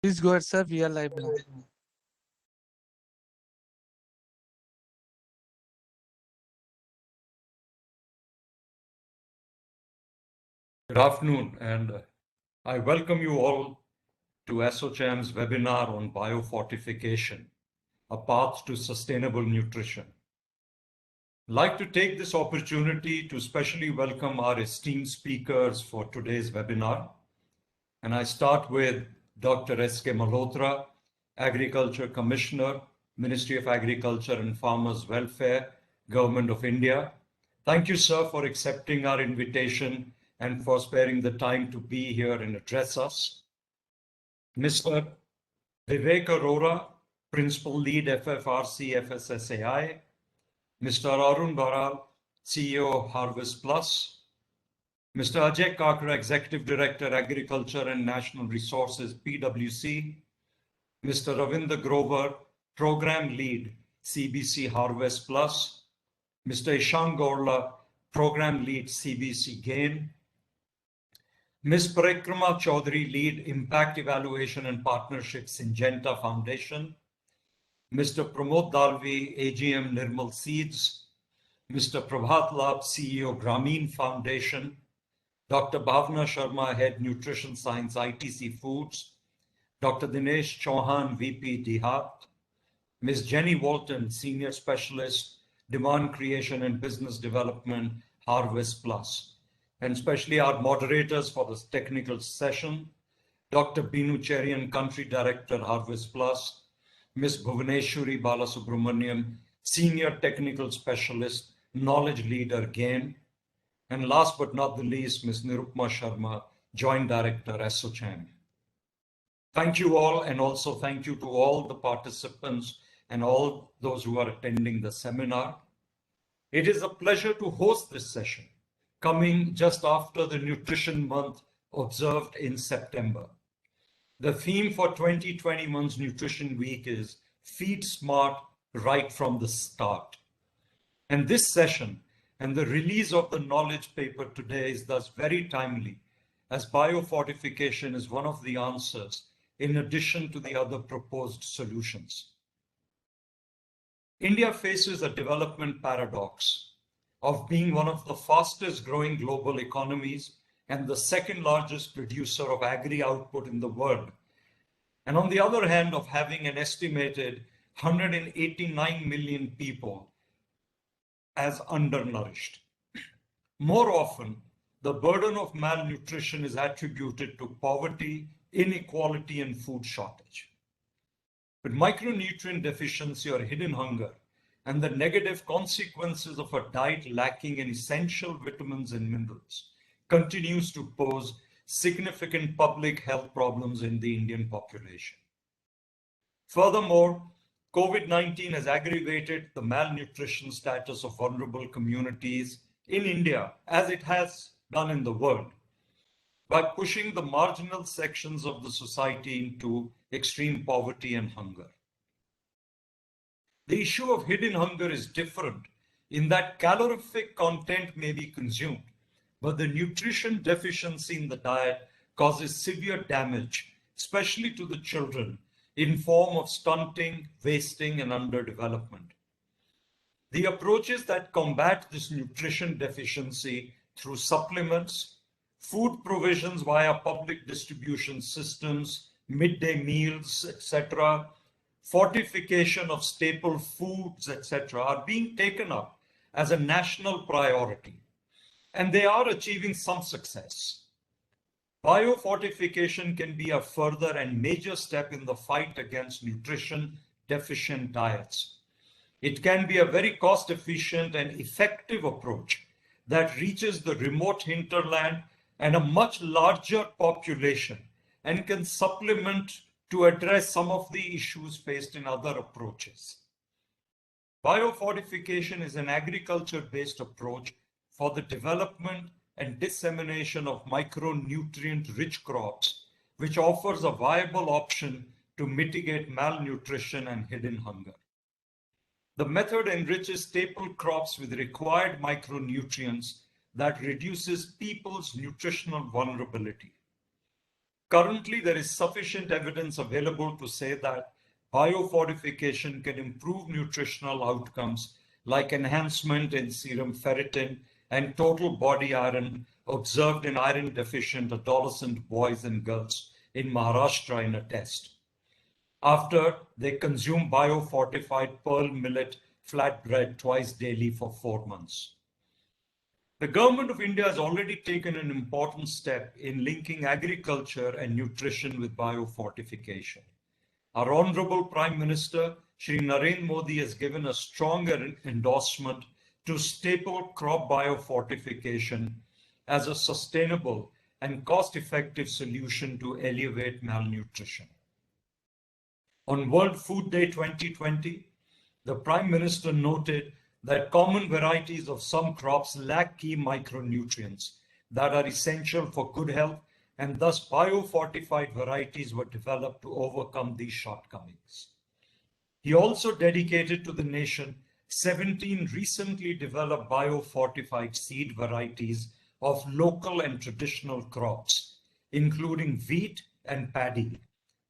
Please go ahead, sir. We are live now. Good afternoon, and I welcome you all to ASSOCHAM's webinar on Biofortification, a path to sustainable nutrition. I'd like to take this opportunity to specially welcome our esteemed speakers for today's webinar. And I start with Dr. S.K. Malhotra, Agriculture Commissioner, Ministry of Agriculture and Farmers Welfare, Government of India. Thank you, sir, for accepting our invitation and for sparing the time to be here and address us. Mr. Vivek Arora, Principal Lead FFRC FSSAI. Mr. Arun Baral, CEO of Harvest Plus. Mr. Ajay Kakra, Executive Director, Agriculture and National Resources, PwC. Mr. Ravinder Grover, Program Lead, CBC Harvest Plus. Mr. Ishan Gorla, Program Lead, CBC GAIN. Ms. Parikrama Chaudhary, Lead, Impact Evaluation and Partnerships, Syngenta Foundation. Mr. Pramod Dalvi, AGM Nirmal Seeds. Mr. Prabhat Labh, CEO, Grammy Foundation. Dr. Bhavna Sharma, Head Nutrition Science, ITC Foods. Dr. Dinesh Chauhan, VP, DIHAT. Ms. Jenny Walton, Senior Specialist, Demand Creation and Business Development, Harvest Plus. And especially our moderators for this technical session, Dr. Binu Cherian, Country Director, Harvest Plus. Ms. Bhuvaneshwari Balasubramaniam, Senior Technical Specialist, Knowledge Leader, GAIN. And last but not the least, Ms. Nirupma Sharma, Joint Director, ASSOCHAM. Thank you all, and also thank you to all the participants and all those who are attending the seminar. It is a pleasure to host this session, coming just after the Nutrition Month observed in September. The theme for 2021's Nutrition Week is Feed Smart Right from the Start. And this session and the release of the knowledge paper today is thus very timely, as biofortification is one of the answers in addition to the other proposed solutions. India faces a development paradox of being one of the fastest growing global economies and the second largest producer of agri output in the world. And on the other hand, of having an estimated 189 million people as undernourished. More often, the burden of malnutrition is attributed to poverty, inequality, and food shortage. But micronutrient deficiency or hidden hunger and the negative consequences of a diet lacking in essential vitamins and minerals continues to pose significant public health problems in the Indian population. Furthermore, COVID-19 has aggravated the malnutrition status of vulnerable communities in India, as it has done in the world, by pushing the marginal sections of the society into extreme poverty and hunger. The issue of hidden hunger is different in that calorific content may be consumed, but the nutrition deficiency in the diet causes severe damage, especially to the children, in form of stunting, wasting, and underdevelopment. The approaches that combat this nutrition deficiency through supplements, food provisions via public distribution systems, midday meals, etc., fortification of staple foods, etc., are being taken up as a national priority, and they are achieving some success. Biofortification can be a further and major step in the fight against nutrition deficient diets. It can be a very cost-efficient and effective approach that reaches the remote hinterland and a much larger population and can supplement to address some of the issues faced in other approaches. Biofortification is an agriculture-based approach for the development and dissemination of micronutrient-rich crops, which offers a viable option to mitigate malnutrition and hidden hunger. The method enriches staple crops with required micronutrients that reduces people's nutritional vulnerability. Currently, there is sufficient evidence available to say that biofortification can improve nutritional outcomes like enhancement in serum ferritin and total body iron observed in iron deficient adolescent boys and girls in Maharashtra in a test after they consume biofortified pearl millet flatbread twice daily for 4 months. The government of India has already taken an important step in linking agriculture and nutrition with biofortification. Our Honorable Prime Minister, Shri Narendra Modi, has given a strong endorsement to staple crop biofortification as a sustainable and cost-effective solution to alleviate malnutrition. On World Food Day 2020, the Prime Minister noted that common varieties of some crops lack key micronutrients that are essential for good health, and thus biofortified varieties were developed to overcome these shortcomings. He also dedicated to the nation 17 recently developed biofortified seed varieties of local and traditional crops, including wheat and paddy,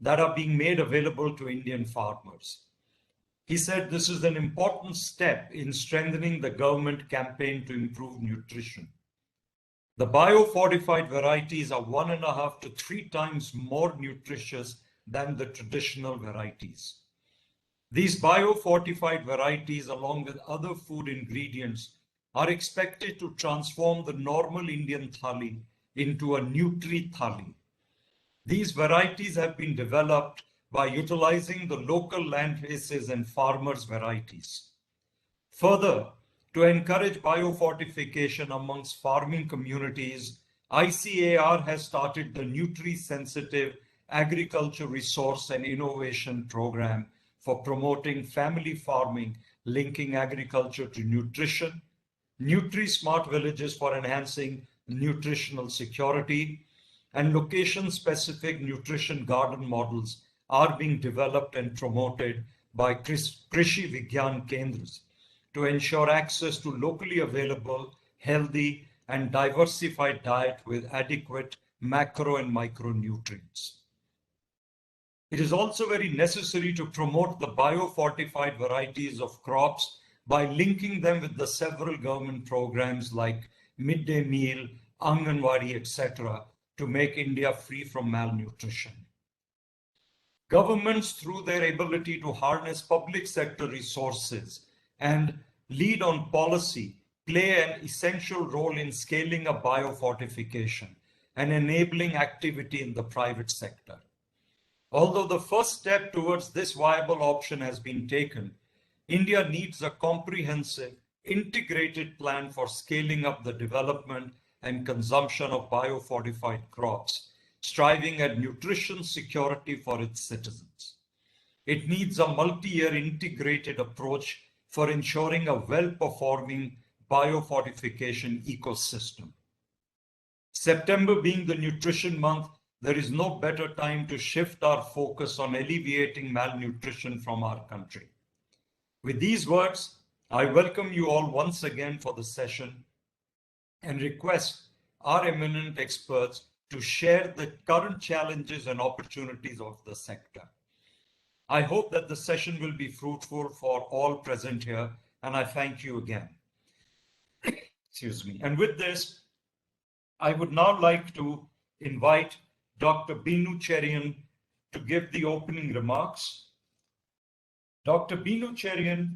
that are being made available to Indian farmers. He said this is an important step in strengthening the government campaign to improve nutrition. The biofortified varieties are 1.5 to 3 times more nutritious than the traditional varieties. These biofortified varieties, along with other food ingredients, are expected to transform the normal Indian thali into a Nutri thali. These varieties have been developed by utilizing the local land bases and farmers' varieties. Further, to encourage biofortification amongst farming communities, ICAR has started the Nutri-Sensitive Agriculture Resource and Innovation Program for promoting family farming, linking agriculture to nutrition, Nutri-Smart Villages for enhancing nutritional security, and location-specific nutrition garden models are being developed and promoted by Krishi Vigyan Kendras to ensure access to locally available, healthy, and diversified diet with adequate macro and micronutrients. It is also very necessary to promote the biofortified varieties of crops by linking them with the several government programs like midday meal, Anganwadi, etc., to make India free from malnutrition. Governments, through their ability to harness public sector resources and lead on policy, play an essential role in scaling up biofortification and enabling activity in the private sector. Although the first step towards this viable option has been taken, India needs a comprehensive, integrated plan for scaling up the development and consumption of biofortified crops, striving at nutrition security for its citizens. It needs a multi-year integrated approach for ensuring a well-performing biofortification ecosystem. September being the nutrition month, there is no better time to shift our focus on alleviating malnutrition from our country. With these words, I welcome you all once again for the session and request our eminent experts to share the current challenges and opportunities of the sector. I hope that the session will be fruitful for all present here, and I thank you again. Excuse me. And with this, I would now like to invite Dr. Binu Cherian to give the opening remarks. Dr. Binu Cherian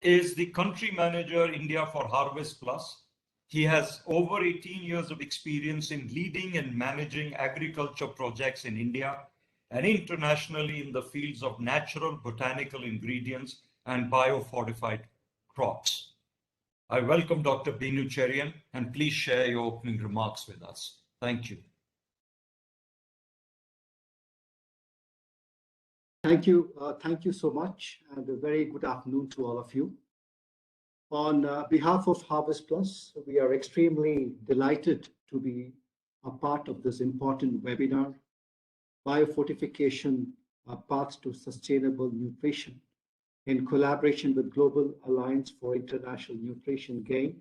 is the Country Manager, India for Harvest Plus. He has over 18 years of experience in leading and managing agriculture projects in India and internationally in the fields of natural botanical ingredients and biofortified crops. I welcome Dr. Binu Cherian, and please share your opening remarks with us. Thank you. Thank you. Thank you so much, and a very good afternoon to all of you. On behalf of Harvest Plus, we are extremely delighted to be a part of this important webinar, Biofortification, Paths to Sustainable Nutrition, in collaboration with Global Alliance for International Nutrition Gain.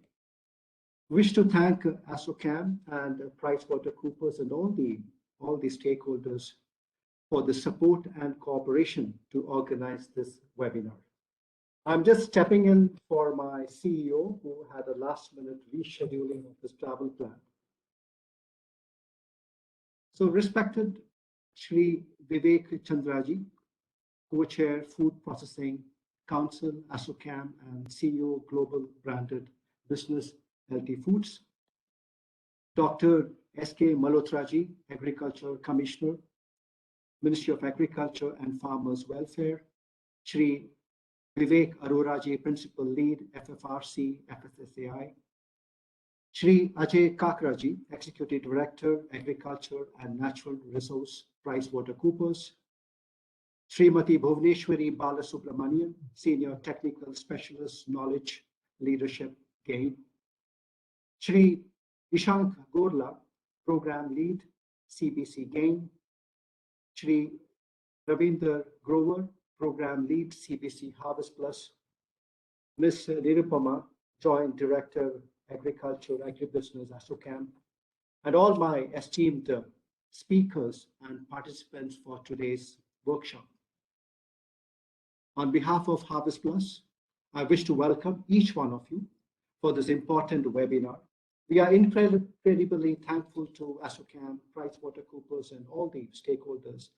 Wish to thank ASSOCHAM and PricewaterhouseCoopers and all the stakeholders for the support and cooperation to organize this webinar. I'm just stepping in for my CEO, who had a last-minute rescheduling of his travel plan. So, respected Shri Vivek Chandraji, Co-Chair, Food Processing Council, ASSOCHAM, and CEO, Global Branded Business, LT Foods. Dr. S.K. Malhotraji, Agriculture Commissioner, Ministry of Agriculture and Farmers Welfare. Shri Vivek Aroraji, Principal Lead, FFRC, FSSAI. Shri Ajay Kakraji, Executive Director, Agriculture and Natural Resource, PricewaterhouseCoopers. Srimati Bhuvaneshwari Balasubramanian, Senior Technical Specialist, Knowledge Leadership Gain. Shri Ishank Gorla, Program Lead, CBC Gain. Shri Ravinder Grover, Program Lead, CBC Harvest Plus. Ms. Nirupama, Joint Director, Agriculture, Agribusiness, ASSOCHAM, and all my esteemed speakers and participants for today's workshop. On behalf of Harvest Plus, I wish to welcome each one of you for this important webinar. We are incredibly thankful to ASSOCHAM, PricewaterhouseCoopers, and all the stakeholders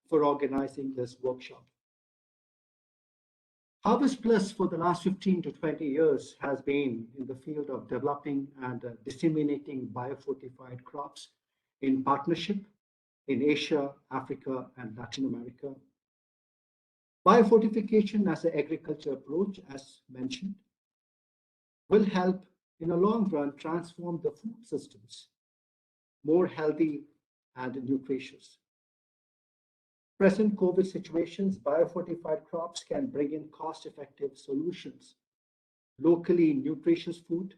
for organizing this workshop. Harvest Plus for the last 15 to 20 years has been in the field of developing and disseminating biofortified crops in partnership in Asia, Africa, and Latin America. Biofortification as an agriculture approach, as mentioned, will help in the long run transform the food systems more healthy and nutritious. Present COVID situations, biofortified crops can bring in cost-effective solutions, locally nutritious food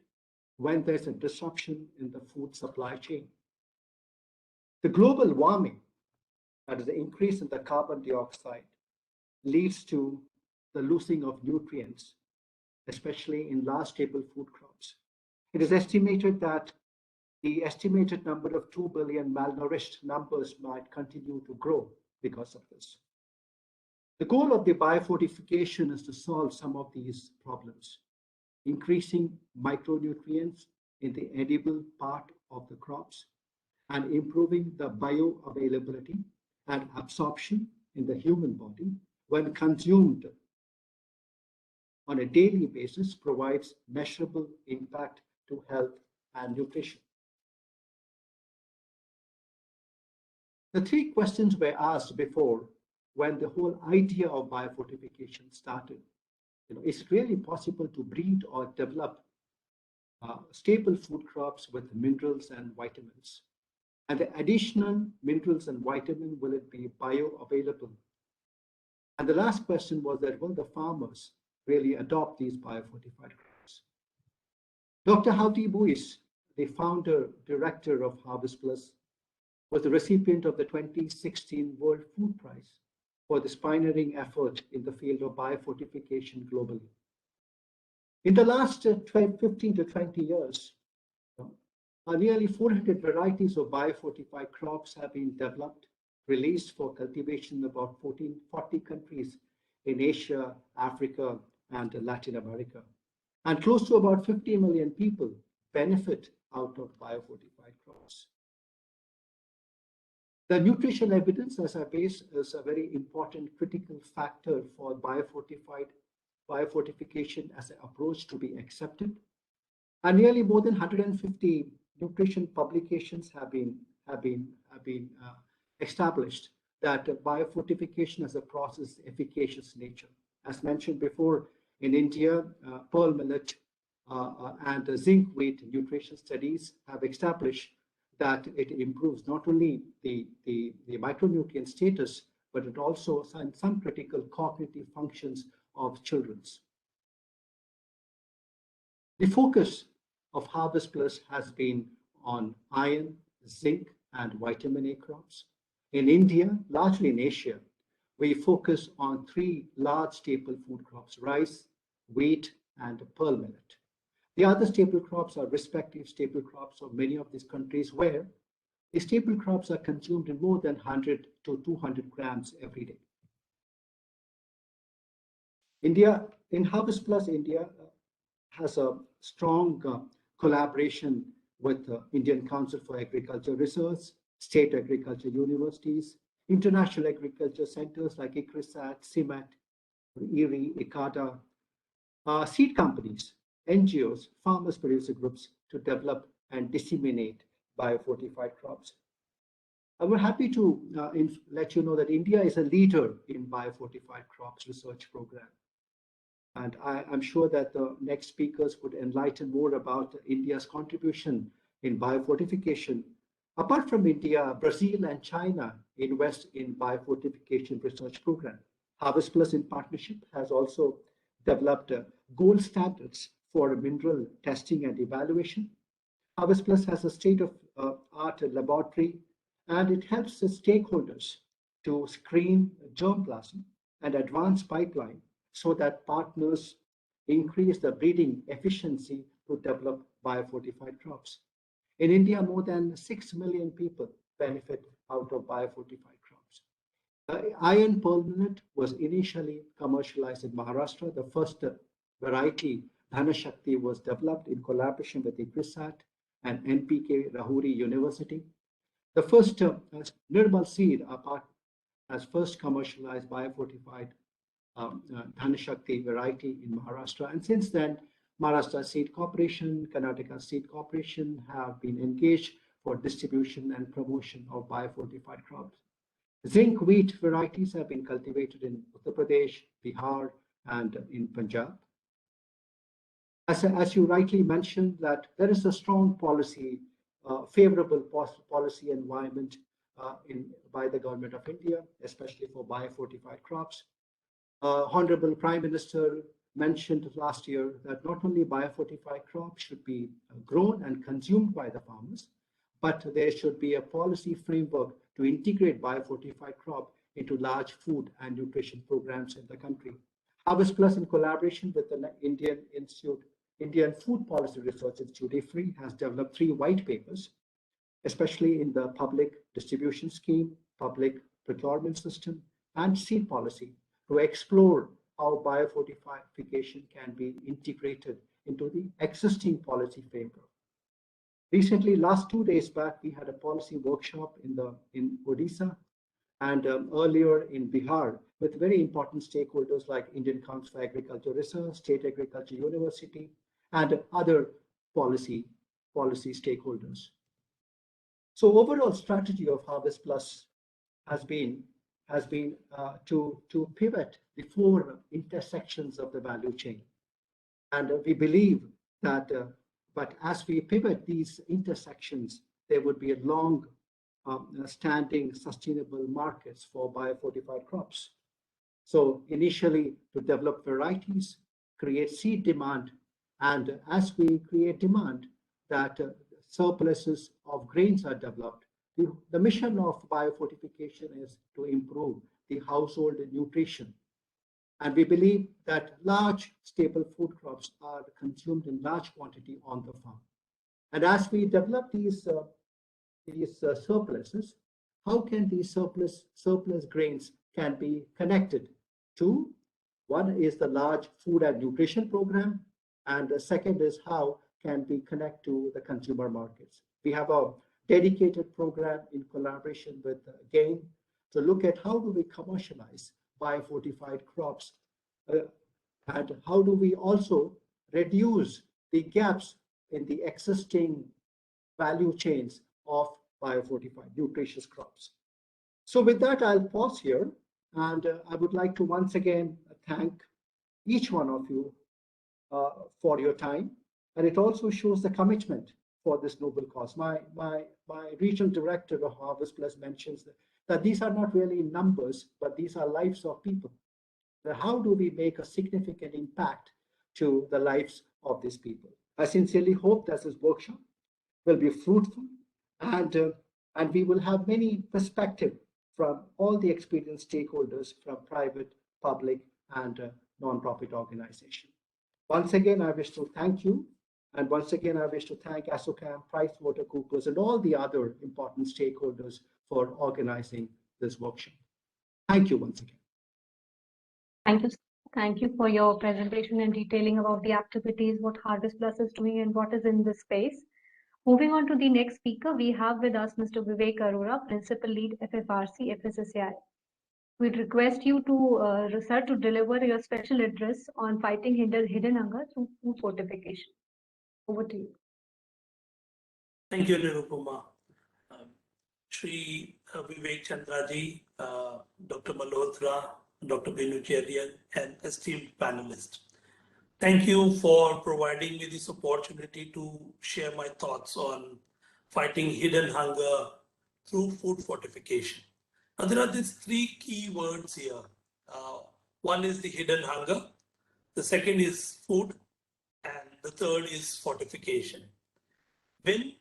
when there's a disruption in the food supply chain. The global warming, that is the increase in the carbon dioxide, leads to the losing of nutrients, especially in large staple food crops. It is estimated that the estimated number of 2 billion malnourished numbers might continue to grow because of this. The goal of the biofortification is to solve some of these problems, increasing micronutrients in the edible part of the crops and improving the bioavailability and absorption in the human body when consumed on a daily basis provides measurable impact to health and nutrition. The three questions were asked before when the whole idea of biofortification started. Is it really possible to breed or develop staple food crops with minerals and vitamins? And the additional minerals and vitamins, will it be bioavailable? And the last question was that will the farmers really adopt these biofortified crops? Dr. Houti Bouis, the founder director of Harvest Plus, was the recipient of the 2016 World Food Prize for this pioneering effort in the field of biofortification globally. In the last 15 to 20 years, nearly 400 varieties of biofortified crops have been developed, released for cultivation in about 40 countries in Asia, Africa, and Latin America. And close to about 50 million people benefit out of biofortified crops. The nutrition evidence as a base is a very important critical factor for biofortification as an approach to be accepted. And nearly more than 150 nutrition publications have been established that biofortification as a process efficacious nature. As mentioned before, in India, pearl millet and zinc wheat nutrition studies have established that it improves not only the micronutrient status, but it also some critical cognitive functions of children. The focus of Harvest Plus has been on iron, zinc, and vitamin A crops. In India, largely in Asia, we focus on three large staple food crops: rice, wheat, and pearl millet. The other staple crops are respective staple crops of many of these countries where the staple crops are consumed in more than 100 to 200 grams every day. India, in Harvest Plus, India has a strong collaboration with the Indian Council for Agriculture Research, state agriculture universities, international agriculture centers like ICRISAT, CIMAT, IRI, ICADA, seed companies, NGOs, farmers producer groups to develop and disseminate biofortified crops. We're happy to let you know that India is a leader in biofortified crops research program. And I'm sure that the next speakers would enlighten more about India's contribution in biofortification. Apart from India, Brazil and China invest in biofortification research program. Harvest Plus in partnership has also developed gold standards for mineral testing and evaluation. Harvest Plus has a state-of-art laboratory, and it helps the stakeholders to screen germplasm and advance pipeline so that partners increase the breeding efficiency to develop biofortified crops. In India, more than 6 million people benefit out of biofortified crops. Iron pearl millet was initially commercialized in Maharashtra. The first variety, Dhanashakti, was developed in collaboration with ICRISAT and NPK Rahuri University. The first Nirmal seed has first commercialized biofortified Dhanashakti variety in Maharashtra. And since then, Maharashtra Seed Corporation, Karnataka Seed Corporation have been engaged for distribution and promotion of biofortified crops. Zinc wheat varieties have been cultivated in Uttar Pradesh, Bihar, and in Punjab. As you rightly mentioned, that there is a strong policy, favorable policy environment by the government of India, especially for biofortified crops. Honorable Prime Minister mentioned last year that not only biofortified crops should be grown and consumed by the farmers, but there should be a policy framework to integrate biofortified crop into large food and nutrition programs in the country. Harvest Plus, in collaboration with the Indian Food Policy Research Institute, IFRI, has developed 3 white papers, especially in the public distribution scheme, public procurement system, and seed policy, to explore how biofortification can be integrated into the existing policy framework. Recently, last 2 days back, we had a policy workshop in Odisha and earlier in Bihar with very important stakeholders like Indian Council for Agriculture Research, State Agriculture University, and other policy stakeholders. So overall strategy of Harvest Plus has been to pivot the 4 intersections of the value chain. And we believe that, but as we pivot these intersections, there would be a long standing sustainable markets for biofortified crops. So initially to develop varieties, create seed demand, and as we create demand, that surpluses of grains are developed. The mission of biofortification is to improve the household nutrition. And we believe that large staple food crops are consumed in large quantity on the farm. And as we develop these surpluses, how can these surplus grains can be connected to? One is the large food and nutrition program, and the second is how can we connect to the consumer markets. We have a dedicated program in collaboration with GAIN to look at how do we commercialize biofortified crops and how do we also reduce the gaps in the existing value chains of biofortified nutritious crops. So with that, I'll pause here, and I would like to once again thank each one of you for your time, and it also shows the commitment for this noble cause. My regional director of Harvest Plus mentions that these are not really numbers, but these are lives of people. How do we make a significant impact to the lives of these people? I sincerely hope that this workshop will be fruitful, and we will have many perspectives from all the experienced stakeholders from private, public, and non-profit organizations. Once again, I wish to thank you And once again, I wish to thank ASSOCHAM, PricewaterhouseCoopers, and all the other important stakeholders for organizing this workshop. Thank you once again. Thank you. Thank you for your presentation and detailing about the activities, what Harvest Plus is doing and what is in this space. Moving on to the next speaker, we have with us Mr. Vivek Arora, Principal Lead FFRC, FSSAI. We'd request you to, sir, to deliver your special address on fighting hidden hunger through food fortification. Over to you. Thank you, Nirupama. Shri Vivek Chandraji, Dr. Malhotra, Dr. Benu Cherian, and esteemed panelists. Thank you for providing me this opportunity to share my thoughts on fighting hidden hunger through food fortification. Now, there are these three key words here. One is the hidden hunger, the second is food, and the third is fortification. When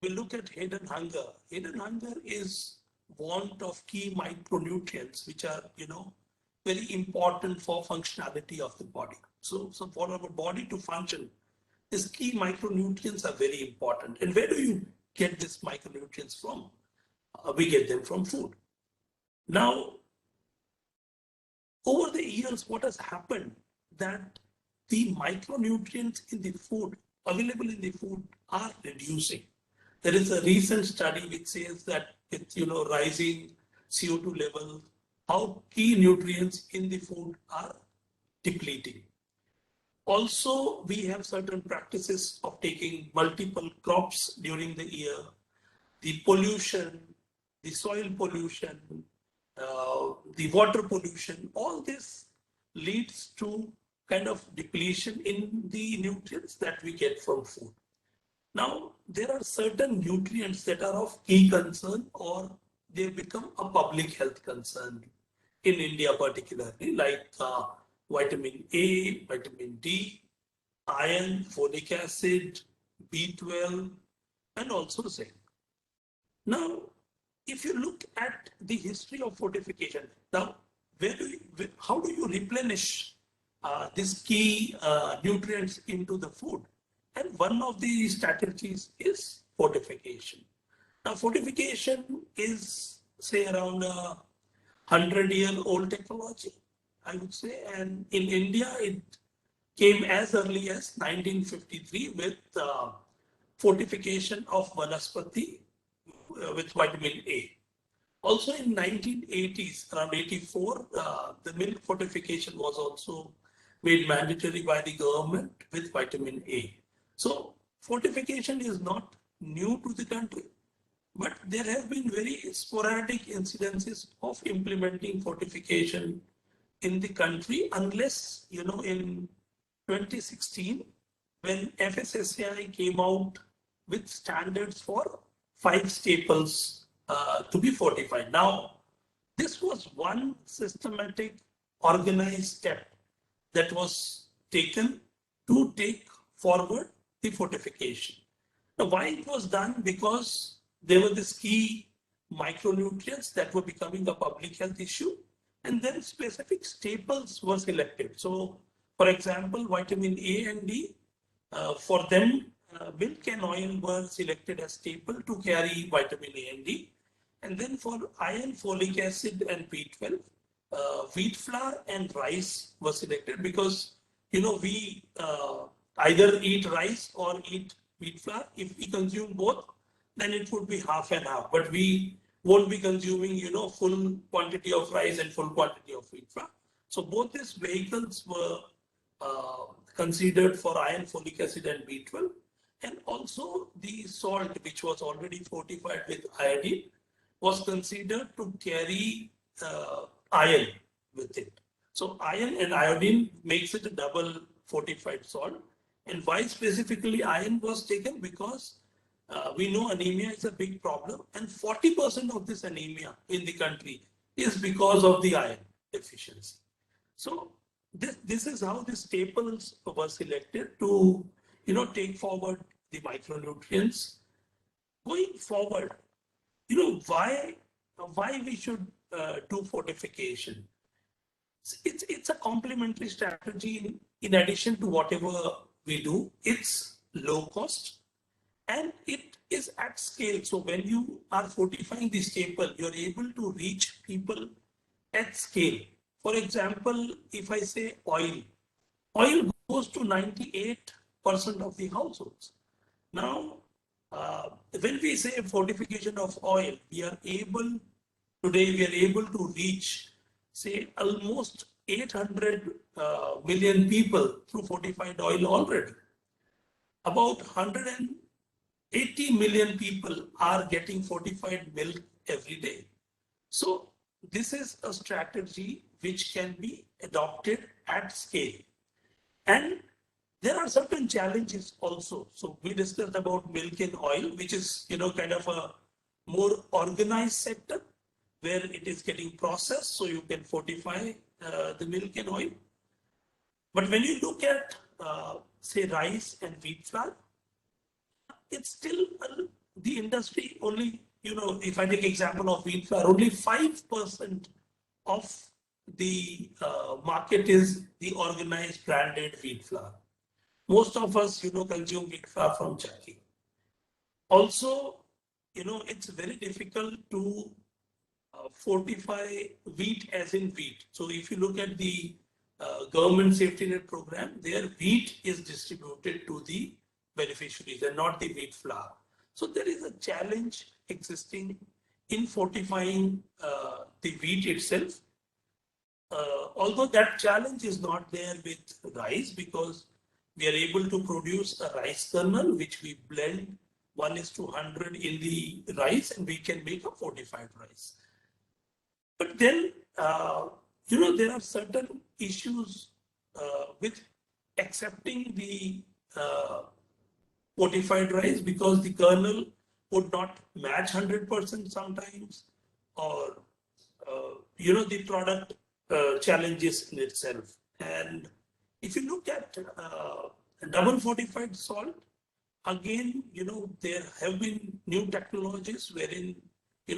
we look at hidden hunger is want of key micronutrients, which are, very important for functionality of the body. So for our body to function, these key micronutrients are very important. And where do you get these micronutrients from? We get them from food. Now, over the years, what has happened that the micronutrients in the food, available in the food, are reducing. There is a recent study which says that with rising CO2 levels, how key nutrients in the food are depleting. Also, we have certain practices of taking multiple crops during the year. The pollution, the soil pollution, the water pollution, all this leads to kind of depletion in the nutrients that we get from food. Now, there are certain nutrients that are of key concern or they become a public health concern in India particularly, like vitamin A, vitamin D, iron, folic acid, B12, and also zinc. Now, if you look at the history of fortification, now, how do you replenish these key nutrients into the food? And one of the strategies is fortification. Now, fortification is, say, around 100-year-old technology, I would say. And in India, it came as early as 1953 with fortification of vanaspati with vitamin A. Also in 1980s, around 84, the milk fortification was also made mandatory by the government with vitamin A. So fortification is not new to the country, but there have been very sporadic incidences of implementing fortification in the country, unless, in 2016, when FSSAI came out with standards for 5 staples to be fortified. Now, this was one systematic, organized step that was taken to take forward the fortification. Now, why it was done? Because there were these key micronutrients that were becoming a public health issue, and then specific staples were selected. So, for example, vitamin A and D, for them, milk and oil were selected as staple to carry vitamin A and D. And then for iron, folic acid, and B12, wheat flour and rice were selected because, we either eat rice or eat wheat flour. If we consume both, then it would be half and half. But we won't be consuming, full quantity of rice and full quantity of wheat flour. So both these vehicles were considered for iron, folic acid, and B12. And also the salt, which was already fortified with iodine, was considered to carry iron with it. So iron and iodine makes it a double fortified salt. And why specifically iron was taken? Because we know anemia is a big problem, and 40% of this anemia in the country is because of the iron deficiency. So this is how the staples were selected to take forward the micronutrients. Going forward, why we should do fortification? It's a complementary strategy in addition to whatever we do. It's low cost, and it is at scale. So when you are fortifying the staple, you're able to reach people at scale. For example, if I say oil goes to 98% of the households. Now, when we say fortification of oil, today we are able to reach, say, almost 800 million people through fortified oil already. About 180 million people are getting fortified milk every day. So this is a strategy which can be adopted at scale. And there are certain challenges also. So we discussed about milk and oil, which is, kind of a more organized sector where it is getting processed, so you can fortify the milk and oil. But when you look at, say, rice and wheat flour, it's still the industry only, if I take example of wheat flour, only 5% of the market is the organized branded wheat flour. Most of us, consume wheat flour from Turkey. Also, it's very difficult to fortify wheat as in wheat. So if you look at the government safety net program, their wheat is distributed to the beneficiaries and not the wheat flour. So there is a challenge existing in fortifying the wheat itself. Although that challenge is not there with rice, because we are able to produce a rice kernel which we blend 1:100 in the rice, and we can make a fortified rice. But then, there are certain issues with accepting the fortified rice, because the kernel would not match 100% sometimes, or, the product challenges in itself. And if you look at double fortified salt, again, there have been new technologies wherein,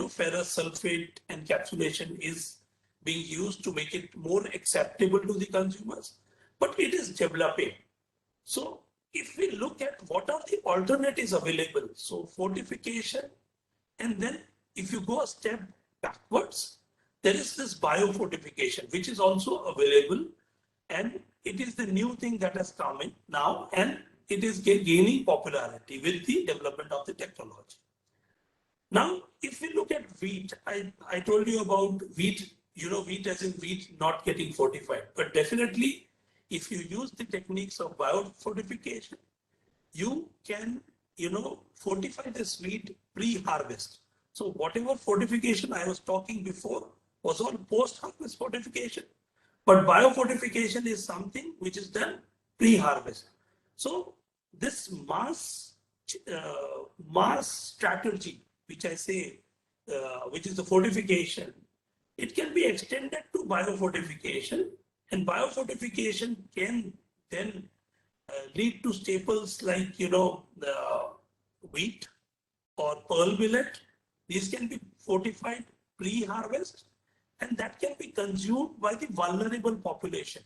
ferrous sulfate encapsulation is being used to make it more acceptable to the consumers, but it is developing. So if we look at what are the alternatives available, so fortification, and then if you go a step backwards, there is this biofortification, which is also available, and it is the new thing that has come in now, and it is gaining popularity with the development of the technology. Now, if we look at wheat, I told you about wheat, wheat as in wheat not getting fortified, but definitely if you use the techniques of biofortification, you can, fortify this wheat pre-harvest. So whatever fortification I was talking before was all post-harvest fortification, but biofortification is something which is done pre-harvest. So this mass strategy, which I say, which is the fortification, it can be extended to biofortification, and biofortification can then lead to staples like, wheat or pearl millet. These can be fortified pre-harvest, and that can be consumed by the vulnerable population.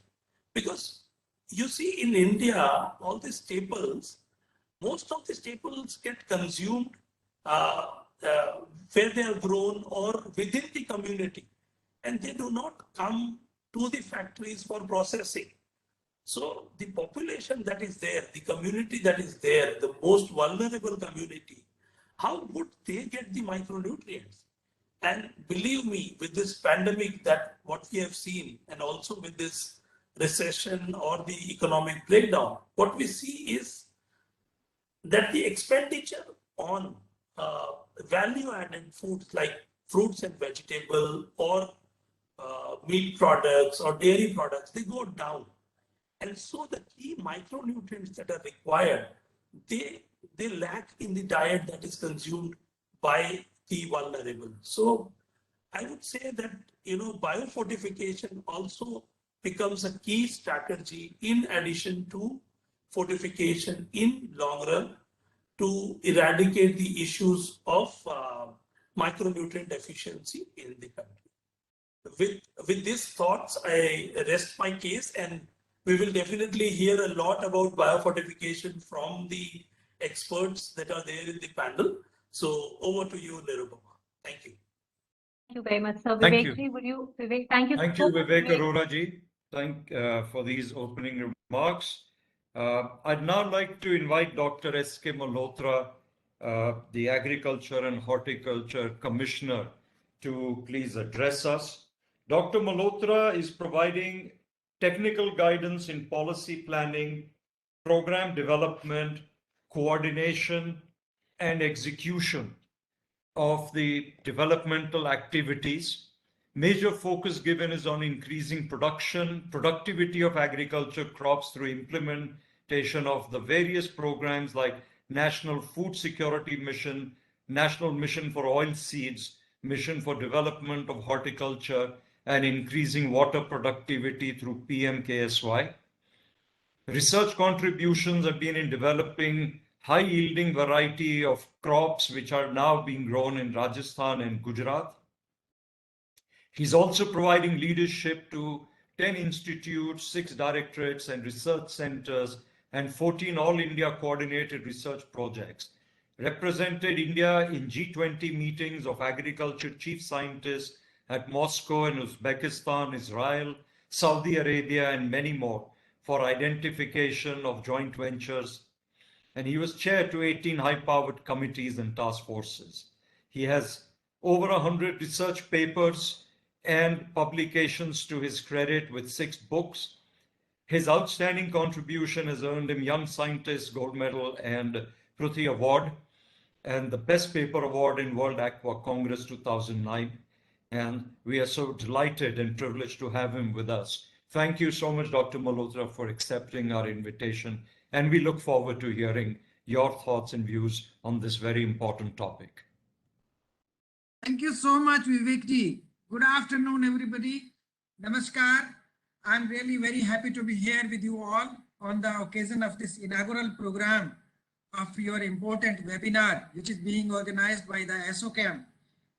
Because you see in India, all the staples, most of the staples get consumed where they are grown or within the community, and they do not come to the factories for processing. So the population that is there, the community that is there, the most vulnerable community, how would they get the micronutrients? And believe me, with this pandemic, that what we have seen, and also with this recession or the economic breakdown, what we see is that the expenditure on value-added foods like fruits and vegetables or meat products or dairy products, they go down. And so the key micronutrients that are required, they lack in the diet that is consumed by the vulnerable. So I would say that, biofortification also becomes a key strategy in addition to fortification in long run to eradicate the issues of micronutrient deficiency in the country. With these thoughts, I rest my case and we will definitely hear a lot about biofortification from the experts that are there in the panel. So over to you, Nirupama. Thank you. Thank you very much, sir. Thank Vivek you. ji, would you, Vivek, thank you Thank so you, much, Vivek Vivek. Arora ji. Thank for these opening remarks. I'd now like to invite Dr. S.K. Malhotra, the Agriculture and Horticulture Commissioner, to please address us. Dr. Malhotra is providing technical guidance in policy planning, program development, coordination, and execution of the developmental activities. Major focus given is on increasing productivity of agriculture crops through implementation of the various programs like National Food Security Mission, National Mission for Oil Seeds, Mission for Development of Horticulture, and increasing water productivity through PMKSY. Research contributions have been in developing high-yielding variety of crops which are now being grown in Rajasthan and Gujarat. He's also providing leadership to 10 institutes, 6 directorates and research centers, and 14 All India coordinated research projects. Represented India in G20 meetings of agriculture chief scientists at Moscow and Uzbekistan, Israel, Saudi Arabia, and many more for identification of joint ventures. And he was chair to 18 high-powered committees and task forces. He has over 100 research papers and publications to his credit with 6 books. His outstanding contribution has earned him Young Scientist Gold Medal and Pruthi Award and the Best Paper Award in World Aqua Congress 2009. And we are so delighted and privileged to have him with us. Thank you so much, Dr. Malhotra, for accepting our invitation. And we look forward to hearing your thoughts and views on this very important topic. Thank you so much, Vivek ji. Good afternoon, everybody. Namaskar. I'm really very happy to be here with you all on the occasion of this inaugural program of your important webinar, which is being organized by the ASSOCHAM.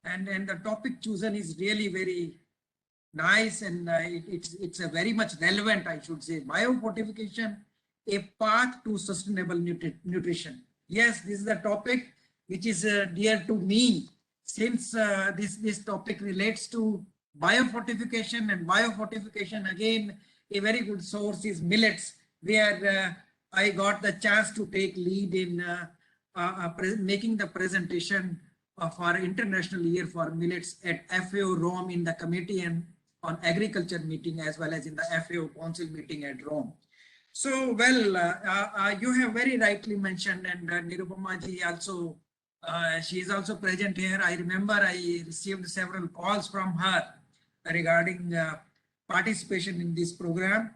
And the topic chosen is really very nice, and it's a very much relevant, I should say. Biofortification, a path to sustainable nutrition. Yes, this is a topic which is dear to me, since this topic relates to biofortification, and biofortification, again, a very good source is millets, where I got the chance to take lead in making the presentation of our International Year for Millets at FAO Rome in the Committee and on Agriculture meeting, as well as in the FAO Council meeting at Rome. So, well, you have very rightly mentioned, and Nirupama ji also, she is also present here. I remember I received several calls from her regarding participation in this program.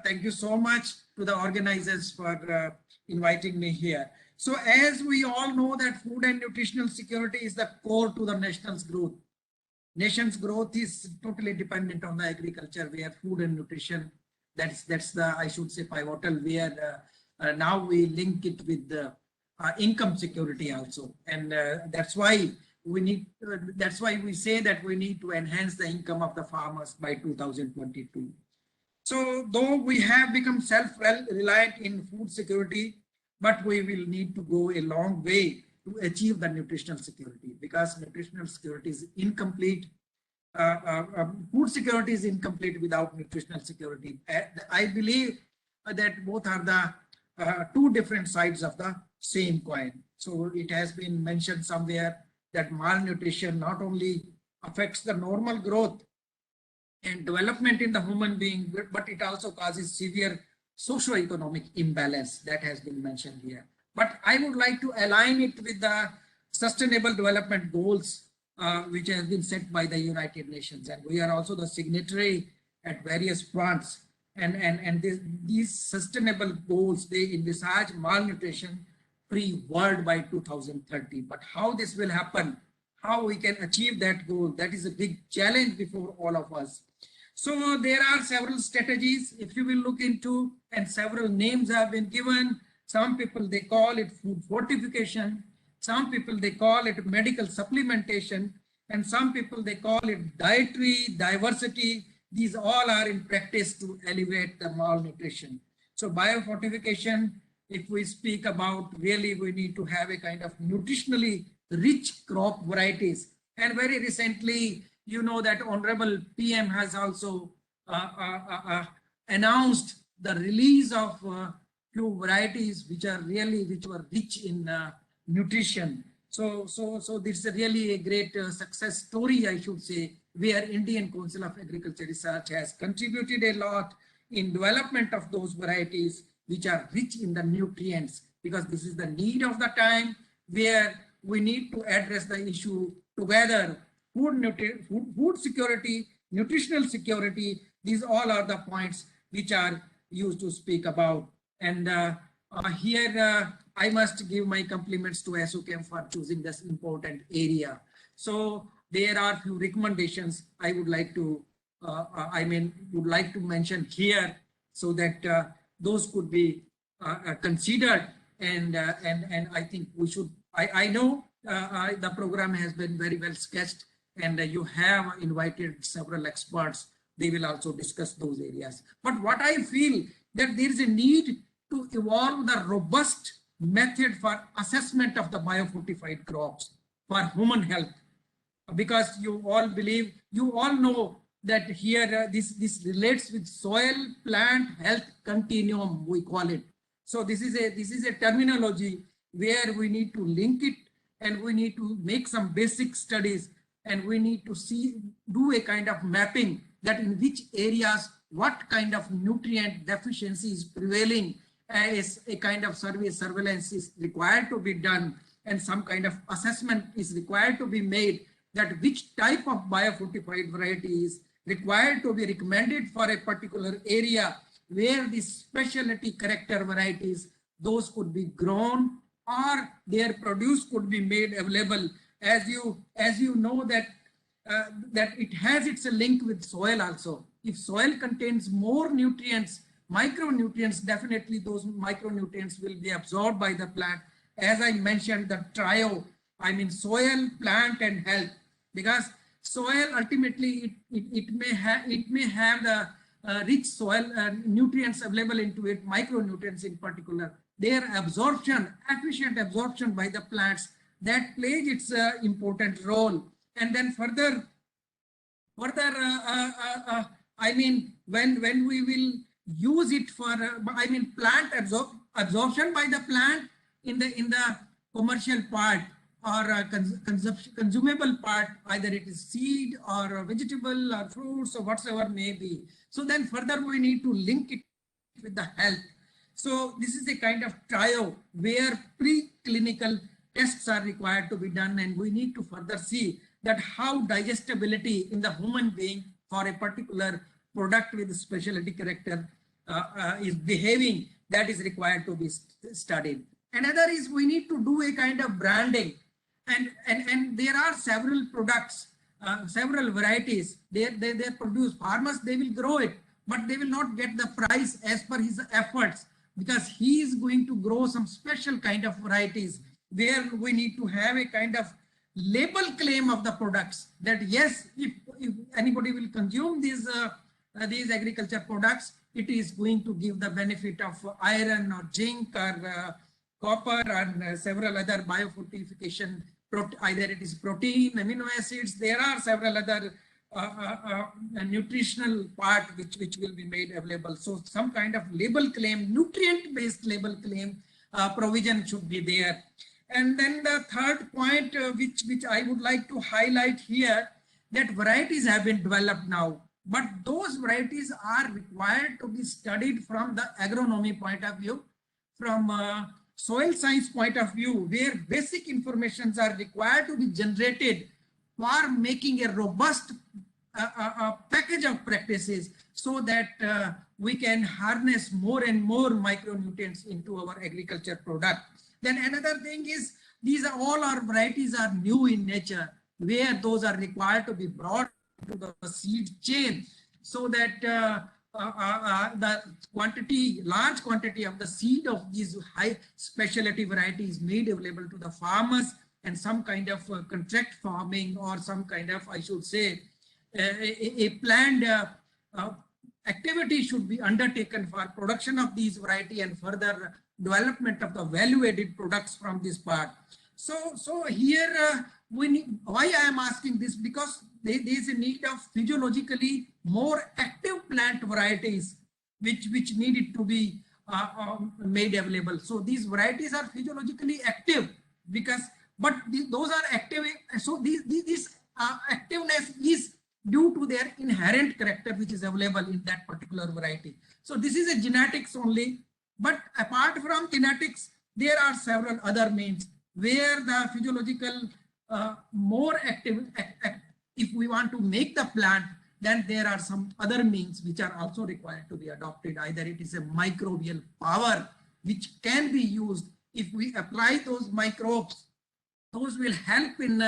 Thank you so much to the organizers for inviting me here. So as we all know that food and nutritional security is the core to the nation's growth. Nation's growth is totally dependent on the agriculture, where food and nutrition, that's the, I should say, pivotal, where now we link it with the income security also. And that's why we need, that's why we say that we need to enhance the income of the farmers by 2022. So though we have become self-reliant in food security, but we will need to go a long way to achieve the nutritional security, because nutritional security is incomplete. Food security is incomplete without nutritional security. I believe that both are the two different sides of the same coin. So it has been mentioned somewhere that malnutrition not only affects the normal growth and development in the human being, but it also causes severe socio-economic imbalance. That has been mentioned here. But I would like to align it with the Sustainable Development Goals, which has been set by the United Nations. And we are also the signatory at various fronts. And these sustainable goals, they envisage malnutrition-free world by 2030. But how this will happen, how we can achieve that goal, that is a big challenge before all of us. So there are several strategies, if you will look into, and several names have been given. Some people, they call it food fortification. Some people, they call it medical supplementation. And some people, they call it dietary diversity. these all are in practice to alleviate the malnutrition. So biofortification, if we speak about, really we need to have a kind of nutritionally rich crop varieties. And very recently, you know that Honorable PM has also announced the release of few varieties which were rich in nutrition. So this is really a great success story, I should say, where Indian Council of Agriculture Research has contributed a lot in development of those varieties which are rich in the nutrients, because this is the need of the time where we need to address the issue together. Food security, nutritional security, these all are the points which are used to speak about. And here I must give my compliments to ASSOCHAM for choosing this important area. So there are few recommendations I would like to mention here, so that those could be considered. And I think we should. I know the program has been very well sketched, and you have invited several experts. They will also discuss those areas. But what I feel that there is a need to evolve the robust method for assessment of the biofortified crops for human health, because you all know that here this relates with soil plant health continuum, we call it. So this is a terminology where we need to link it, and we need to make some basic studies, and we need to do a kind of mapping that in which areas what kind of nutrient deficiency is prevailing, is a kind of surveillance is required to be done, and some kind of assessment is required to be made, that which type of biofortified variety is required to be recommended for a particular area, where the specialty character varieties, those could be grown or their produce could be made available. As you know that that it has its link with soil also. If soil contains more nutrients, micronutrients, definitely those micronutrients will be absorbed by the plant. As I mentioned, the trio, I mean soil, plant and health, because soil ultimately it may have the rich soil nutrients available into it, micronutrients in particular. Their absorption, efficient absorption by the plants, that plays its important role. And then further, I mean, when we will use it for, plant absorption by the plant in the commercial part, or consumable part, either it is seed or vegetable or fruits or whatsoever may be. So then further we need to link it with the health. So this is a kind of trio where preclinical tests are required to be done, and we need to further see that how digestibility in the human being for a particular product with specialty character is behaving. That is required to be studied. Another is we need to do a kind of branding, and there are several products, several varieties. They produce, farmers, they will grow it, but they will not get the price as per his efforts, because he is going to grow some special kind of varieties where we need to have a kind of label claim of the products, that yes, if anybody will consume these agriculture products, it is going to give the benefit of iron or zinc or copper and several other biofortification, either it is protein, amino acids. There are several other nutritional part which will be made available. So some kind of label claim, nutrient based label claim provision should be there. And then the third point which I would like to highlight here, that varieties have been developed now, but those varieties are required to be studied from the agronomy point of view, from soil science point of view, where basic informations are required to be generated for making a robust package of practices, so that we can harness more and more micronutrients into our agriculture product. Then another thing is, these are all our varieties are new in nature, where those are required to be brought to the seed chain, so that the large quantity of the seed of these high specialty varieties made available to the farmers, and some kind of contract farming, or some kind of, I should say, a planned activity should be undertaken for production of these variety and further development of the value-added products from this part. So here we need, why I am asking this, because there is a need of physiologically more active plant varieties which needed to be made available. So these varieties are physiologically active because, but those are active. So this activeness is due to their inherent character which is available in that particular variety. So this is a genetics only, but apart from genetics, there are several other means where the physiological more active, if we want to make the plant, then there are some other means which are also required to be adopted. Either it is a microbial power which can be used. If we apply those microbes, those will help in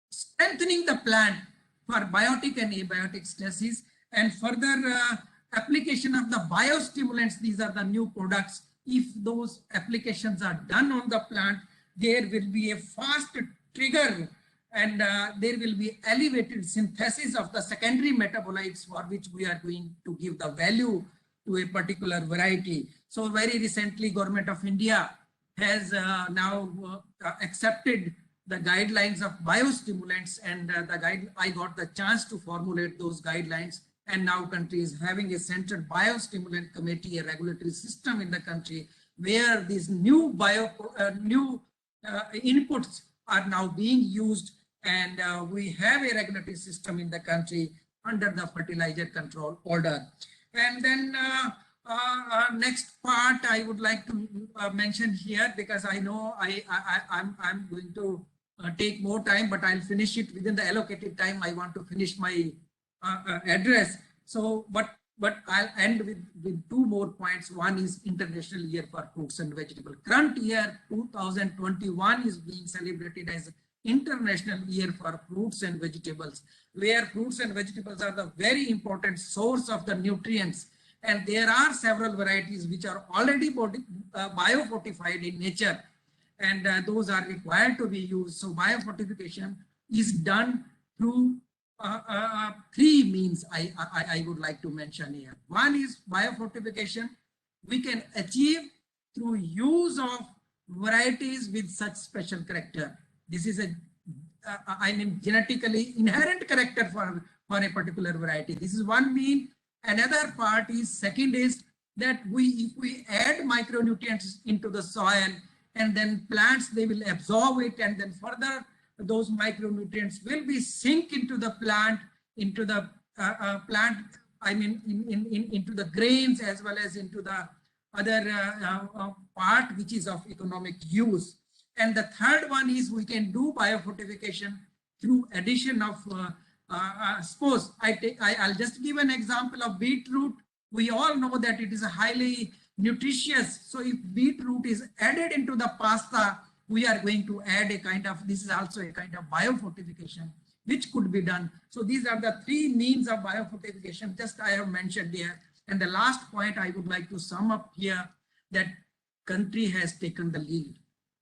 strengthening the plant for biotic and abiotic stresses, and further application of the biostimulants. These are the new products. If those applications are done on the plant, there will be a fast trigger and there will be elevated synthesis of the secondary metabolites for which we are going to give the value to a particular variety. So very recently, Government of India has now accepted the guidelines of biostimulants, and I got the chance to formulate those guidelines. And now country is having a central biostimulant committee, a regulatory system in the country where these new inputs are now being used, and we have a regulatory system in the country under the fertilizer control order. And then next part I would like to mention here, because I know I'm going to take more time, but I'll finish it within the allocated time. I want to finish my address. So, but I'll end with two more points. One is International Year for Fruits and Vegetables. Current year 2021 is being celebrated as International Year for Fruits and Vegetables, where fruits and vegetables are the very important source of the nutrients. And there are several varieties which are already biofortified in nature, and those are required to be used. So biofortification is done through three means I would like to mention here. One is biofortification we can achieve through use of varieties with such special character. This is a genetically inherent character for a particular variety. This is one mean. Another part is, second is that if we add micronutrients into the soil, and then plants, they will absorb it, and then further those micronutrients will be sink into the plant, into the into the grains as well as into the other part which is of economic use. And the third one is we can do biofortification through addition of suppose I'll just give an example of beetroot. We all know that it is a highly nutritious. So if beetroot is added into the pasta, we are going to add a kind of, this is also a kind of biofortification which could be done. So these are the three means of biofortification just I have mentioned here. And the last point I would like to sum up here, that country has taken the lead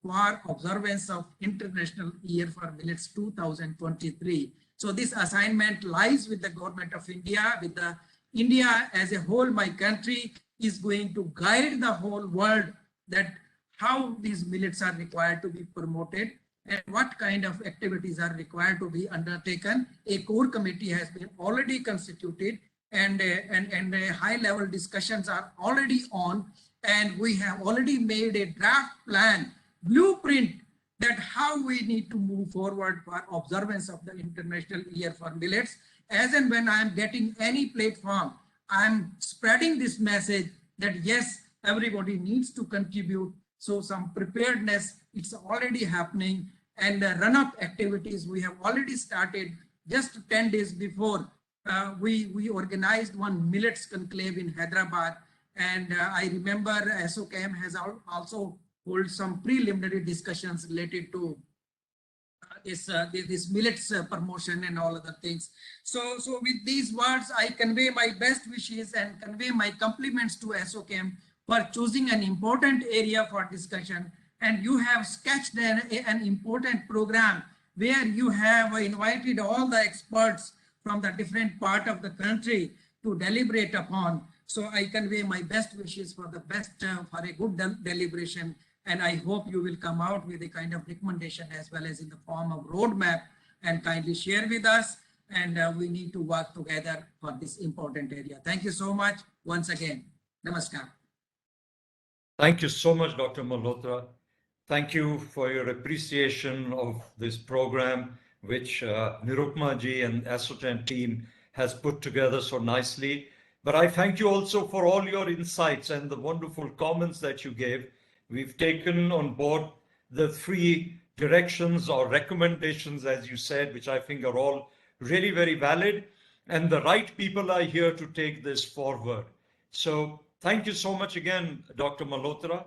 for observance of International Year for Millets 2023. So this assignment lies with the Government of India, with the India as a whole. My country is going to guide the whole world that how these millets are required to be promoted and what kind of activities are required to be undertaken. A core committee has been already constituted, and high level discussions are already on, and we have already made a draft plan, blueprint, that how we need to move forward for observance of the International Year for Millets. As and when I am getting any platform, I am spreading this message that yes, everybody needs to contribute. So some preparedness, it's already happening, and run-up activities we have already started. Just 10 days before, we organized one millets conclave in Hyderabad, and I remember ASSOCHAM has also hold some preliminary discussions related to this millets promotion and all other things. So with these words, I convey my best wishes and convey my compliments to ASSOCHAM for choosing an important area for discussion. And you have sketched an important program where you have invited all the experts from the different part of the country to deliberate upon. So I convey my best wishes for the best, for a good deliberation. And I hope you will come out with a kind of recommendation as well as in the form of roadmap and kindly share with us. And we need to work together for this important area. Thank you so much once again. Namaskar. Thank you so much, Dr. Malhotra. Thank you for your appreciation of this program, which Nirupma ji and ASSOCHAM team has put together so nicely. But I thank you also for all your insights and the wonderful comments that you gave. We've taken on board the 3 directions or recommendations, as you said, which I think are all really very valid. And the right people are here to take this forward. So thank you so much again, Dr. Malhotra.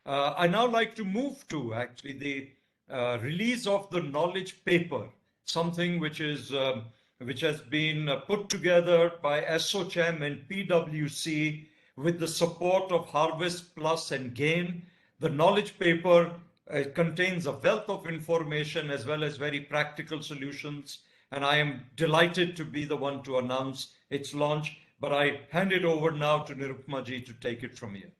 I now like to move to actually the release of the knowledge paper, something which has been put together by ASSOCHAM and PwC with the support of Harvest Plus and GAIN. The knowledge paper contains a wealth of information as well as very practical solutions. And I am delighted to be the one to announce its launch. But I hand it over now to Nirupma ji to take it from here.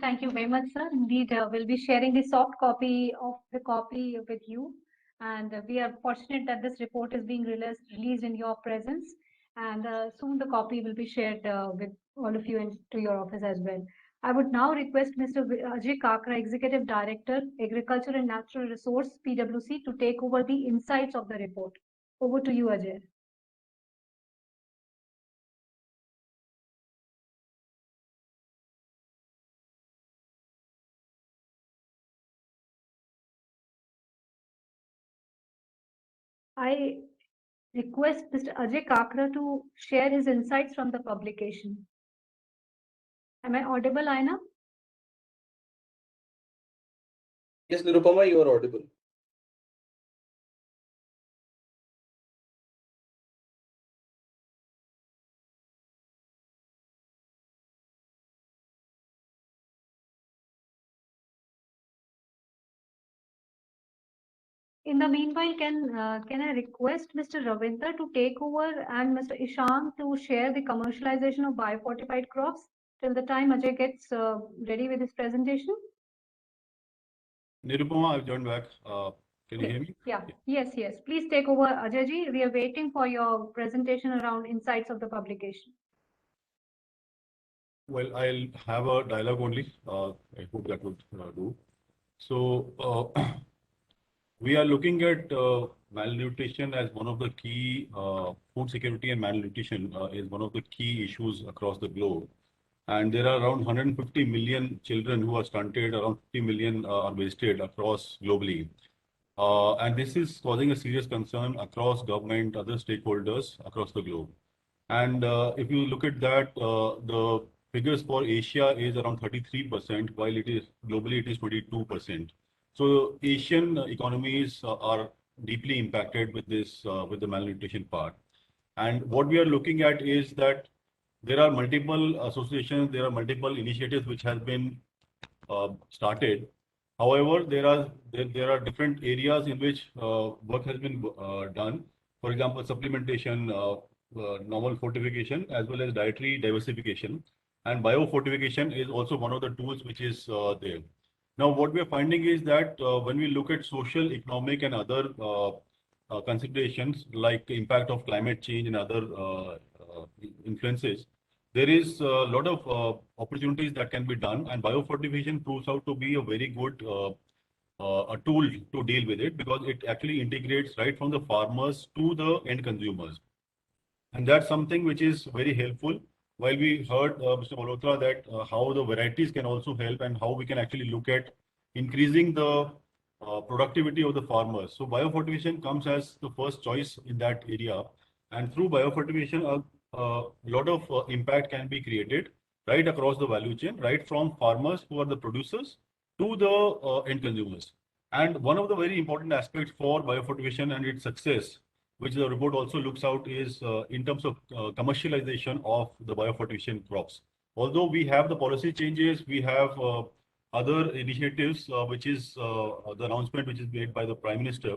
Thank you very much, sir. Indeed, we'll be sharing the soft copy of the copy with you. And we are fortunate that this report is being released in your presence. And soon the copy will be shared with all of you and to your office as well. I would now request Mr. Ajay Kakra, Executive Director, Agriculture and Natural Resource, PwC, to take over the insights of the report. Over to you, Ajay. I request Mr. Ajay Kakra to share his insights from the publication. Am I audible, Aina? Yes, Nirupama, you are audible. In the meanwhile, can I request Mr. Ravinder to take over and Mr. Ishan to share the commercialization of Bio-Fortified Crops till the time Ajay gets ready with his presentation? Nirupama, I've joined back. Can you hear me? Yeah. Yes. Please take over, Ajay ji. We are waiting for your presentation around insights of the publication. Well, I'll have a dialogue only. I hope that would do. So we are looking at malnutrition as one of the key food security, and malnutrition is one of the key issues across the globe. And there are around 150 million children who are stunted, around 50 million are wasted across globally. And this is causing a serious concern across government, other stakeholders across the globe. And if you look at that, the figures for Asia is around 33%, while it is globally it is 22%. So Asian economies are deeply impacted with this, with the malnutrition part. And what we are looking at is that there are multiple associations, there are multiple initiatives which have been started. However, there are different areas in which work has been done. For example, supplementation, normal fortification, as well as dietary diversification. And biofortification is also one of the tools which is there. Now, what we are finding is that when we look at social, economic, and other considerations like the impact of climate change and other influences, there is a lot of opportunities that can be done, and biofortification proves out to be a very good a tool to deal with it, because it actually integrates right from the farmers to the end consumers. And that's something which is very helpful. While we heard Mr. Malhotra that how the varieties can also help and how we can actually look at increasing the productivity of the farmers. So biofortification comes as the first choice in that area. And through biofortification, a lot of impact can be created right across the value chain, right from farmers who are the producers to the end consumers. And one of the very important aspects for biofortification and its success, which the report also looks out, is in terms of commercialization of the biofortification crops. Although we have the policy changes, we have other initiatives, which is the announcement which is made by the Prime Minister.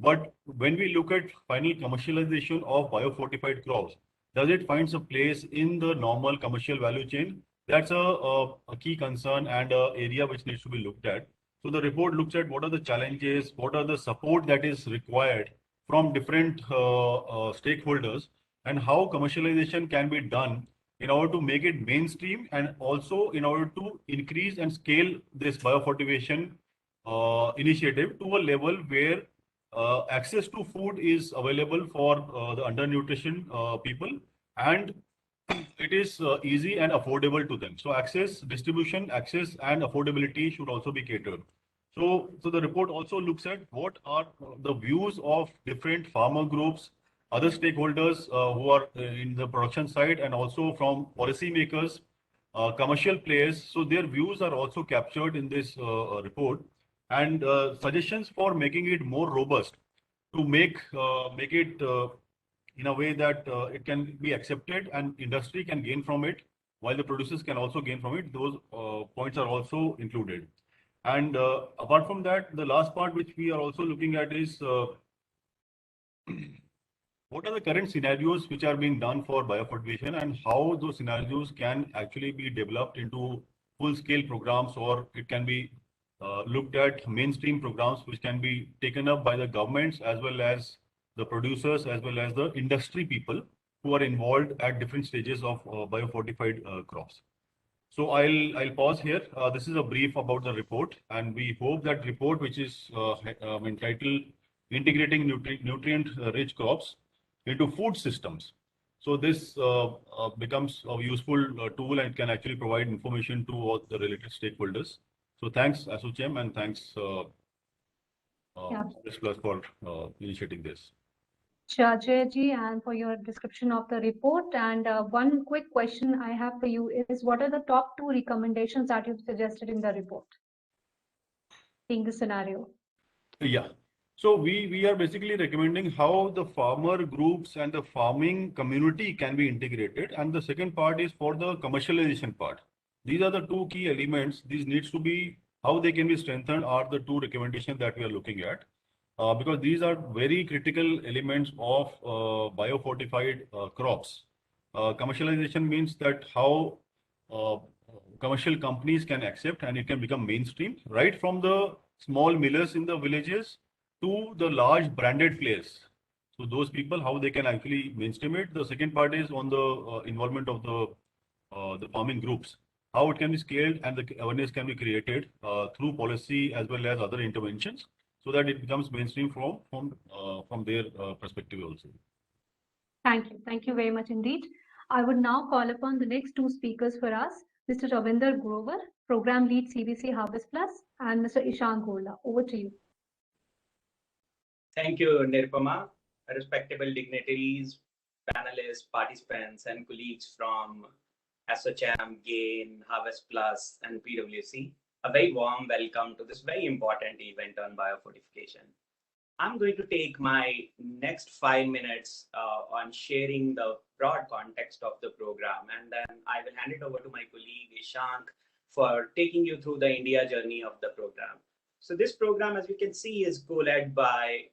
But when we look at final commercialization of biofortified crops, does it find a place in the normal commercial value chain? That's a key concern and an area which needs to be looked at. So the report looks at what are the challenges, what are the support that is required from different stakeholders, and how commercialization can be done in order to make it mainstream and also in order to increase and scale this biofortification initiative to a level where access to food is available for the undernutrition people, and it is easy and affordable to them. So access, distribution, access and affordability should also be catered. So the report also looks at what are the views of different farmer groups, other stakeholders who are in the production side, and also from policymakers, commercial players. So their views are also captured in this report, and suggestions for making it more robust to make it in a way that it can be accepted and industry can gain from it, while the producers can also gain from it. Those points are also included. And apart from that, the last part which we are also looking at is what are the current scenarios which are being done for biofortification, and how those scenarios can actually be developed into full-scale programs, or it can be looked at mainstream programs which can be taken up by the governments as well as the producers as well as the industry people who are involved at different stages of biofortified crops. So I'll pause here. This is a brief about the report, and we hope that report, which is entitled Integrating Nutrient-Rich Crops into Food Systems. So this becomes a useful tool and can actually provide information to all the related stakeholders. So thanks, ASSOCHAM, and thanks Plus for initiating this. Sure, Jayji, and for your description of the report. And one quick question I have for you is, what are the top 2 recommendations that you've suggested in the report, seeing the scenario? Yeah. So we are basically recommending how the farmer groups and the farming community can be integrated. And the second part is for the commercialization part. These are the 2 key elements. These needs to be, how they can be strengthened are the 2 recommendations that we are looking at. Because these are very critical elements of biofortified crops. Commercialization means that how commercial companies can accept and it can become mainstream, right from the small millers in the villages to the large branded players. So those people, how they can actually mainstream it. The second part is on the involvement of the farming groups, how it can be scaled and the awareness can be created through policy as well as other interventions, so that it becomes mainstream from their perspective also. Thank you very much indeed. I would now call upon the next 2 speakers for us, Mr. Ravinder Grover, Program Lead CBC Harvest Plus, and Mr. Ishan Gola. Over to you. Thank you, Nirupama, respectable dignitaries, panelists, participants, and colleagues from ASSOCHAM, GAIN, Harvest Plus, and PwC. A very warm welcome to this very important event on biofortification. I'm going to take my next 5 minutes on sharing the broad context of the program, and then I will hand it over to my colleague Ishank for taking you through the India journey of the program. So this program, as you can see, is co-led by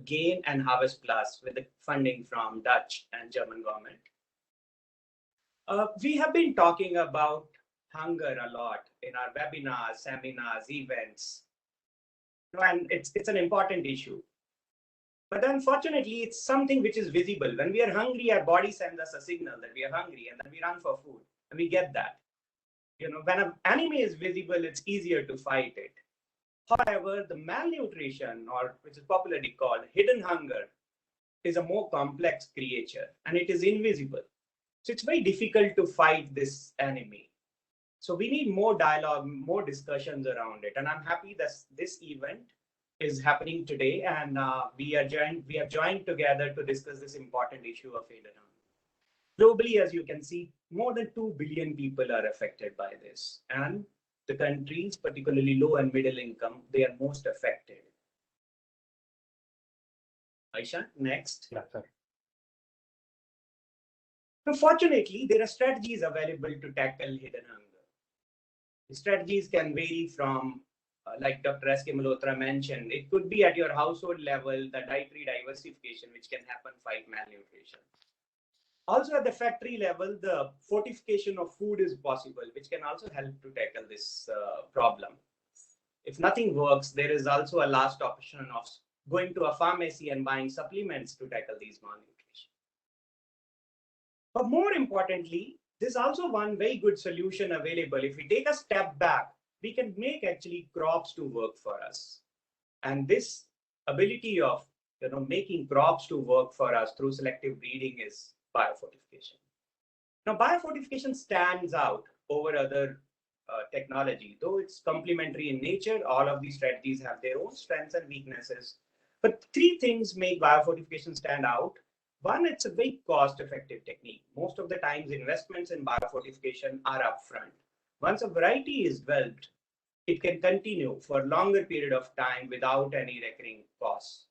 GAIN and Harvest Plus with the funding from Dutch and German government. We have been talking about hunger a lot in our webinars, seminars, events, and it's an important issue. But unfortunately, it's something which is visible. When we are hungry, our body sends us a signal that we are hungry, and then we run for food, and we get that. You know, when an enemy is visible, it's easier to fight it. However, the malnutrition, or which is popularly called hidden hunger, is a more complex creature, and it is invisible. So it's very difficult to fight this enemy. So we need more dialogue, more discussions around it. And I'm happy that this event is happening today, and we have joined together to discuss this important issue of hidden hunger. Globally, as you can see, more than 2 billion people are affected by this. And the countries, particularly low and middle income, they are most affected. Aisha, next. Yeah, sir. Fortunately, there are strategies available to tackle hidden hunger. The strategies can vary from like Dr. S.K. Malhotra mentioned, it could be at your household level, the dietary diversification, which can happen, fight malnutrition. Also at the factory level, the fortification of food is possible, which can also help to tackle this problem. If nothing works, there is also a last option of going to a pharmacy and buying supplements to tackle these malnutrition. But more importantly, there's also one very good solution available. If we take a step back, we can make actually crops to work for us. And this ability of making crops to work for us through selective breeding is biofortification. Now, biofortification stands out over other technology, though it's complementary in nature. All of these strategies have their own strengths and weaknesses. But three things make biofortification stand out. One, it's a very cost-effective technique. Most of the times, investments in biofortification are upfront. Once a variety is developed, it can continue for a longer period of time without any recurring costs.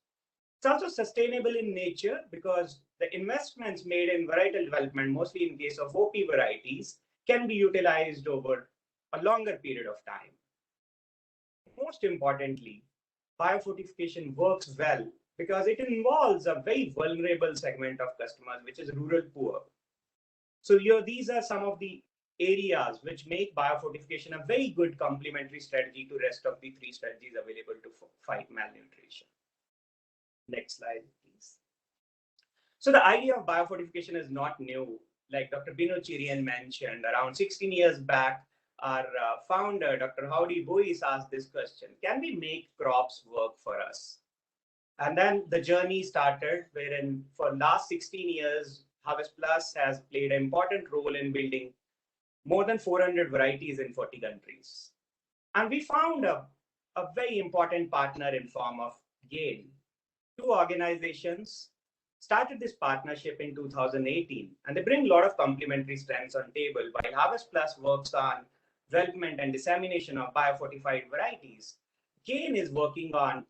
It's also sustainable in nature because the investments made in varietal development, mostly in case of OP varieties, can be utilized over a longer period of time. Most importantly, biofortification works well because it involves a very vulnerable segment of customers, which is rural poor. So these are some of the areas which make biofortification a very good complementary strategy to rest of the three strategies available to fight malnutrition. Next slide, please. So the idea of biofortification is not new. Like Dr. Bino Chirian mentioned, around 16 years back, our founder, Dr. Howdy Boyce, asked this question: can we make crops work for us? And then the journey started, wherein for last 16 years, Harvest Plus has played an important role in building more than 400 varieties in 40 countries. And we found a very important partner in form of GAIN. Two organizations started this partnership in 2018, and they bring a lot of complementary strengths on table. While Harvest Plus works on development and dissemination of biofortified varieties, GAIN is working on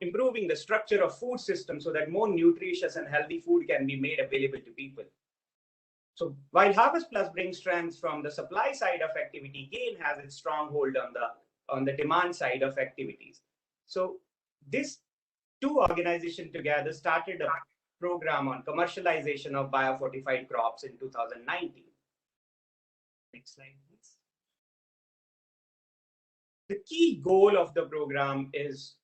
improving the structure of food systems so that more nutritious and healthy food can be made available to people. So while Harvest Plus brings strengths from the supply side of activity, GAIN has its stronghold on the demand side of activities. So this two organizations together started a program on commercialization of bio-fortified crops in 2019. Next slide, please. The key goal of the program is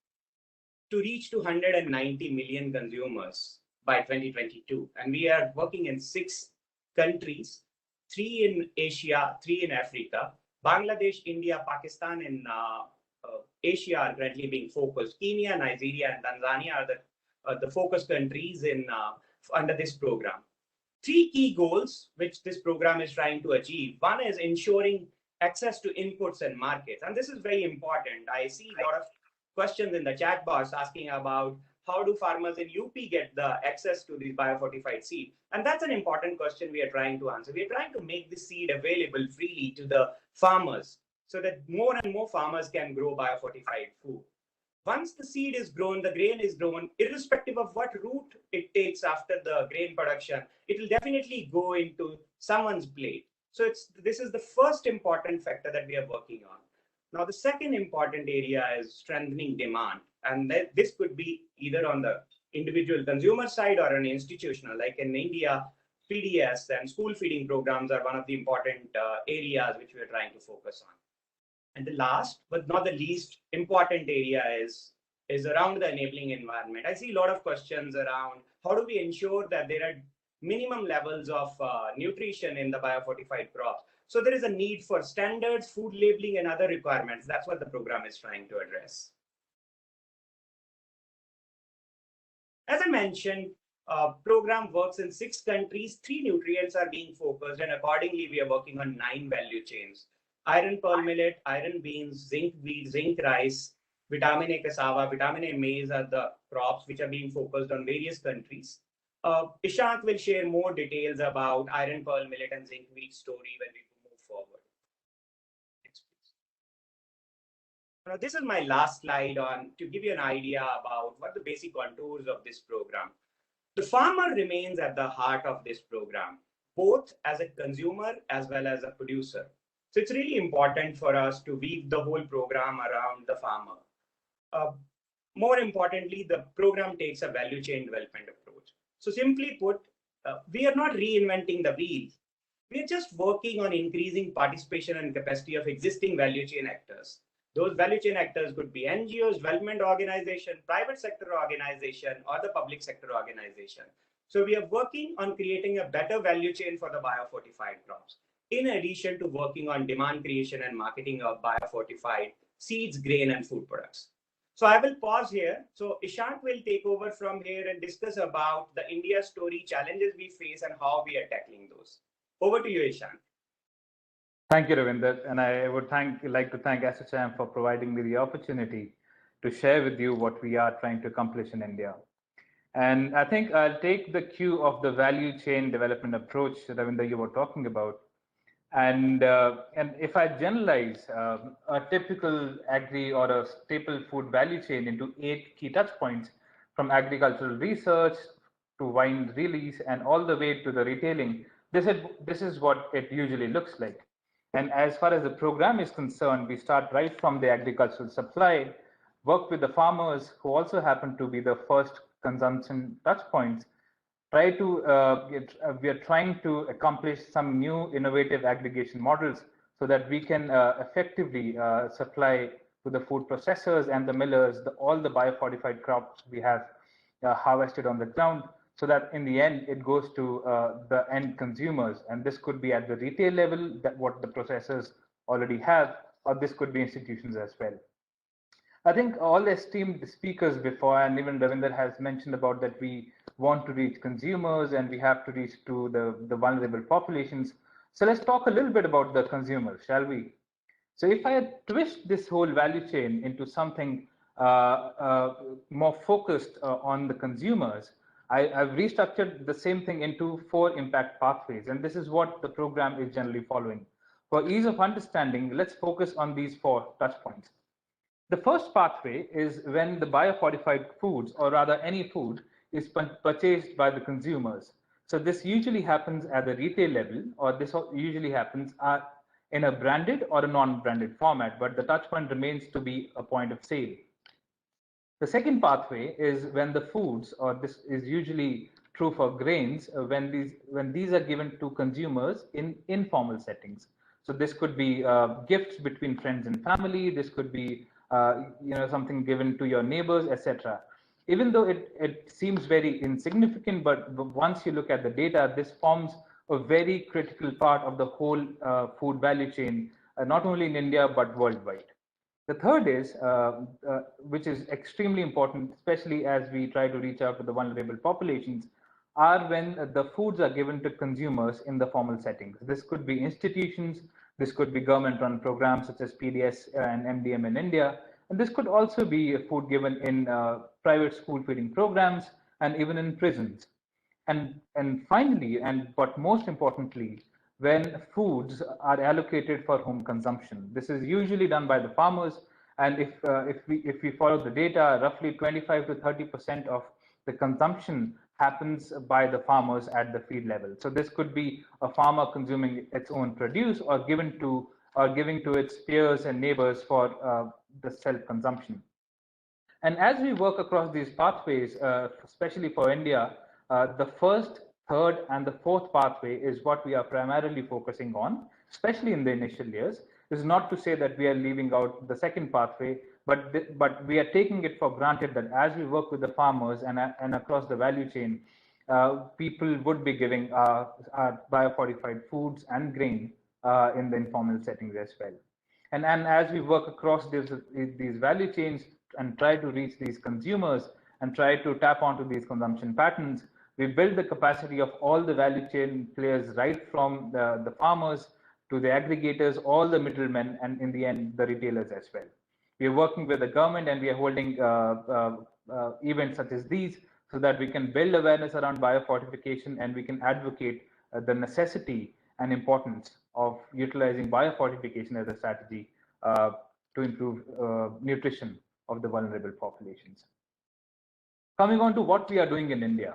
to reach 290 million consumers by 2022. And we are working in 6 countries, 3 in Asia, 3 in Africa. Bangladesh, India, Pakistan, and Asia are currently being focused. Kenya, Nigeria, and Tanzania are the focus countries under this program. 3 key goals which this program is trying to achieve. One is ensuring access to inputs and markets. And this is very important. I see a lot of questions in the chat box asking about how do farmers in UP get the access to these biofortified seed? And that's an important question we are trying to answer. We are trying to make the seed available freely to the farmers so that more and more farmers can grow biofortified food. Once the seed is grown, the grain is grown, irrespective of what route it takes after the grain production, it will definitely go into someone's plate. So this is the first important factor that we are working on. Now, the second important area is strengthening demand. And this could be either on the individual consumer side or an institutional. Like in India, PDS and school feeding programs are one of the important areas which we are trying to focus on. And the last, but not the least important area is around the enabling environment. I see a lot of questions around how do we ensure that there are minimum levels of nutrition in the biofortified crops. So there is a need for standards, food labeling, and other requirements. That's what the program is trying to address. As I mentioned, program works in 6 countries. 3 nutrients are being focused, and accordingly, we are working on 9 value chains. Iron pearl millet, iron beans, zinc wheat, zinc rice, vitamin A cassava, vitamin A maize are the crops which are being focused on various countries. Ishant will share more details about iron pearl millet and zinc wheat story when we move forward. Next, please. Now, this is my last slide to give you an idea about what the basic contours of this program. The farmer remains at the heart of this program, both as a consumer as well as a producer. So it's really important for us to weave the whole program around the farmer. More importantly, the program takes a value chain development approach. So simply put, we are not reinventing the wheel. We are just working on increasing participation and capacity of existing value chain actors. Those value chain actors could be NGOs, development organization, private sector organization, or the public sector organization. So we are working on creating a better value chain for the biofortified crops, in addition to working on demand creation and marketing of biofortified seeds, grain, and food products. So I will pause here. So Ishant will take over from here and discuss about the India story, challenges we face, and how we are tackling those. Over to you, Ishant. Thank you, Ravinder. And I would like to thank ASSOCHAM for providing me the opportunity to share with you what we are trying to accomplish in India. And I think I'll take the cue of the value chain development approach, Ravinder, you were talking about. And if I generalize a typical agri or a staple food value chain into 8 key touch points, from agricultural research to wine release and all the way to the retailing, this is what it usually looks like. And as far as the program is concerned, we start right from the agricultural supply, work with the farmers who also happen to be the first consumption touch points, we are trying to accomplish some new innovative aggregation models so that we can effectively supply to the food processors and the millers all the biofortified crops we have harvested on the ground, so that in the end it goes to the end consumers. And this could be at the retail level, that what the processors already have, or this could be institutions as well. I think all the esteemed speakers before, and even Ravinder has mentioned about that we want to reach consumers and we have to reach to the vulnerable populations. So let's talk a little bit about the consumers, shall we? So if I twist this whole value chain into something more focused on the consumers, I've restructured the same thing into 4 impact pathways, and this is what the program is generally following. For ease of understanding, let's focus on these 4 touch points. The first pathway is when the biofortified foods, or rather any food, is purchased by the consumers. So this usually happens at the retail level, or this usually happens in a branded or a non-branded format, but the touch point remains to be a point of sale. The second pathway is when the foods, or this is usually true for grains, when these are given to consumers in informal settings. So this could be gifts between friends and family. This could be something given to your neighbors, etc. Even though it seems very insignificant, but once you look at the data, this forms a very critical part of the whole food value chain, not only in India, but worldwide. The third is, which is extremely important, especially as we try to reach out to the vulnerable populations, are when the foods are given to consumers in the formal settings. This could be institutions, this could be government-run programs such as PDS and MDM in India, and this could also be food given in private school feeding programs and even in prisons. And finally, but most importantly, when foods are allocated for home consumption. This is usually done by the farmers, and if we follow the data, roughly 25 to 30% of the consumption happens by the farmers at the field level. So this could be a farmer consuming its own produce or giving to its peers and neighbors for the self-consumption. And as we work across these pathways, especially for India, the first, third, and the fourth pathway is what we are primarily focusing on, especially in the initial years. This is not to say that we are leaving out the second pathway, but we are taking it for granted that as we work with the farmers and across the value chain, people would be giving our biofortified foods and grain in the informal settings as well. And as we work across these value chains and try to reach these consumers and try to tap onto these consumption patterns, we build the capacity of all the value chain players, right from the farmers to the aggregators, all the middlemen, and in the end, the retailers as well. We are working with the government and we are holding events such as these so that we can build awareness around biofortification and we can advocate the necessity and importance of utilizing biofortification as a strategy to improve nutrition of the vulnerable populations. Coming on to what we are doing in India.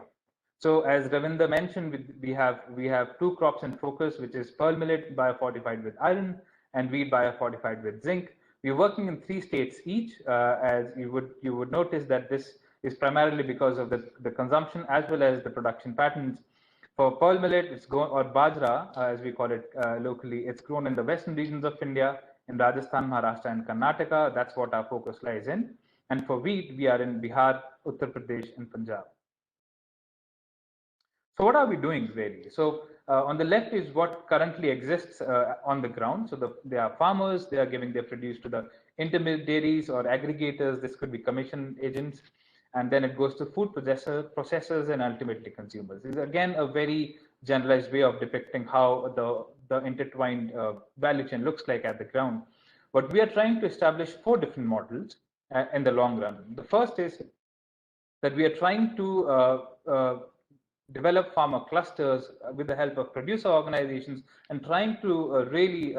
So as Ravinder mentioned, we have 2 crops in focus, which is pearl millet biofortified with iron and wheat biofortified with zinc. We're working in 3 states each, as you would notice that this is primarily because of the consumption as well as the production patterns. For pearl millet, it's grown, or bajra, as we call it locally, it's grown in the western regions of India, in Rajasthan, Maharashtra, and Karnataka. That's what our focus lies in. And for wheat, we are in Bihar, Uttar Pradesh, and Punjab. So what are we doing really? So on the left is what currently exists on the ground. So they are farmers, they are giving their produce to the intermediaries or aggregators. This could be commission agents. And then it goes to food processors and ultimately consumers. This is again a very generalized way of depicting how the intertwined value chain looks like at the ground. But we are trying to establish 4 different models in the long run. The first is that we are trying to develop farmer clusters with the help of producer organizations and trying to really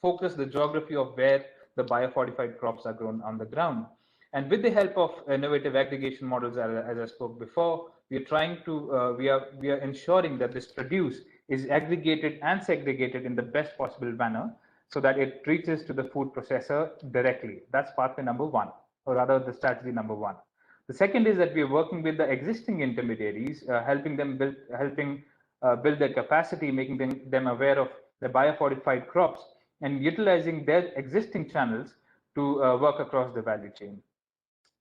focus the geography of where the biofortified crops are grown on the ground. And with the help of innovative aggregation models, as I spoke before, we are trying to we are ensuring that this produce is aggregated and segregated in the best possible manner so that it reaches to the food processor directly. That's pathway number 1, or rather the strategy number 1. The second is that we are working with the existing intermediaries, helping build their capacity, making them aware of the biofortified crops, and utilizing their existing channels to work across the value chain.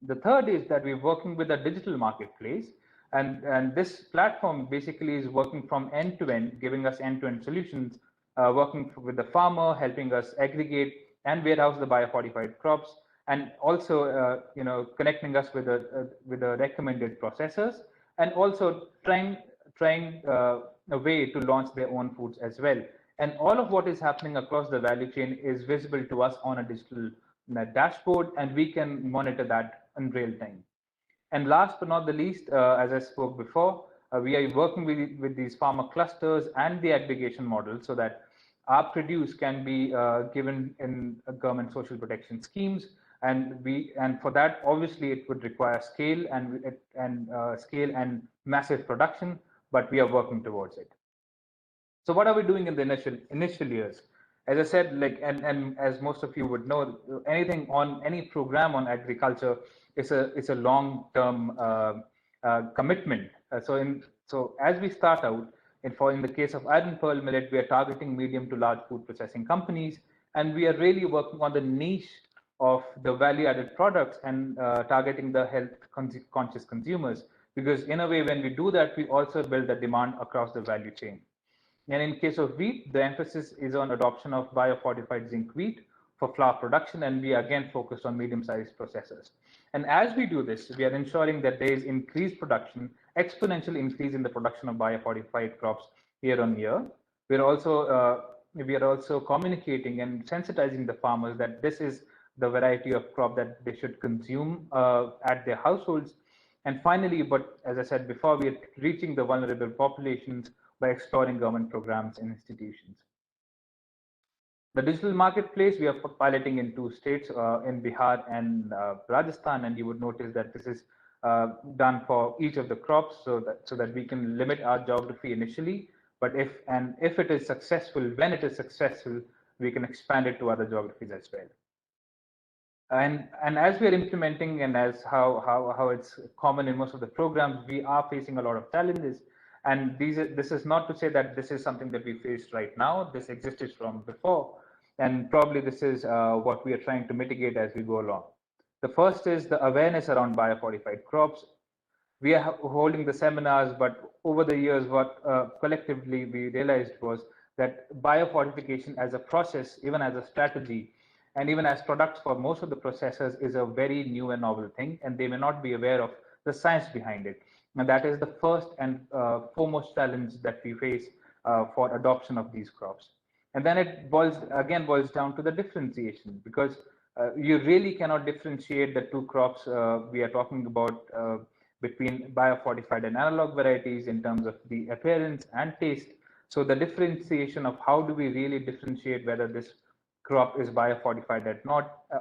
The third is that we're working with a digital marketplace, and this platform basically is working from end to end, giving us end-to-end solutions, working with the farmer, helping us aggregate and warehouse the biofortified crops, and also connecting us with the recommended processors, and also trying a way to launch their own foods as well. And all of what is happening across the value chain is visible to us on a digital dashboard, and we can monitor that in real time. And last but not the least, as I spoke before, we are working with these farmer clusters and the aggregation model so that our produce can be given in government social protection schemes, and for that obviously it would require scale and massive production, but we are working towards it. So what are we doing in the initial years? As I said, and as most of you would know, anything on any program on agriculture is a long-term commitment. So as we start out, in the case of iron pearl millet, we are targeting medium to large food processing companies, and we are really working on the niche of the value-added products and targeting the health-conscious consumers. Because in a way, when we do that, we also build the demand across the value chain. And in case of wheat, the emphasis is on adoption of biofortified zinc wheat for flour production, and we again focused on medium-sized processors. And as we do this, we are ensuring that there is increased production, exponential increase in the production of biofortified crops year on year. We are also communicating and sensitizing the farmers that this is the variety of crop that they should consume at their households. And finally, but as I said before, we are reaching the vulnerable populations by exploring government programs and institutions. The digital marketplace we are piloting in 2 states, in Bihar and Rajasthan, and you would notice that this is done for each of the crops so that we can limit our geography initially. But if it is successful, when it is successful, we can expand it to other geographies as well. And as we are implementing, and as how it's common in most of the programs, we are facing a lot of challenges. And this is not to say that this is something that we face right now. This existed from before, and probably this is what we are trying to mitigate as we go along. The first is the awareness around biofortified crops. We are holding the seminars, but over the years, what collectively we realized was that biofortification as a process, even as a strategy, and even as products for most of the processors, is a very new and novel thing, and they may not be aware of the science behind it. And that is the first and foremost challenge that we face for adoption of these crops. And then it boils down to the differentiation, because you really cannot differentiate the 2 crops we are talking about between biofortified and analog varieties in terms of the appearance and taste. So the differentiation of how do we really differentiate whether this crop is biofortified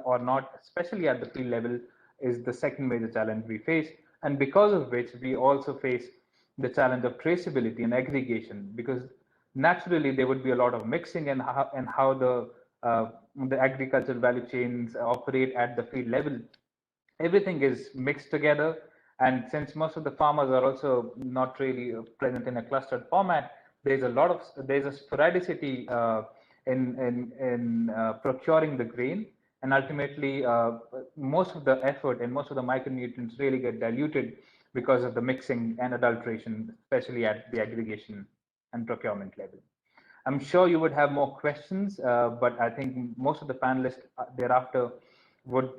or not, especially at the field level, is the second major challenge we face. And because of which we also face the challenge of traceability and aggregation, because naturally there would be a lot of mixing and how the the agricultural value chains operate at the field level. Everything is mixed together. And since most of the farmers are also not really present in a clustered format, there's a sporadicity in procuring the grain, and ultimately most of the effort and most of the micronutrients really get diluted because of the mixing and adulteration, especially at the aggregation and procurement level. I'm sure you would have more questions, but I think most of the panelists thereafter would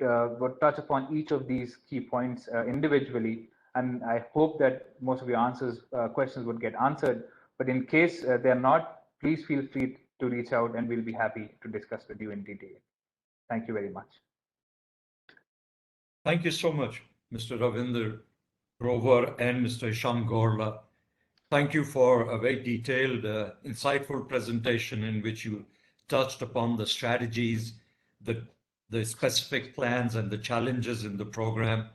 touch upon each of these key points individually, and I hope that most of your questions would get answered. But in case they're not, please feel free to reach out, and we'll be happy to discuss with you in detail. Thank you very much. Thank you so much, Mr. Ravinder Grover and Mr. Isham Gorla. Thank you for a very detailed, insightful presentation in which you touched upon the strategies, the specific plans and the challenges in the program.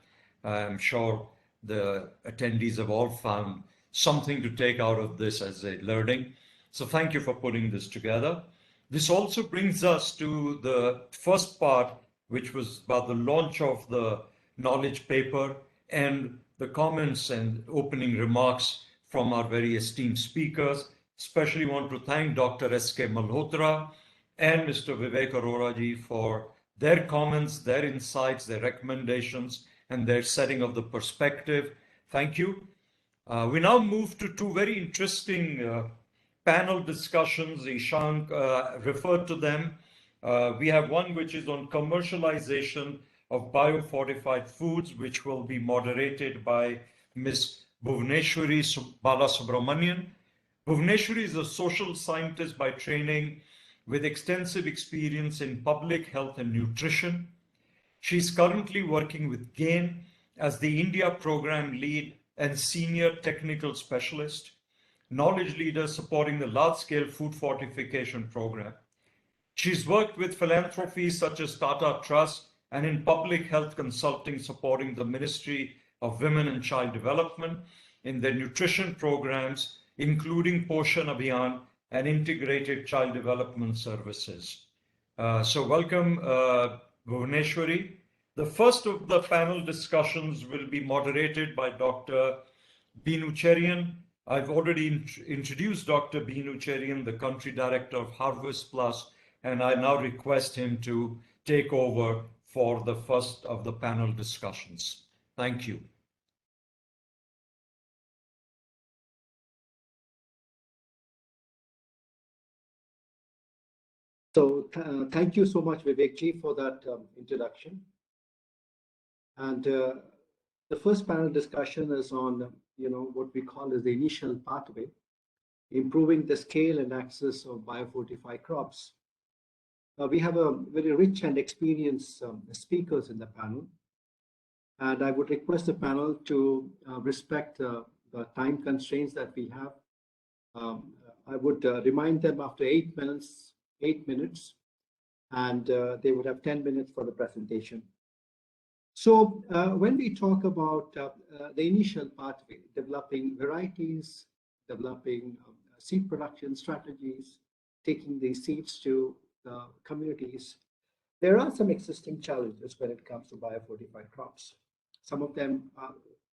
I'm sure the attendees have all found something to take out of this as a learning. So thank you for putting this together. This also brings us to the first part, which was about the launch of the knowledge paper and the comments and opening remarks from our very esteemed speakers. Especially want to thank Dr. S.K. Malhotra and Mr. Vivek Arora ji for their comments, their insights, their recommendations, and their setting of the perspective. Thank you. We now move to two very interesting panel discussions. Ishank referred to them. We have one which is on commercialization of bio-fortified foods, which will be moderated by Ms. Bhuvneshwari Balasubramanian. Bhuvneshwari is a social scientist by training with extensive experience in public health and nutrition. She's currently working with GAIN as the India program lead and senior technical specialist, knowledge leader supporting the large-scale food fortification program. She's worked with philanthropies such as Tata Trust and in public health consulting supporting the Ministry of Women and Child Development in their nutrition programs, including Poshan Abhiyan and integrated child development services. So welcome, Bhuvneshwari. The first of the panel discussions will be moderated by Dr. Binu Cherian. I've already introduced Dr. Binu Cherian, the country director of Harvest Plus, and I now request him to take over for the first of the panel discussions. Thank you. So thank you so much, Vivekji, for that introduction. And the first panel discussion is on, what we call as the initial pathway, improving the scale and access of bio-fortified crops. We have a very rich and experienced speakers in the panel. And I would request the panel to respect the time constraints that we have. I would remind them after 8 minutes, and they would have 10 minutes for the presentation. So when we talk about the initial pathway, developing varieties, developing seed production strategies, taking these seeds to the communities, there are some existing challenges when it comes to bio-fortified crops. Some of them,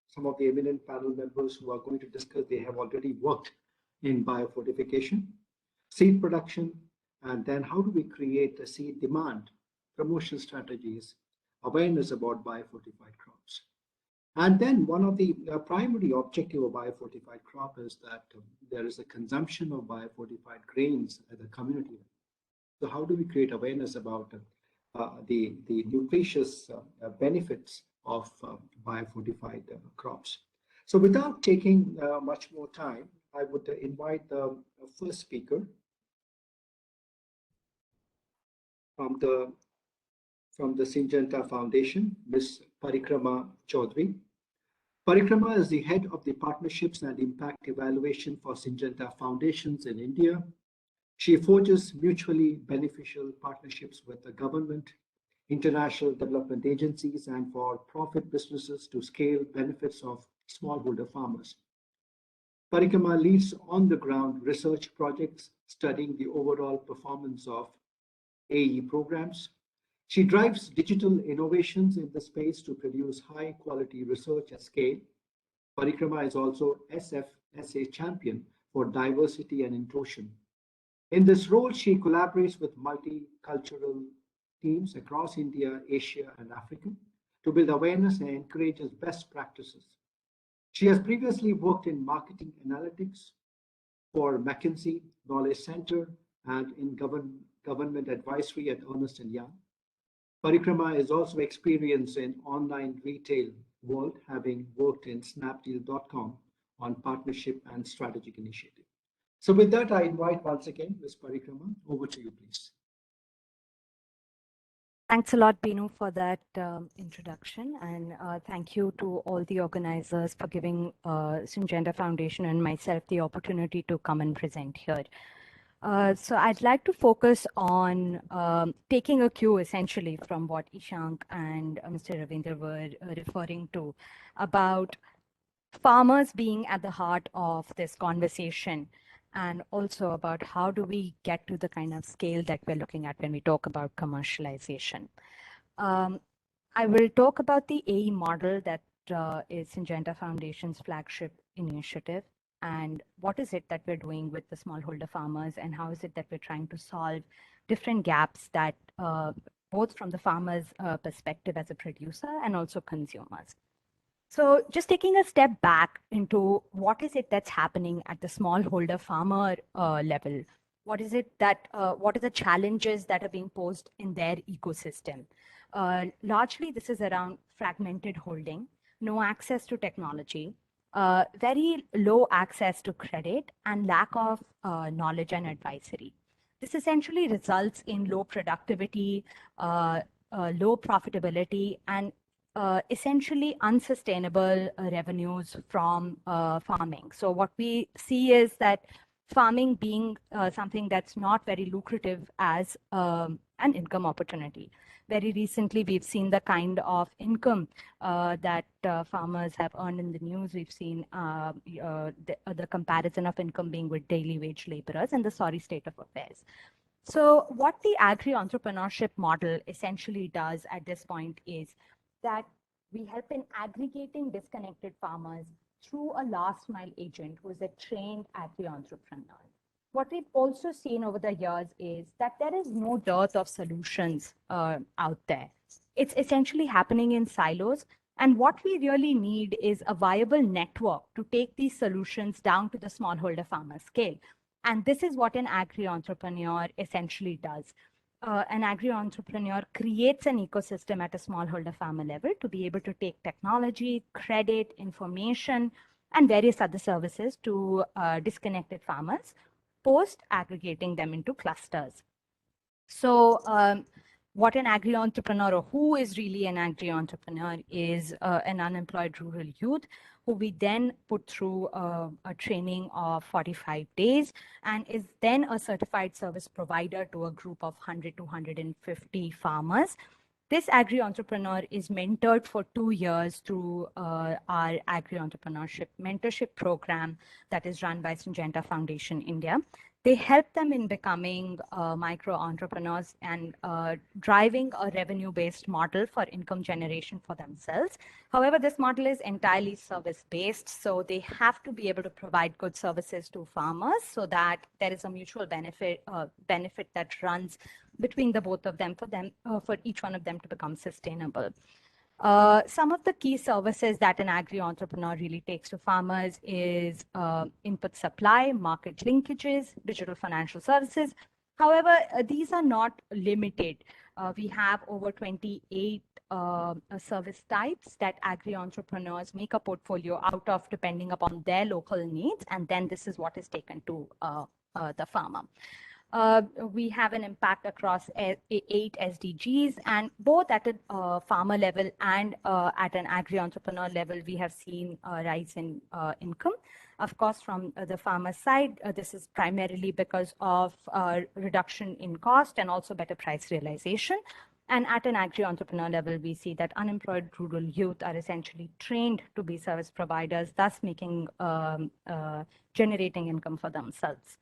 some of the eminent panel members who are going to discuss, they have already worked in bio-fortification, seed production, and then how do we create a seed demand, promotion strategies, awareness about bio-fortified crops. And then one of the primary objective of bio-fortified crop is that there is a consumption of bio-fortified grains at the community. So how do we create awareness about the nutritious benefits of bio-fortified crops? So without taking much more time, I would invite the first speaker from the Syngenta Foundation, Ms. Parikrama Chaudhary. Parikrama is the head of the Partnerships and Impact Evaluation for Syngenta Foundations in India. She forges mutually beneficial partnerships with the government, international development agencies, and for-profit businesses to scale benefits of smallholder farmers. Parikrama leads on-the-ground research projects studying the overall performance of AE programs. She drives digital innovations in the space to produce high quality research at scale. Parikrama is also SFSA champion for diversity and inclusion. In this role, she collaborates with multicultural teams across India, Asia, and Africa to build awareness and encourages best practices. She has previously worked in marketing analytics for McKinsey, Knowledge Center, and in government advisory at Ernst & Young. Parikrama is also experienced in online retail world, having worked in Snapdeal.com on partnership and strategic initiative. So with that, I invite once again Ms. Parikrama. Over to you, please. Thanks a lot, Binu, for that introduction. And thank you to all the organizers for giving Syngenta Foundation and myself the opportunity to come and present here. So I'd like to focus on taking a cue essentially from what Ishank and Mr. Ravindra were referring to about farmers being at the heart of this conversation, and also about how do we get to the kind of scale that we're looking at when we talk about commercialization. I will talk about the AE model that is Syngenta Foundation's flagship initiative, and what is it that we're doing with the smallholder farmers, and how is it that we're trying to solve different gaps that both from the farmer's perspective as a producer and also consumers. So just taking a step back into what is it that's happening at the smallholder farmer level? What is it that, what are the challenges that are being posed in their ecosystem? Largely, this is around fragmented holding, no access to technology, very low access to credit, and lack of knowledge and advisory. This essentially results in low productivity, low profitability, and essentially unsustainable revenues from farming. So what we see is that farming being something that's not very lucrative as an income opportunity. Very recently, we've seen the kind of income that farmers have earned in the news. We've seen the comparison of income being with daily wage laborers and the sorry state of affairs. So what the agri entrepreneurship model essentially does at this point is that we help in aggregating disconnected farmers through a last mile agent who is a trained agri entrepreneur. What we've also seen over the years is that there is no dearth of solutions out there. It's essentially happening in silos. And what we really need is a viable network to take these solutions down to the smallholder farmer scale. And this is what an agri entrepreneur essentially does. An agri entrepreneur creates an ecosystem at a smallholder farmer level to be able to take technology, credit, information, and various other services to disconnected farmers, post aggregating them into clusters. So what an agri entrepreneur, or who is really an agri entrepreneur, is an unemployed rural youth who we then put through a training of 45 days and is then a certified service provider to a group of 100 to 150 farmers. This agri entrepreneur is mentored for 2 years through our agri entrepreneurship mentorship program that is run by Syngenta Foundation India. They help them in becoming micro entrepreneurs and driving a revenue-based model for income generation for themselves. However, this model is entirely service-based, so they have to be able to provide good services to farmers so that there is a mutual benefit that runs between the both of them for each one of them to become sustainable. Some of the key services that an agri entrepreneur really takes to farmers is input supply, market linkages, digital financial services. However, these are not limited. We have over 28 service types that agri entrepreneurs make a portfolio out of depending upon their local needs, and then this is what is taken to the farmer. We have an impact across 8 SDGs, and both at a farmer level and at an agri-entrepreneur level, we have seen a rise in income. Of course, from the farmer side, this is primarily because of reduction in cost and also better price realization. And at an agri-entrepreneur level, we see that unemployed rural youth are essentially trained to be service providers, thus making generating income for themselves.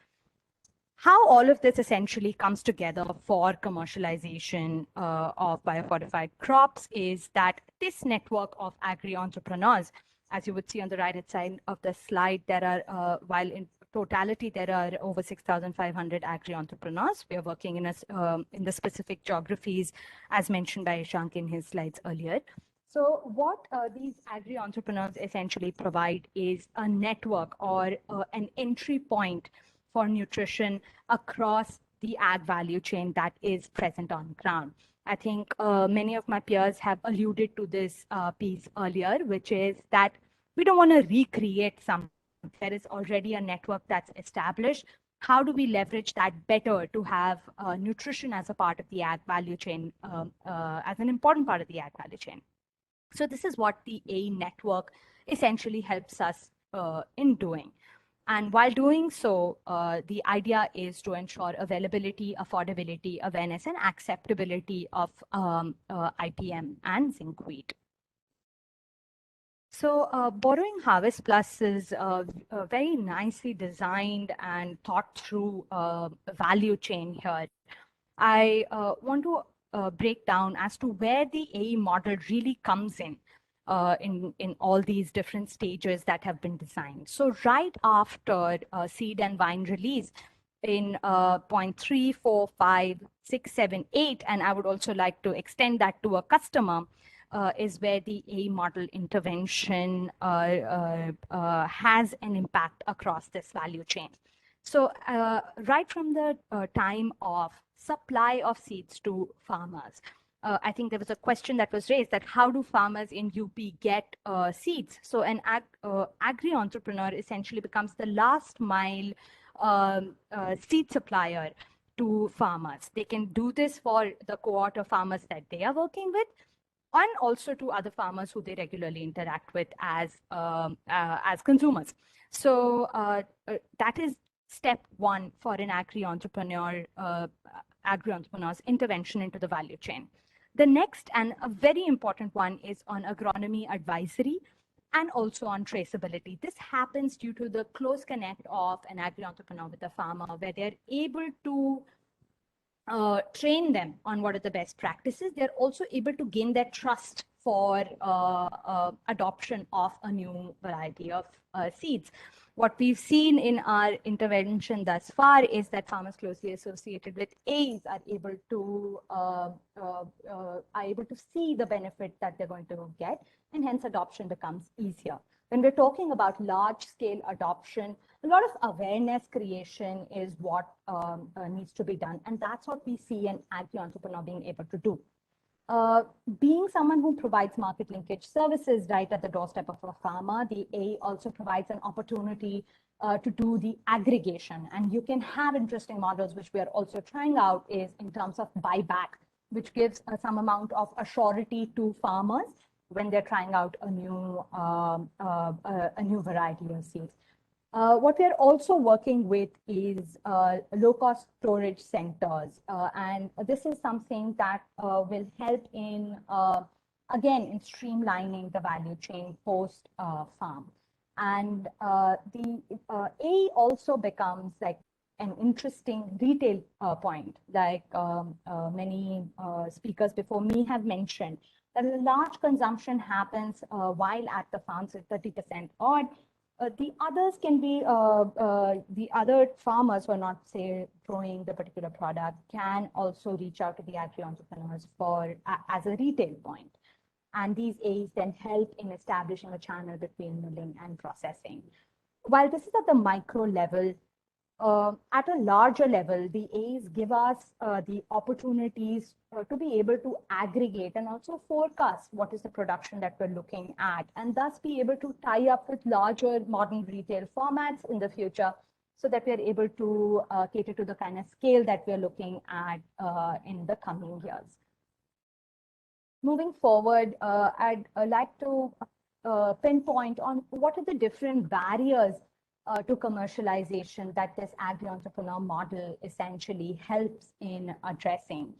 How all of this essentially comes together for commercialization of biofortified crops is that this network of agri-entrepreneurs, as you would see on the right side of the slide, there are, while in totality there are over 6,500 agri-entrepreneurs. We are working in the specific geographies as mentioned by Ishank in his slides earlier. So what these agri-entrepreneurs essentially provide is a network or an entry point for nutrition across the ag value chain that is present on ground. I think many of my peers have alluded to this piece earlier, which is that we don't want to recreate something. There is already a network that's established. How do we leverage that better to have nutrition as a part of the ag value chain, as an important part of the ag value chain? So this is what the A network essentially helps us in doing. And while doing so, the idea is to ensure availability, affordability, awareness, and acceptability of IPM and zinc wheat. So Borrowing Harvest Plus is a very nicely designed and thought through value chain here. I want to break down as to where the A model really comes in all these different stages that have been designed. So right after seed and vine release in point 3, 4, 5, 6, 7, 8, and I would also like to extend that to a customer, is where the A model intervention has an impact across this value chain. So right from the time of supply of seeds to farmers, I think there was a question that was raised that how do farmers in UP get seeds? So an agri-entrepreneur essentially becomes the last mile seed supplier to farmers. They can do this for the cohort of farmers that they are working with, and also to other farmers who they regularly interact with as consumers. So that is step one for an agri-entrepreneur's intervention into the value chain. The next and a very important one is on agronomy advisory and also on traceability. This happens due to the close connect of an agri-entrepreneur with a farmer, where they're able to train them on what are the best practices. They're also able to gain their trust for adoption of a new variety of seeds. What we've seen in our intervention thus far is that farmers closely associated with A's are able to see the benefit that they're going to get, and hence adoption becomes easier. When we're talking about large-scale adoption, a lot of awareness creation is what needs to be done, and that's what we see an agri-entrepreneur being able to do. Being someone who provides market linkage services right at the doorstep of a farmer, the A also provides an opportunity to do the aggregation. And you can have interesting models, which we are also trying out, is in terms of buyback, which gives some amount of assurity to farmers when they're trying out a new variety of seeds. What we're also working with is low-cost storage centers. And this is something that will help in, again, in streamlining the value chain post-farm. And the A also becomes like an interesting retail point, like many speakers before me have mentioned, that a large consumption happens while at the farms at 30% odd. The others can be, the other farmers who are not, say, growing the particular product can also reach out to the agri-entrepreneurs for as a retail point. And these A's then help in establishing a channel between milling and processing. While this is at the micro level, at a larger level, the A's give us the opportunities to be able to aggregate and also forecast what is the production that we're looking at, and thus be able to tie up with larger modern retail formats in the future, so that we are able to cater to the kind of scale that we're looking at in the coming years. Moving forward, I'd like to pinpoint on what are the different barriers to commercialization that this agri-entrepreneur model essentially helps in addressing.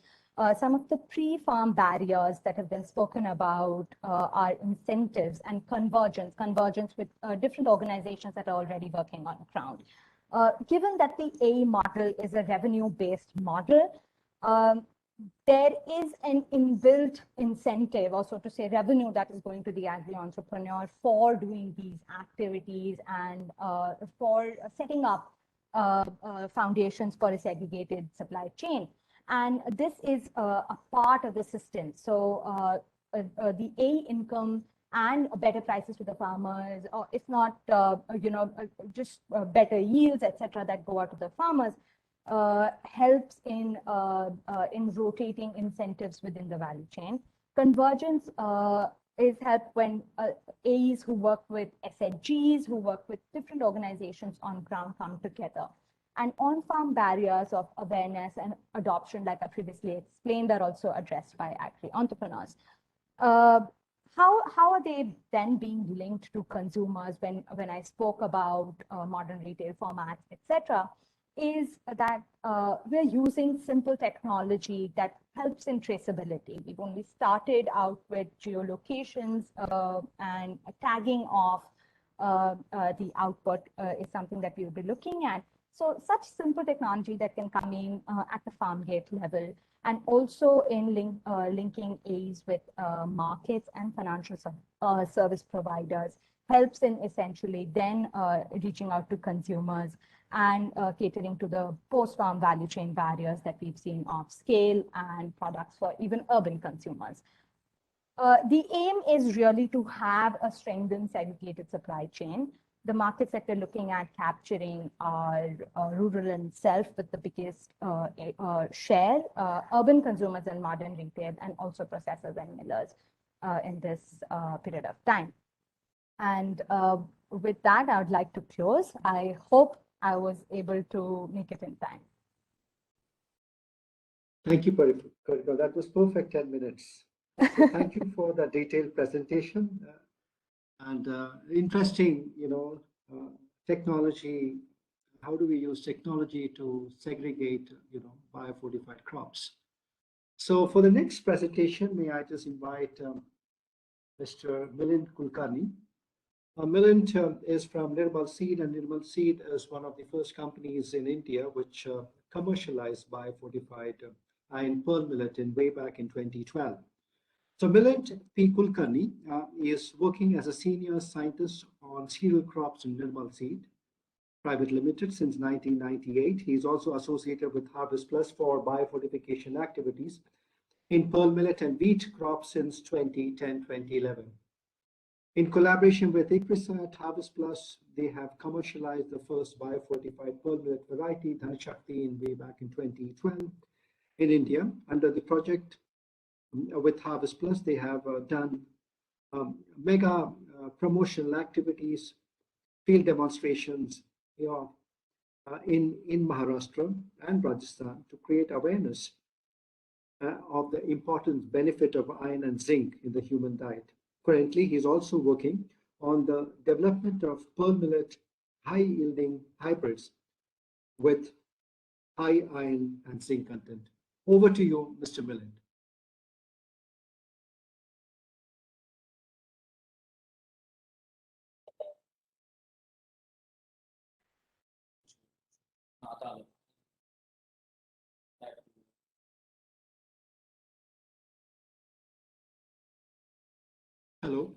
Some of the pre-farm barriers that have been spoken about are incentives and convergence with different organizations that are already working on ground. Given that the A model is a revenue-based model, there is an inbuilt incentive, or so to say, revenue that is going to the agri entrepreneur for doing these activities and for setting up foundations for a segregated supply chain. And this is a part of the system. So the A income and better prices to the farmers, or if not, just better yields, etc., that go out to the farmers, helps in rotating incentives within the value chain. Convergence is helped when A's who work with SHGs, who work with different organizations on ground, come together. And on-farm barriers of awareness and adoption, like I previously explained, are also addressed by agri entrepreneurs. How are they then being linked to consumers? When I spoke about modern retail formats, etc., is that we're using simple technology that helps in traceability. We've only started out with geolocations and tagging of the output is something that we'll be looking at. So such simple technology that can come in at the farm gate level, and also in linking A's with markets and financial service providers, helps in essentially then reaching out to consumers and catering to the post-farm value chain barriers that we've seen of scale and products for even urban consumers. The aim is really to have a strengthened segregated supply chain. The markets that we're looking at capturing are rural and self with the biggest share, urban consumers and modern retail, and also processors and millers in this period of time. And with that, I would like to close. I hope I was able to make it in time. Thank you, Parika. That was perfect 10 minutes. So thank you for the detailed presentation. And interesting, technology. How do we use technology to segregate, biofortified crops? So for the next presentation, may I just invite Mr. Millet Kulkarni. Millet is from Nirmal Seed, and Nirmal Seed is one of the first companies in India which commercialized biofortified iron pearl millet way back in 2012. So Millet P. Kulkarni is working as a senior scientist on cereal crops in Nirmal Seed Private Limited since 1998. He is also associated with Harvest Plus for biofortification activities in pearl millet and wheat crops since 2010-2011. In collaboration with ICRISA at Harvest Plus, they have commercialized the first biofortified pearl millet variety, Dhanashakti, way back in 2012 in India. Under the project with Harvest Plus, they have done mega promotional activities, field demonstrations, in Maharashtra and Rajasthan to create awareness of the important benefit of iron and zinc in the human diet. Currently, he's also working on the development of pearl millet high-yielding hybrids with high iron and zinc content. Over to you, Mr. Millet. Hello.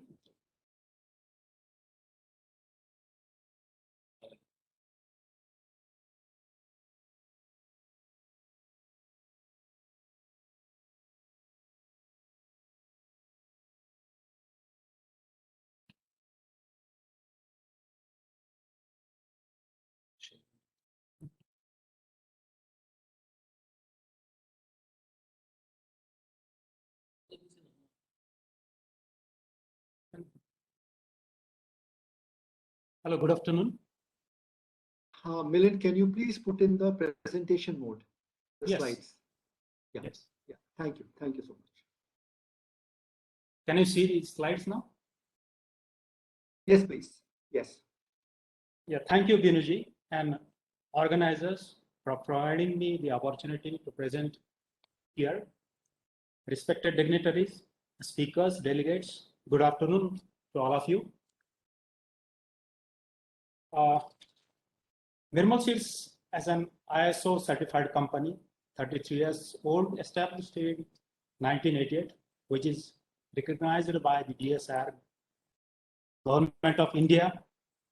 Hello, good afternoon. Millet, can you please put in the presentation mode, the Yes. slides? Yeah. Yes. Yeah. Thank you. Thank you so much. Can you see the slides now? Yes, please. Yes. Yeah, thank you, Binuji, and organizers for providing me the opportunity to present here. Respected dignitaries, speakers, delegates, good afternoon to all of you. Nirmal Seeds, as an ISO certified company, 33 years old, established in 1988, which is recognized by the DSR, Government of India,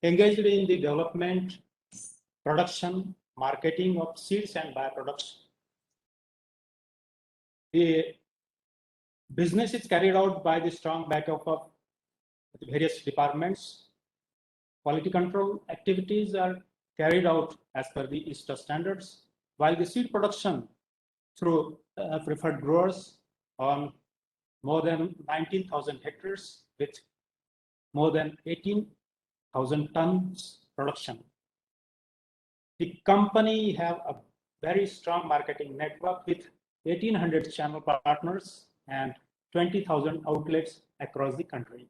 engaged in the development, production, marketing of seeds and bioproducts. The business is carried out by the strong backup of various departments. Quality control activities are carried out as per the ISTA standards, while the seed production through preferred growers on more than 19,000 hectares with more than 18,000 tons production. The company have a very strong marketing network with 1,800 channel partners and 20,000 outlets across the country.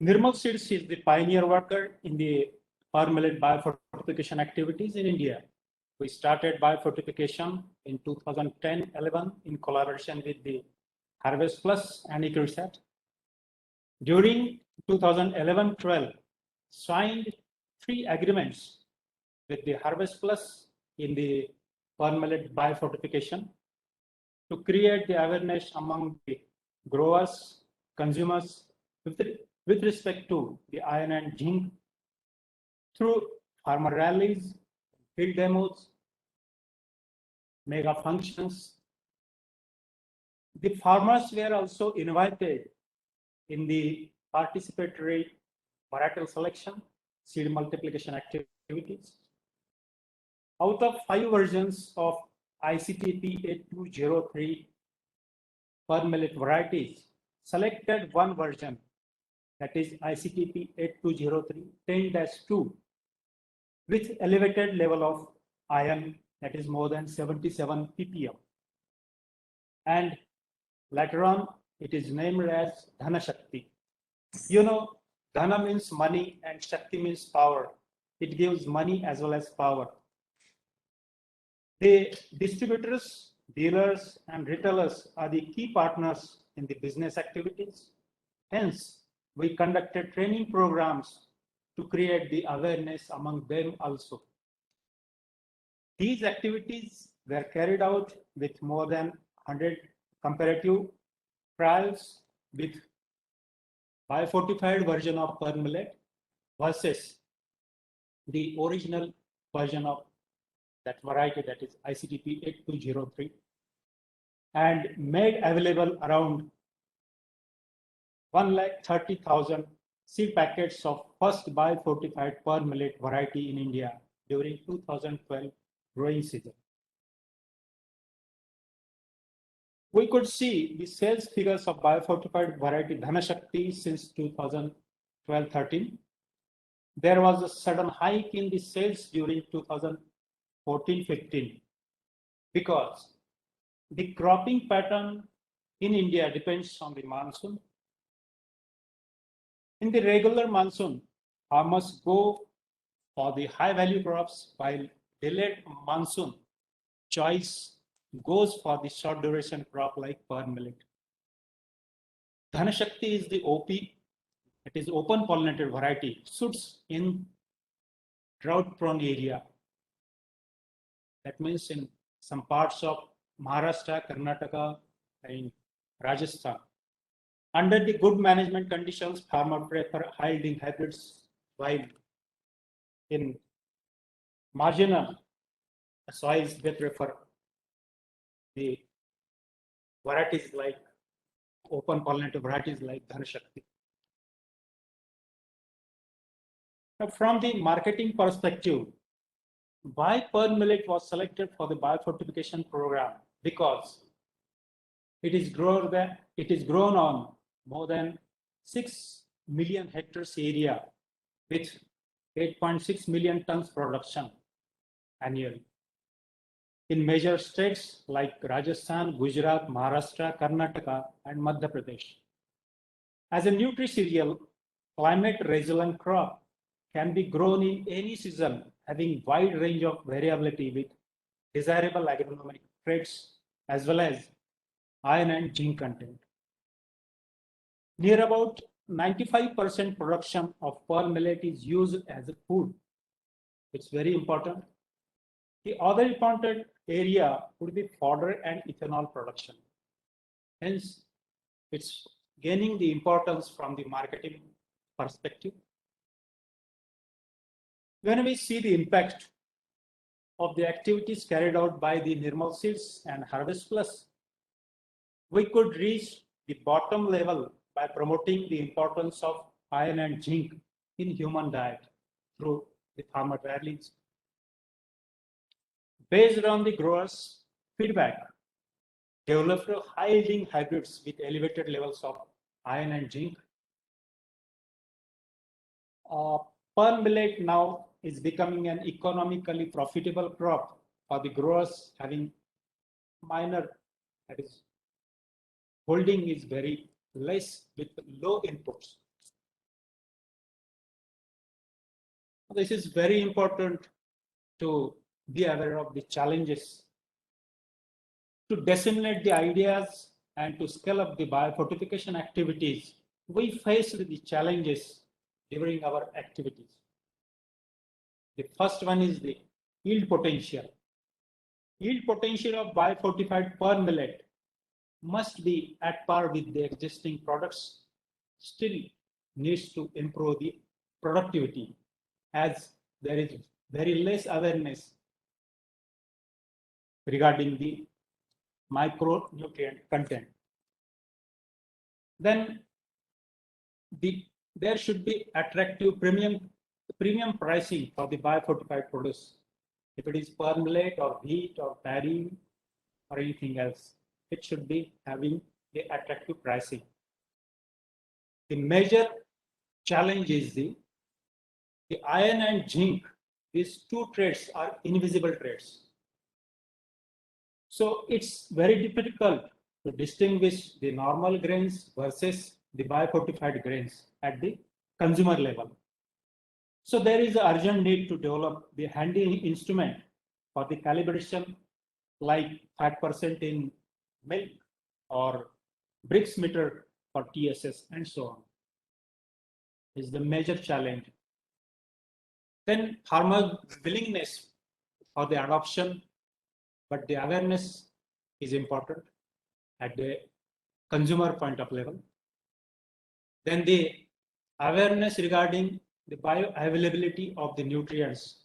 Nirmal Seeds is the pioneer worker in the millet biofortification activities in India. We started biofortification in 2010-11 in collaboration with the Harvest Plus and EcoReset. During 2011-12, signed 3 agreements with the Harvest Plus in the millet biofortification to create the awareness among the growers, consumers with respect to the iron and zinc through farmer rallies, field demos, mega functions. The farmers were also invited in the participatory varietal selection, seed multiplication activities. Out of 5 versions of ICTP 8203 millet varieties, selected 1 version, that is ICTP 8203 10-2, with elevated level of iron, that is more than 77 ppm. And later on, it is named as Dhana Shakti. You know, Dhana means money and Shakti means power. It gives money as well as power. The distributors, dealers, and retailers are the key partners in the business activities. Hence, we conducted training programs to create the awareness among them also. These activities were carried out with more than 100 comparative trials with biofortified version of millet versus the original version of that variety, that is ICTP 8203, and made available around 130,000 seed packets of first biofortified millet variety in India during 2012 growing season. We could see the sales figures of biofortified variety Dhana Shakti since 2012-13. There was a sudden hike in the sales during 2014-15 because the cropping pattern in India depends on the monsoon. In the regular monsoon, farmers go for the high value crops, while delayed monsoon choice goes for the short duration crop like millet. Dhana Shakti is the OP, it is open pollinated variety, suits in drought prone area. That means in some parts of Maharashtra, Karnataka, and Rajasthan. Under the good management conditions, farmers prefer high yielding hybrids, while in marginal soils, they prefer the varieties like open pollinated varieties like Dhana Shakti. Now, from the marketing perspective, why millet was selected for the biofortification program? Because it is grown on more than 6 million hectares area with 8.6 million tons production annually in major states like Rajasthan, Gujarat, Maharashtra, Karnataka, and Madhya Pradesh. As a nutri-cereal, climate resilient crop can be grown in any season, having wide range of variability with desirable agronomic traits as well as iron and zinc content. Near about 95% production of pearl millet is used as a food. It's very important. The other important area would be fodder and ethanol production. Hence, it's gaining the importance from the marketing perspective. When we see the impact of the activities carried out by the Nirmal Seeds and Harvest Plus, we could reach the bottom level by promoting the importance of iron and zinc in human diet through the farmer rallies. Based on the growers' feedback, developed high-yielding hybrids with elevated levels of iron and zinc. Pearl millet now is becoming an economically profitable crop for the growers having minor, that is, holding is very less with low inputs. This is very important to be aware of the challenges. To disseminate the ideas and to scale up the biofortification activities, we faced the challenges during our activities. The first one is the yield potential. Yield potential of biofortified pearl millet must be at par with the existing products, still needs to improve the productivity as there is very less awareness regarding the micronutrient content. Then there should be attractive premium pricing for the biofortified produce. If it is pearl millet or wheat or paddy or anything else, it should be having the attractive pricing. The major challenge is the iron and zinc. These two traits are invisible traits. So it's very difficult to distinguish the normal grains versus the biofortified grains at the consumer level. So there is an urgent need to develop the handy instrument for the calibration, like fat percent in milk or Brix meter for TSS and so on. Is the major challenge. Then farmer willingness for the adoption, but the awareness is important at the consumer point of level. Then the awareness regarding the bioavailability of the nutrients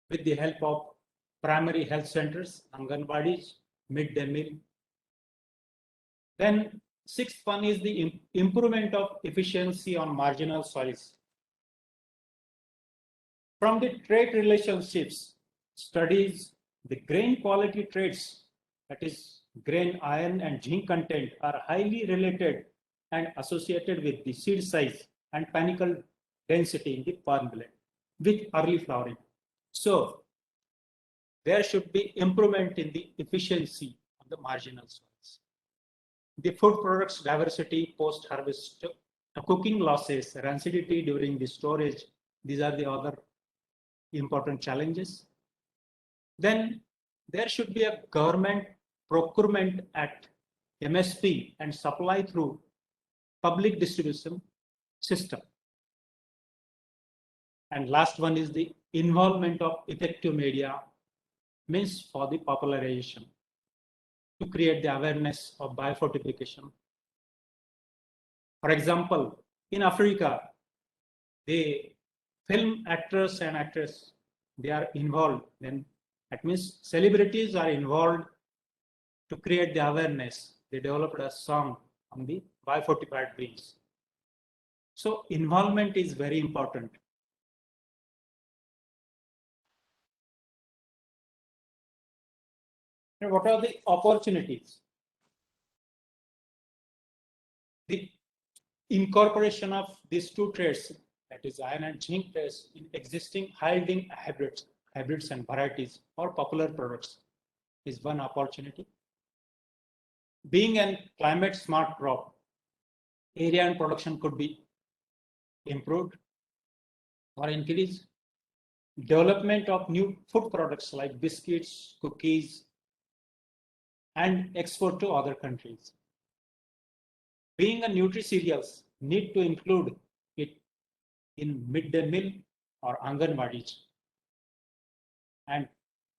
with the help of primary health centers, Anganwadis, midday meal. Then sixth one is the improvement of efficiency on marginal soils. From the trait relationships, studies, the grain quality traits, that is grain iron and zinc content, are highly related and associated with the seed size and panicle density in the pearl millet with early flowering. So there should be improvement in the efficiency of the marginal soils. The food products diversity post-harvest, cooking losses, rancidity during the storage, these are the other important challenges. Then there should be a government procurement at MSP and supply through public distribution system. And last one is the involvement of effective media, means for the popularization to create the awareness of biofortification. For example, in Africa, the film actors and actresses, they are involved. Then that means celebrities are involved to create the awareness. They developed a song on the biofortified beans. So involvement is very important. And what are the opportunities? The incorporation of these two traits, that is iron and zinc traits, in existing high-yielding hybrids and varieties or popular products is one opportunity. Being a climate smart crop, area and production could be improved or increased. Development of new food products like biscuits, cookies, and export to other countries. Being a nutri-cereals, need to include it in midday meal or Anganwadis. And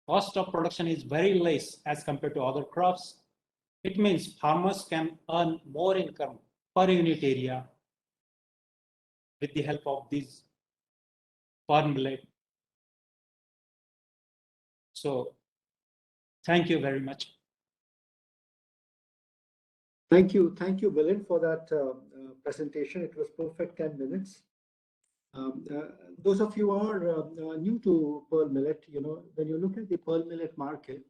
cost of production is very less as compared to other crops. It means farmers can earn more income per unit area with the help of these corn millet. So thank you very much. Thank you, Milind, for that presentation. It was perfect 10 minutes. Those of you who are new to pearl millet, when you look at the pearl millet market,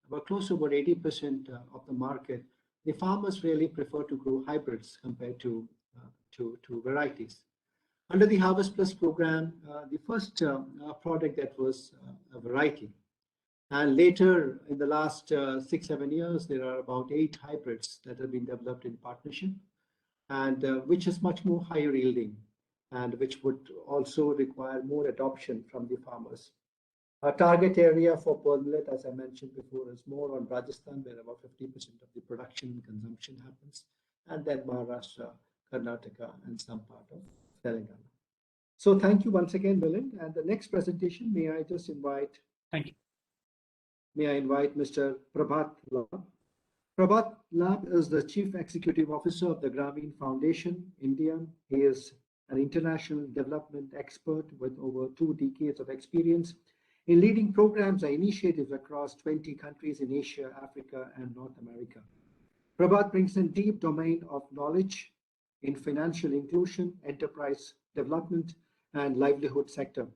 about close to about 80% of the market, the farmers really prefer to grow hybrids compared to varieties. Under the Harvest Plus program, the first product that was a variety. And later, in the last 6-7 years, there are about 8 hybrids that have been developed in partnership, and which is much more higher yielding, and which would also require more adoption from the farmers. Our target area for pearl millet, as I mentioned before, is more on Rajasthan, where about 50% of the production and consumption happens, and then Maharashtra, Karnataka, and some part of Telangana. So thank you once again, Milind. And the next presentation, may I just invite? Thank you. May I invite Mr. Prabhat Lab. Prabhat Lab is the Chief Executive Officer of the Grammy Foundation, India. He is an international development expert with over 2 decades of experience in leading programs and initiatives across 20 countries in Asia, Africa, and North America. Prabhat brings in deep domain of knowledge in financial inclusion, enterprise development, and livelihood sector.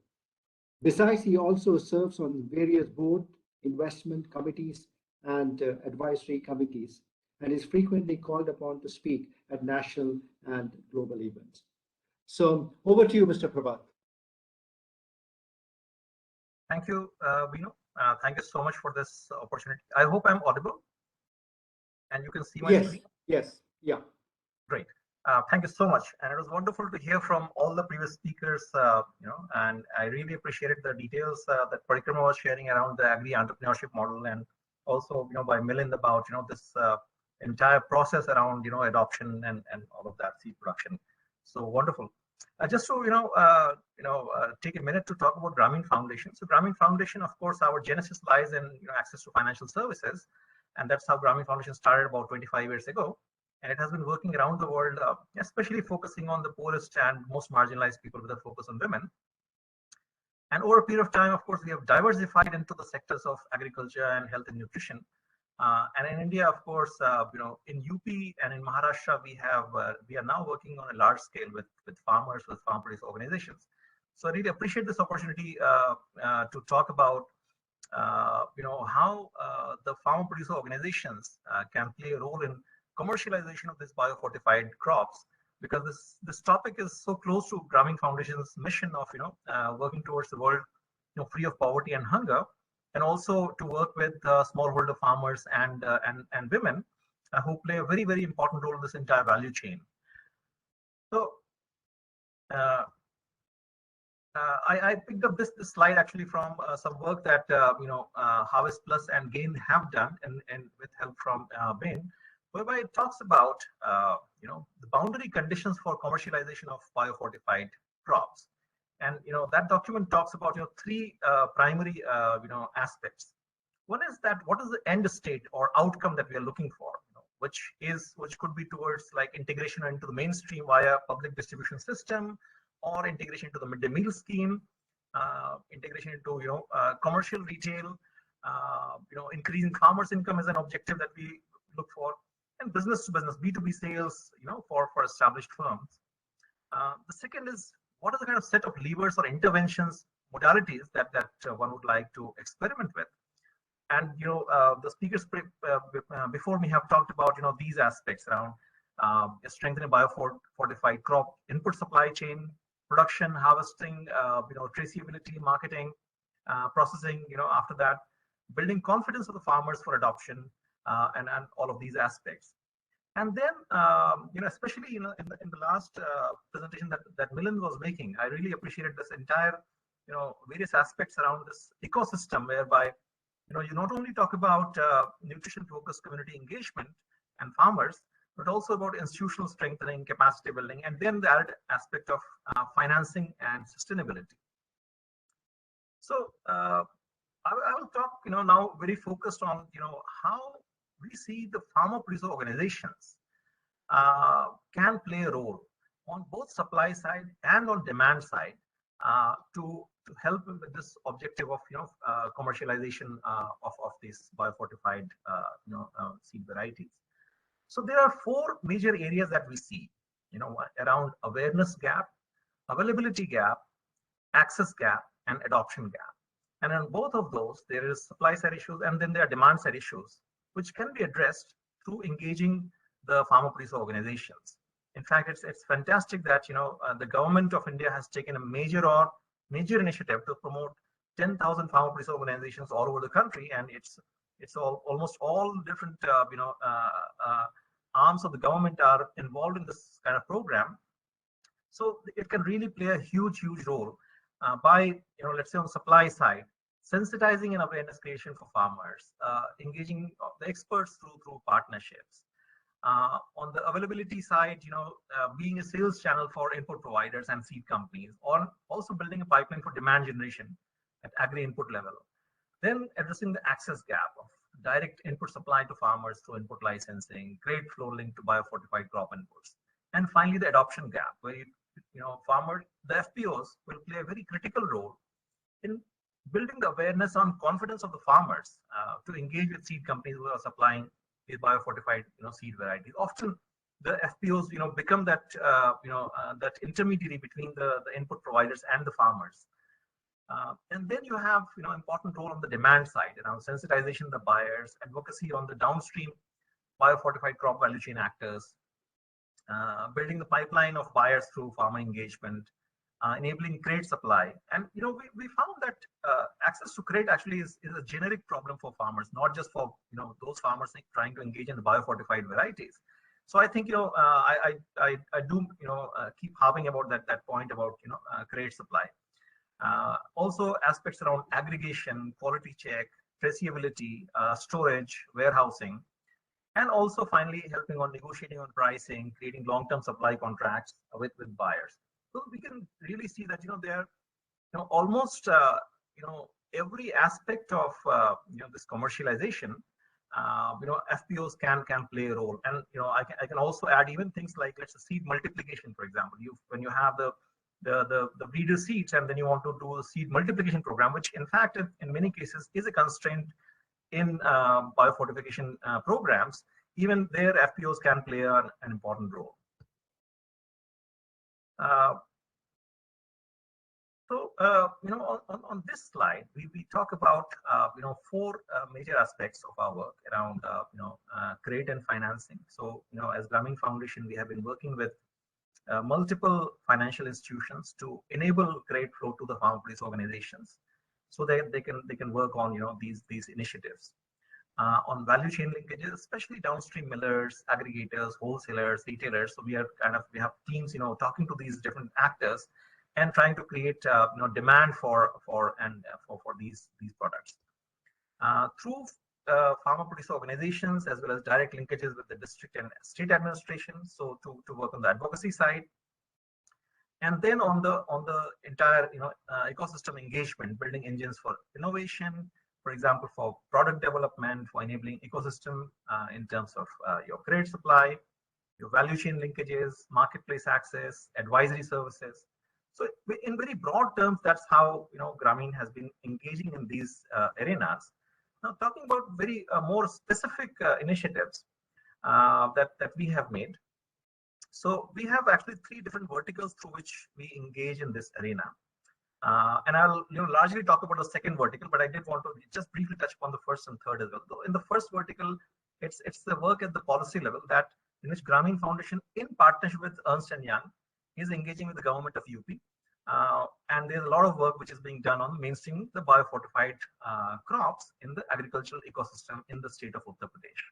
Besides, he also serves on various board, investment committees, and advisory committees, and is frequently called upon to speak at national and global events. So over to you, Mr. Prabhat. Thank you, Vinu. Thank you so much for this opportunity. I hope I'm audible and you can see my screen. Yes, yeah. Great. Thank you so much. And it was wonderful to hear from all the previous speakers, and I really appreciated the details that Parikrama was sharing around the Agri Entrepreneurship model, and also, by Milind about, this entire process around, adoption and all of that, seed production. So wonderful. Just to, take a minute to talk about Grammy Foundation. So Grammy Foundation, of course, our genesis lies in, access to financial services. And that's how Grammy Foundation started about 25 years ago. And it has been working around the world, especially focusing on the poorest and most marginalized people with a focus on women. And over a period of time, of course, we have diversified into the sectors of agriculture and health and nutrition. And in India, of course, in UP and in Maharashtra, we are now working on a large scale with farmers, with farm produce organizations. So I really appreciate this opportunity to talk about how the farm producer organizations can play a role in commercialization of this bio-fortified crops, because this topic is so close to Grammy Foundation's mission of working towards the world free of poverty and hunger, and also to work with smallholder farmers and women who play a very, very important role in this entire value chain. So I picked up this slide actually from some work that Harvest Plus and Gain have done, and with help from Bain, whereby it talks about the boundary conditions for commercialization of bio-fortified crops. And that document talks about 3 primary aspects. One is that what is the end state or outcome that we are looking for, which could be towards like integration into the mainstream via public distribution system, or integration into the midday meal scheme, integration into commercial retail, increasing farmers' income is an objective that we look for, and business to business B2B sales, for established firms. The second is, what are the kind of set of levers or interventions, modalities that one would like to experiment with? And the speakers before me have talked about these aspects around strengthening bio-fortified crop input supply chain, production, harvesting, traceability, marketing, processing. After that, building confidence of the farmers for adoption, and all of these aspects. And then, especially in the last presentation that Milind was making, I really appreciated this entire, various aspects around this ecosystem, whereby, you not only talk about nutrition-focused community engagement and farmers, but also about institutional strengthening, capacity building, and then the added aspect of financing and sustainability. So I will talk, now very focused on, how we see the farmer producer organizations can play a role on both supply side and on demand side to help with this objective of commercialization of these biofortified seed varieties. So there are four major areas that we see, around awareness gap, availability gap, access gap, and adoption gap. And on both of those, there is supply side issues, and then there are demand side issues, which can be addressed through engaging the farmer producer organizations. In fact, it's fantastic that the government of India has taken a major initiative to promote 10,000 farmer producer organizations all over the country, and it's almost all different arms of the government are involved in this kind of program. So it can really play a huge role by let's say on the supply side, sensitizing and awareness creation for farmers, engaging the experts through partnerships. On the availability side, being a sales channel for input providers and seed companies, or also building a pipeline for demand generation at agri input level. Then addressing the access gap of direct input supply to farmers through input licensing, trade flow linked to biofortified crop inputs. And finally, the adoption gap, where the FPOs will play a very critical role in building the awareness on confidence of the farmers to engage with seed companies who are supplying these biofortified seed varieties. Often the FPOs become that that intermediary between the input providers and the farmers. And then you have important role on the demand side around sensitization of the buyers, advocacy on the downstream biofortified crop value chain actors, building the pipeline of buyers through farmer engagement, enabling crate supply. And we found that access to crate actually is a generic problem for farmers, not just for those farmers trying to engage in the biofortified varieties. So I think I do keep harping about that point about crate supply. Also aspects around aggregation, quality check, traceability, storage, warehousing, and also finally helping on negotiating on pricing, creating long-term supply contracts with buyers. So we can really see that there almost every aspect of this commercialization, FPOs can play a role. And I can also add even things like, let's say, seed multiplication, for example. When you have the breeder seeds, and then you want to do a seed multiplication program, which in fact in many cases is a constraint in biofortification programs. Even there, FPOs can play an important role. So on this slide, we talk about four major aspects of our work around crate and financing. So as Grammy Foundation, we have been working with multiple financial institutions to enable crate flow to the farm producer organizations, so that they can work on these initiatives. On value chain linkages, especially downstream millers, aggregators, wholesalers, retailers. So we have teams talking to these different actors and trying to create demand for these products through farmer producer organizations, as well as direct linkages with the district and state administrations. So to work on the advocacy side, and then on the entire ecosystem engagement, building engines for innovation, for example, for product development, for enabling ecosystem in terms of your crate supply, your value chain linkages, marketplace access, advisory services. So in very broad terms, that's how Grameen has been engaging in these arenas. Now, talking about very more specific initiatives that we have made. So we have actually three different verticals through which we engage in this arena. And I'll largely talk about the second vertical, but I did want to just briefly touch upon the first and third as well. So in the first vertical, it's the work at the policy level that in which Grameen Foundation, in partnership with Ernst & Young, is engaging with the government of UP. And there's a lot of work which is being done on mainstreaming the biofortified crops in the agricultural ecosystem in the state of Uttar Pradesh.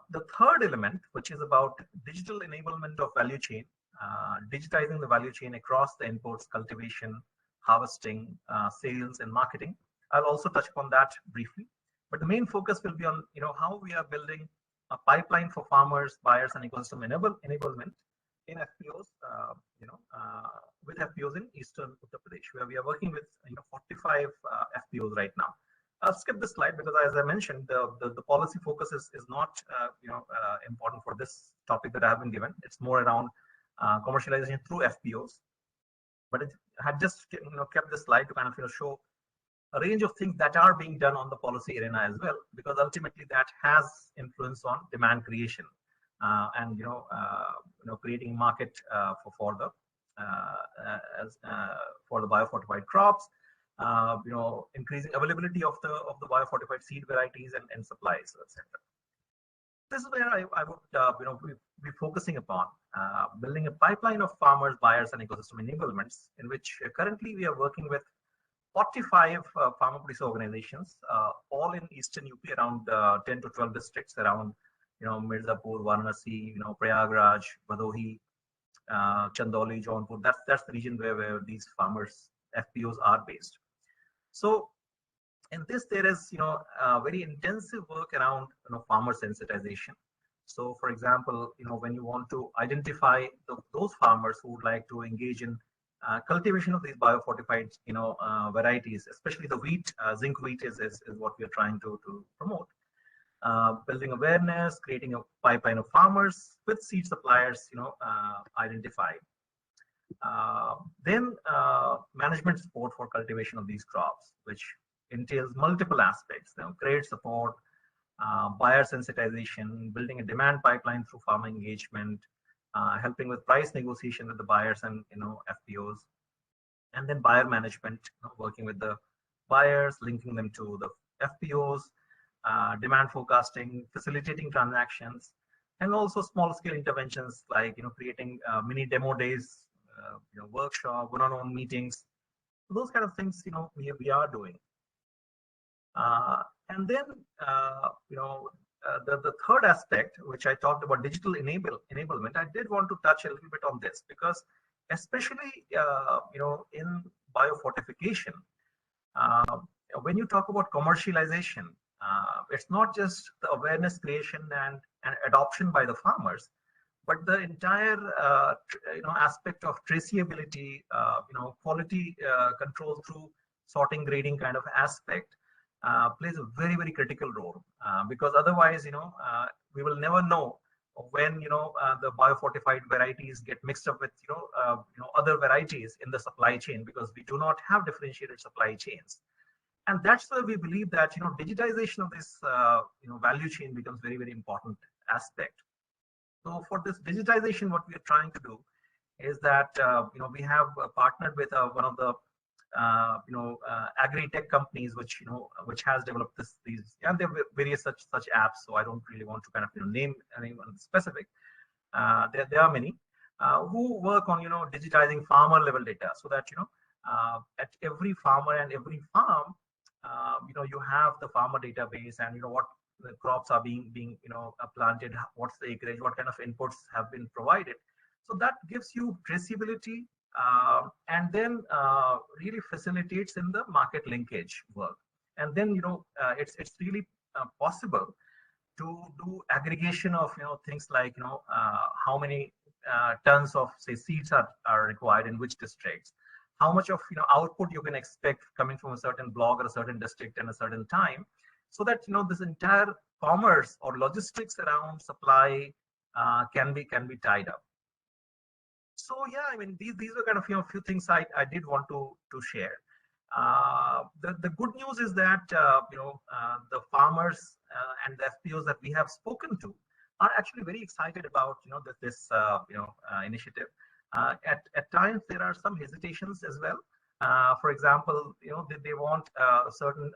The third element, which is about digital enablement of value chain, digitizing the value chain across the inputs, cultivation, harvesting, sales, and marketing. I'll also touch upon that briefly. But the main focus will be on how we are building a pipeline for farmers, buyers, and ecosystem enablement in FPOs, with FPOs in Eastern Uttar Pradesh, where we are working with 45 FPOs right now. I'll skip this slide because, as I mentioned, the policy focus is not important for this topic that I have been given. It's more around commercialization through FPOs. But it had just kept this slide to kind of show a range of things that are being done on the policy arena as well, because ultimately that has influence on demand creation and creating market for the biofortified crops, increasing availability of the biofortified seed varieties and supplies, etc. This is where I would be focusing upon building a pipeline of farmers, buyers, and ecosystem enablements, in which currently we are working with 45 farmer producer organizations, all in Eastern UP, around 10 to 12 districts around Mirzapur, Varanasi, Prayagraj, Bhadohi, Chandauli, Jaunpur. That's the region where these farmers FPOs are based. So in this, there is very intensive work around farmer sensitization. So, for example, when you want to identify those farmers who would like to engage in cultivation of these biofortified varieties, especially the wheat, zinc wheat is what we are trying to promote. Building awareness, creating a pipeline of farmers with seed suppliers, identified. Then management support for cultivation of these crops, which entails multiple aspects: trade support, buyer sensitization, building a demand pipeline through farmer engagement, helping with price negotiation with the buyers and FPOs, and then buyer management, working with the buyers, linking them to the FPOs, demand forecasting, facilitating transactions, and also small scale interventions like creating mini demo days, workshop, one-on-one meetings. So those kind of things we are doing. And then the third aspect, which I talked about, digital enablement, I did want to touch a little bit on this, because especially in biofortification, when you talk about commercialization, it's not just the awareness creation and adoption by the farmers, but the entire aspect of traceability, quality control through sorting, grading kind of aspect plays a very, very critical role, because otherwise we will never know when the biofortified varieties get mixed up with other varieties in the supply chain, because we do not have differentiated supply chains. And that's why we believe that digitization of this value chain becomes very, very important aspect. So for this digitization, what we are trying to do is that we have partnered with one of the agri tech companies, which has developed these, and there are various such apps. So I don't really want to kind of name anyone specific. There are many who work on digitizing farmer level data, so that at every farmer and every farm you have the farmer database, and what the crops are being planted, what's the acreage, what kind of inputs have been provided. So that gives you traceability, and then really facilitates in the market linkage work. And then it's really possible to do aggregation of things like how many tons of, say, seeds are required in which districts, how much of output you can expect coming from a certain block or a certain district in a certain time, so that this entire commerce or logistics around supply can be tied up. So yeah, I mean, these are kind of a few things I did want to share. The good news is that the farmers and the FPOs that we have spoken to are actually very excited about this initiative. At times there are some hesitations as well. For example, they want a certain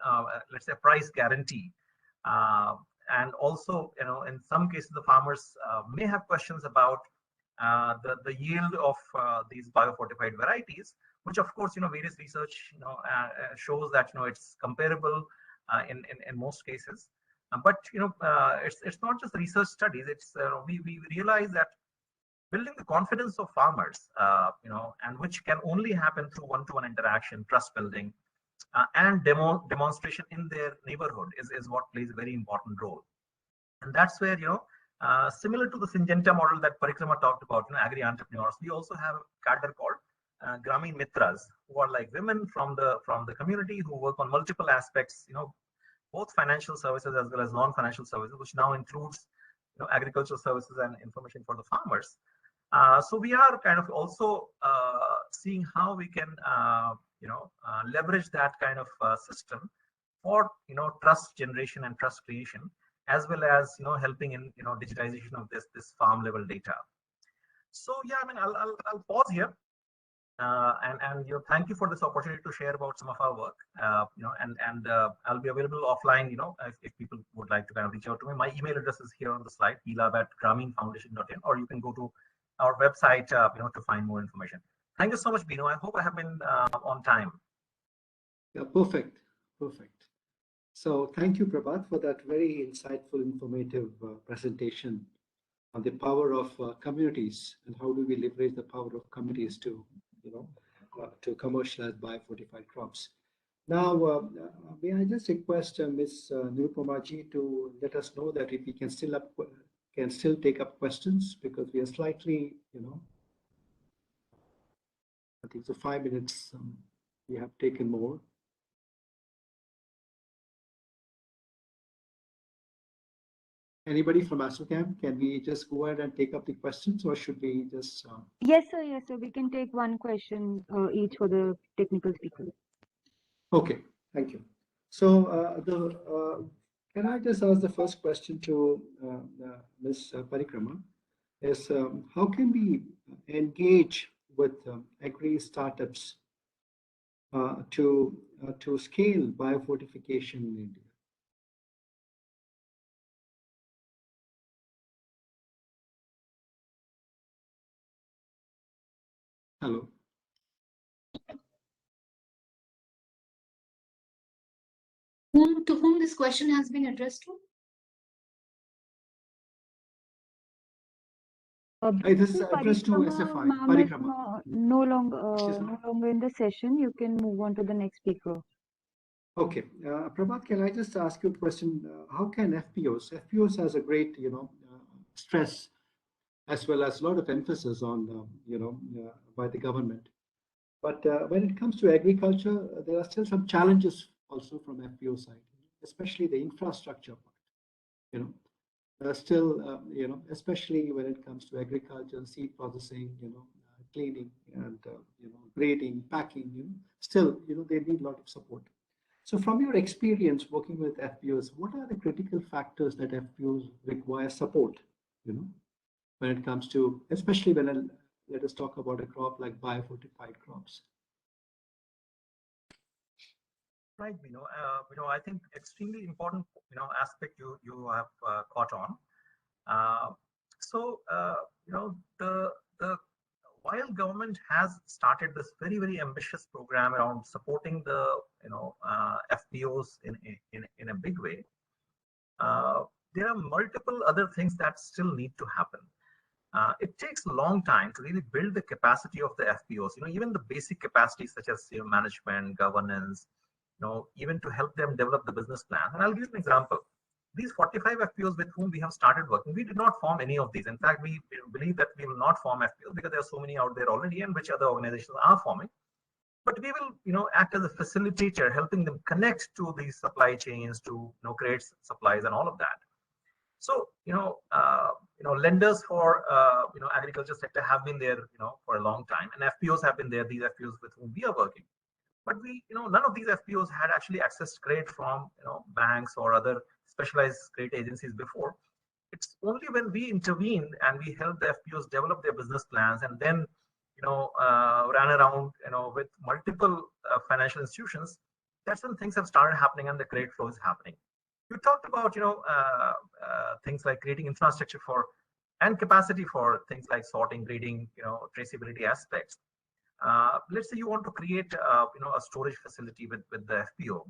let's say price guarantee, and also in some cases the farmers may have questions about the yield of these biofortified varieties, which of course various research shows that it's comparable in most cases. But it's not just research studies. It's we realize that building the confidence of farmers, and which can only happen through one-to-one interaction, trust building, and demonstration in their neighborhood is what plays a very important role. And that's where, similar to the Syngenta model that Parikrama talked about, Agri Entrepreneurs, we also have a cadre called Grameen Mitras, who are like women from the community who work on multiple aspects, both financial services as well as non-financial services, which now includes agricultural services and information for the farmers. So we are kind of also seeing how we can leverage that kind of system for trust generation and trust creation, as well as helping in digitization of this farm level data. So yeah, I mean I'll pause here. And thank you for this opportunity to share about some of our work. And I'll be available offline. If people would like to kind of reach out to me, my email address is here on the slide, pilab@grameenfoundation.in, or you can go to our website, to find more information. Thank you so much, Bino. I hope I have been on time. Yeah, perfect. So thank you, Prabhat, for that very insightful, informative presentation on the power of communities and how do we leverage the power of communities to to commercialize bio-fortified crops. Now, may I just request Ms. Nirupamaji to let us know that if we can still take up questions, because we are slightly, I think so 5 minutes we have taken more. Anybody from ASSOCHAM, can we just go ahead and take up the questions, or should we just? Yes, sir. Yes, sir. We can take one question each for the technical speakers. Okay, thank you. So can I just ask the first question to Ms. Parikrama? Is how can we engage with agri startups to scale biofortification in India? Hello. To whom this question has been addressed to? This is addressed to SFI. Parikrama. No longer in the session. You can move on to the next speaker. Okay, Prabhat, can I just ask you a question? How can FPOs has a great, stress as well as a lot of emphasis on, by the government. But when it comes to agriculture, there are still some challenges also from FPO side, especially the infrastructure part. Still, especially when it comes to agriculture, seed processing, cleaning and grading, packing, still, they need a lot of support. So from your experience working with FPOs, what are the critical factors that FPOs require support, when it comes to, especially when, let us talk about a crop like bio-fortified crops? Right, I think extremely important, aspect you have caught on. While government has started this very, very ambitious program around supporting the FPOs in a big way, there are multiple other things that still need to happen. It takes a long time to really build the capacity of the FPOs. Even the basic capacities such as management, governance, even to help them develop the business plan. And I'll give you an example. These 45 FPOs with whom we have started working, we did not form any of these. In fact, we believe that we will not form FPOs because there are so many out there already, and which other organizations are forming. But we will, act as a facilitator, helping them connect to these supply chains to, create supplies and all of that. So, lenders for, agriculture sector have been there, for a long time, and FPOs have been there. These FPOs with whom we are working. But none of these FPOs had actually accessed credit from, banks or other specialized credit agencies before. It's only when we intervened and we helped the FPOs develop their business plans and then, ran around, with multiple financial institutions, that's when things have started happening and the credit flow is happening. You talked about, things like creating infrastructure for and capacity for things like sorting, grading, traceability aspects. Let's say you want to create, a storage facility with the FPO.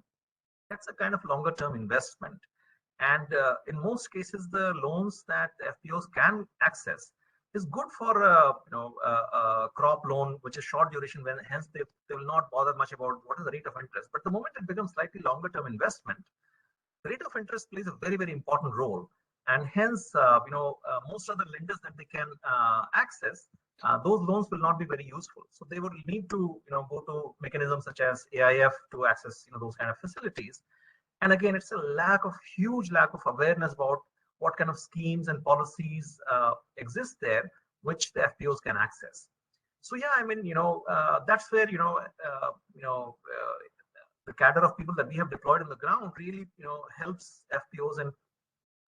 That's a kind of longer term investment. And in most cases, the loans that FPOs can access is good for a crop loan, which is short duration, when hence they will not bother much about what is the rate of interest. But the moment it becomes slightly longer term investment, the rate of interest plays a very, very important role. and hence, most of the lenders that they can access, those loans will not be very useful. So they would need to, go to mechanisms such as AIF to access, those kind of facilities. And again, it's a huge lack of awareness about what kind of schemes and policies exist there, which the FPOs can access. So yeah, I mean, that's where, the cadre of people that we have deployed on the ground really, helps FPOs in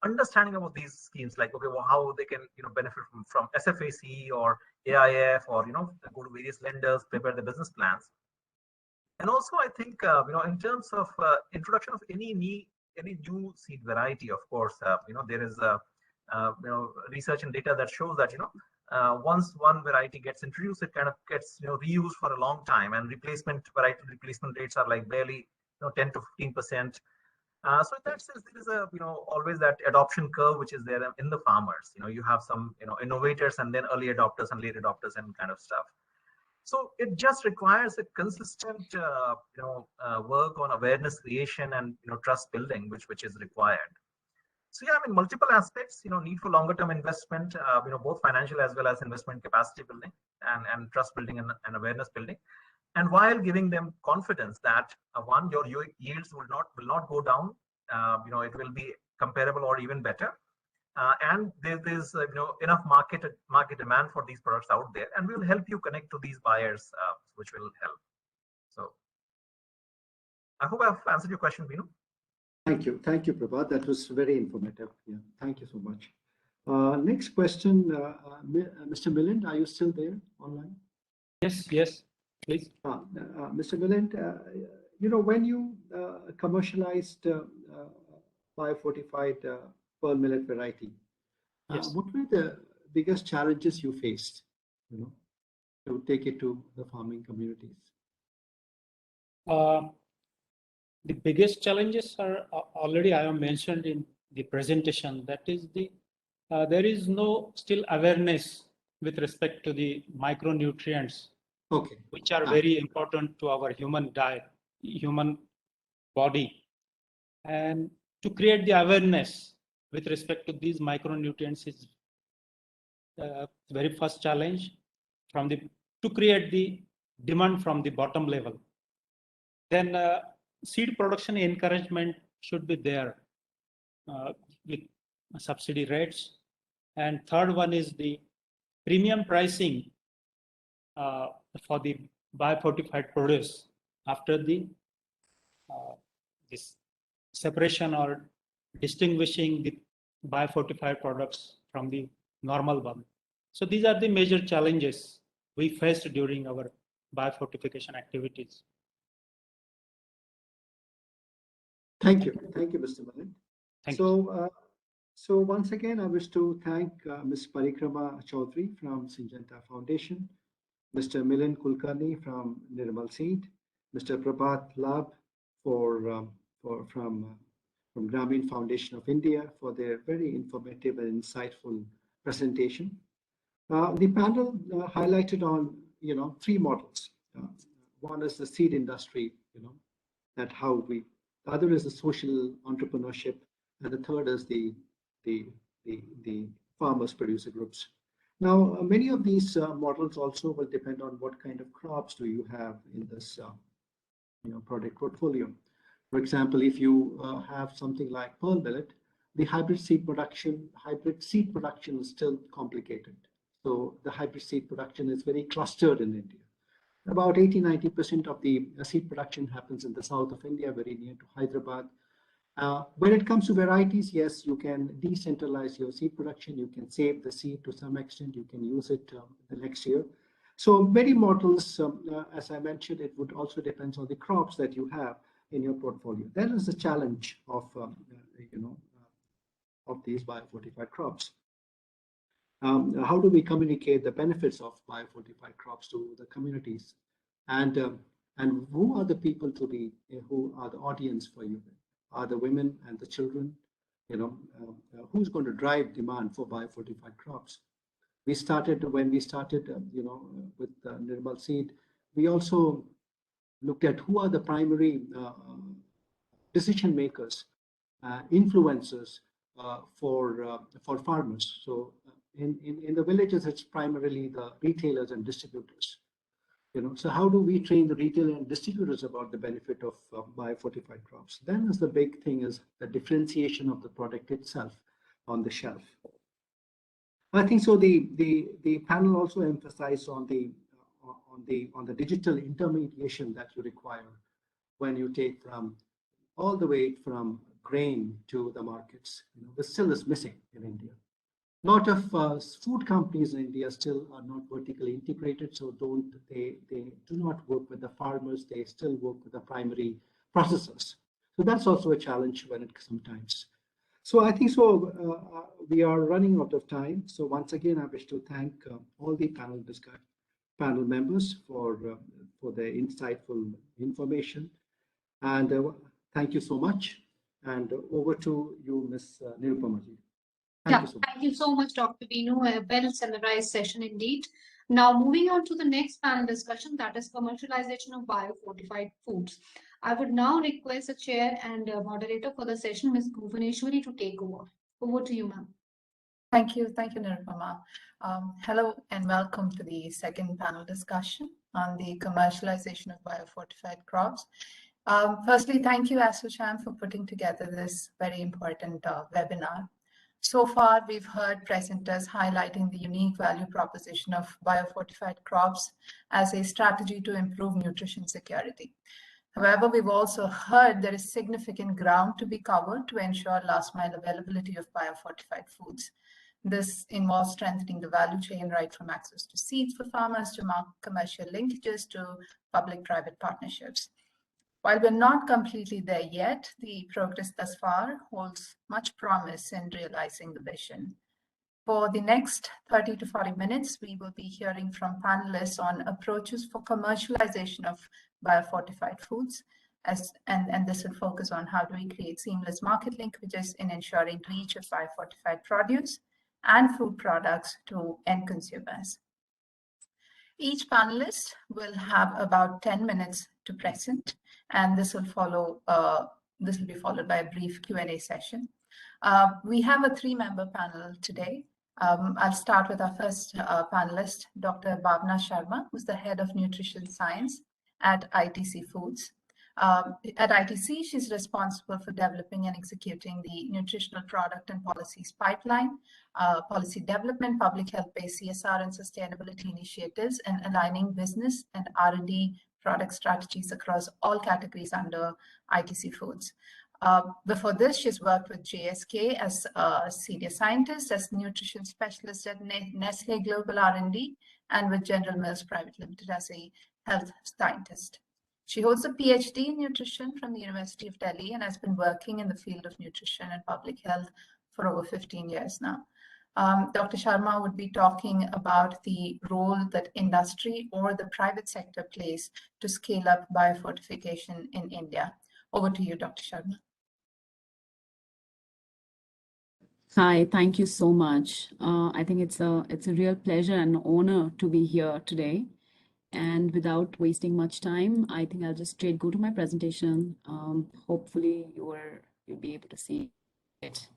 understanding about these schemes, like, okay, well, how they can, benefit from SFAC or AIF, or, go to various lenders, prepare the business plans. And also, I think, in terms of introduction of any new seed variety, of course, there is research and data that shows that, once one variety gets introduced, it kind of gets, reused for a long time, and variety replacement rates are like barely, 10 to 15%. So in that sense, there is always that adoption curve which is there in the farmers. You have some, innovators, and then early adopters and late adopters and kind of stuff. So it just requires a consistent, work on awareness creation and, trust building, which is required. So yeah, I mean, multiple aspects, need for longer term investment, both financial as well as investment capacity building and trust building and awareness building. And while giving them confidence that one, your yields will not go down, it will be comparable or even better. And there's enough market demand for these products out there, and we'll help you connect to these buyers, which will help. So I hope I've answered your question, Binu. Thank you, Prabhat. That was very informative. Yeah, thank you so much. Next question, Mr. Millet, are you still there online? Yes, please. Mr. Millet, when you commercialized Bio-Fortified pearl millet variety, what were the biggest challenges you faced, to take it to the farming communities? The biggest challenges are already I have mentioned in the presentation. That is there is no still awareness with respect to the micronutrients, which are very important to our human diet, human body. And to create the awareness with respect to these micronutrients is the very first challenge, to create the demand from the bottom level. Then seed production encouragement should be there with subsidy rates. And third one is the premium pricing for the biofortified produce after the this separation or distinguishing the biofortified products from the normal one. So these are the major challenges we faced during our biofortification activities. Thank you, Mr. Millet. So once again, I wish to thank Ms. Parikrama Chaudhary from Syngenta Foundation, Mr. Milan Kulkarni from Nirmal Seed, Mr. Prabhat Lab from Grammy Foundation of India for their very informative and insightful presentation. The panel highlighted on three models. One is the seed industry, that how the other is the social entrepreneurship, and the third is the farmers producer groups. Now, many of these models also will depend on what kind of crops do you have in this product portfolio. For example, if you have something like pearl millet, the hybrid seed production is still complicated. So the hybrid seed production is very clustered in India. About 80–90% of the seed production happens in the south of India, very near to Hyderabad. When it comes to varieties, yes, you can decentralize your seed production. You can save the seed to some extent. You can use it the next year. So many models, as I mentioned, it would also depend on the crops that you have in your portfolio. That is the challenge of these biofortified crops. How do we communicate the benefits of biofortified crops to the communities, and who are the people who are the audience for you? Are the women and the children? Who's going to drive demand for biofortified crops? When we started, with Nirmal Seed, we also looked at who are the primary decision makers, influencers for farmers. So in the villages, it's primarily the retailers and distributors. So how do we train the retailers and distributors about the benefit of biofortified crops? Then is the big thing is the differentiation of the product itself on the shelf. I think so. The panel also emphasized on the digital intermediation that you require when you take from all the way from grain to the markets. This still is missing in India. A lot of food companies in India still are not vertically integrated, so they do not work with the farmers. They still work with the primary processors. So that's also a challenge when it sometimes. So I think so. We are running out of time. So once again, I wish to thank all the panel members for the insightful information, and thank you so much. And over to you, Ms. Nirupama ji. Thank you so much, Dr. Vinu. A well summarized session indeed. Now, moving on to the next panel discussion, that is commercialization of bio-fortified foods. I would now request the chair and moderator for the session, Ms. Bhuvaneshwari, to take over. Over to you, ma'am. Thank you, Nirupama. Hello and welcome to the second panel discussion on the commercialization of bio-fortified crops. Firstly, thank you, ASSOCHAM, for putting together this very important webinar. So far, we've heard presenters highlighting the unique value proposition of biofortified crops as a strategy to improve nutrition security. However, we've also heard there is significant ground to be covered to ensure last mile availability of biofortified foods. This involves strengthening the value chain right from access to seeds for farmers to commercial linkages to public-private partnerships. While we're not completely there yet, the progress thus far holds much promise in realizing the vision. For the next 30 to 40 minutes, we will be hearing from panelists on approaches for commercialization of biofortified foods, and this will focus on how do we create seamless market linkages in ensuring reach of biofortified produce and food products to end consumers. Each panelist will have about 10 minutes to present, and this will be followed by a brief Q&A session. We have a 3-member panel today. I'll start with our first panelist, Dr. Bhavna Sharma, who's the head of nutrition science at ITC Foods. At ITC, she's responsible for developing and executing the nutritional product and policies pipeline, policy development, public health-based CSR and sustainability initiatives, and aligning business and R&D product strategies across all categories under ITC Foods. Before this, she's worked with JSK as a senior scientist, as nutrition specialist at Nestle Global R&D, and with General Mills Private Limited as a health scientist. She holds a PhD in nutrition from the University of Delhi and has been working in the field of nutrition and public health for over 15 years now. Dr. Sharma would be talking about the role that industry or the private sector plays to scale up biofortification in India. Over to you, Dr. Sharma. Hi, thank you so much. I think it's a real pleasure and honor to be here today. And without wasting much time, I think I'll just straight go to my presentation. Hopefully you'll be able to see it.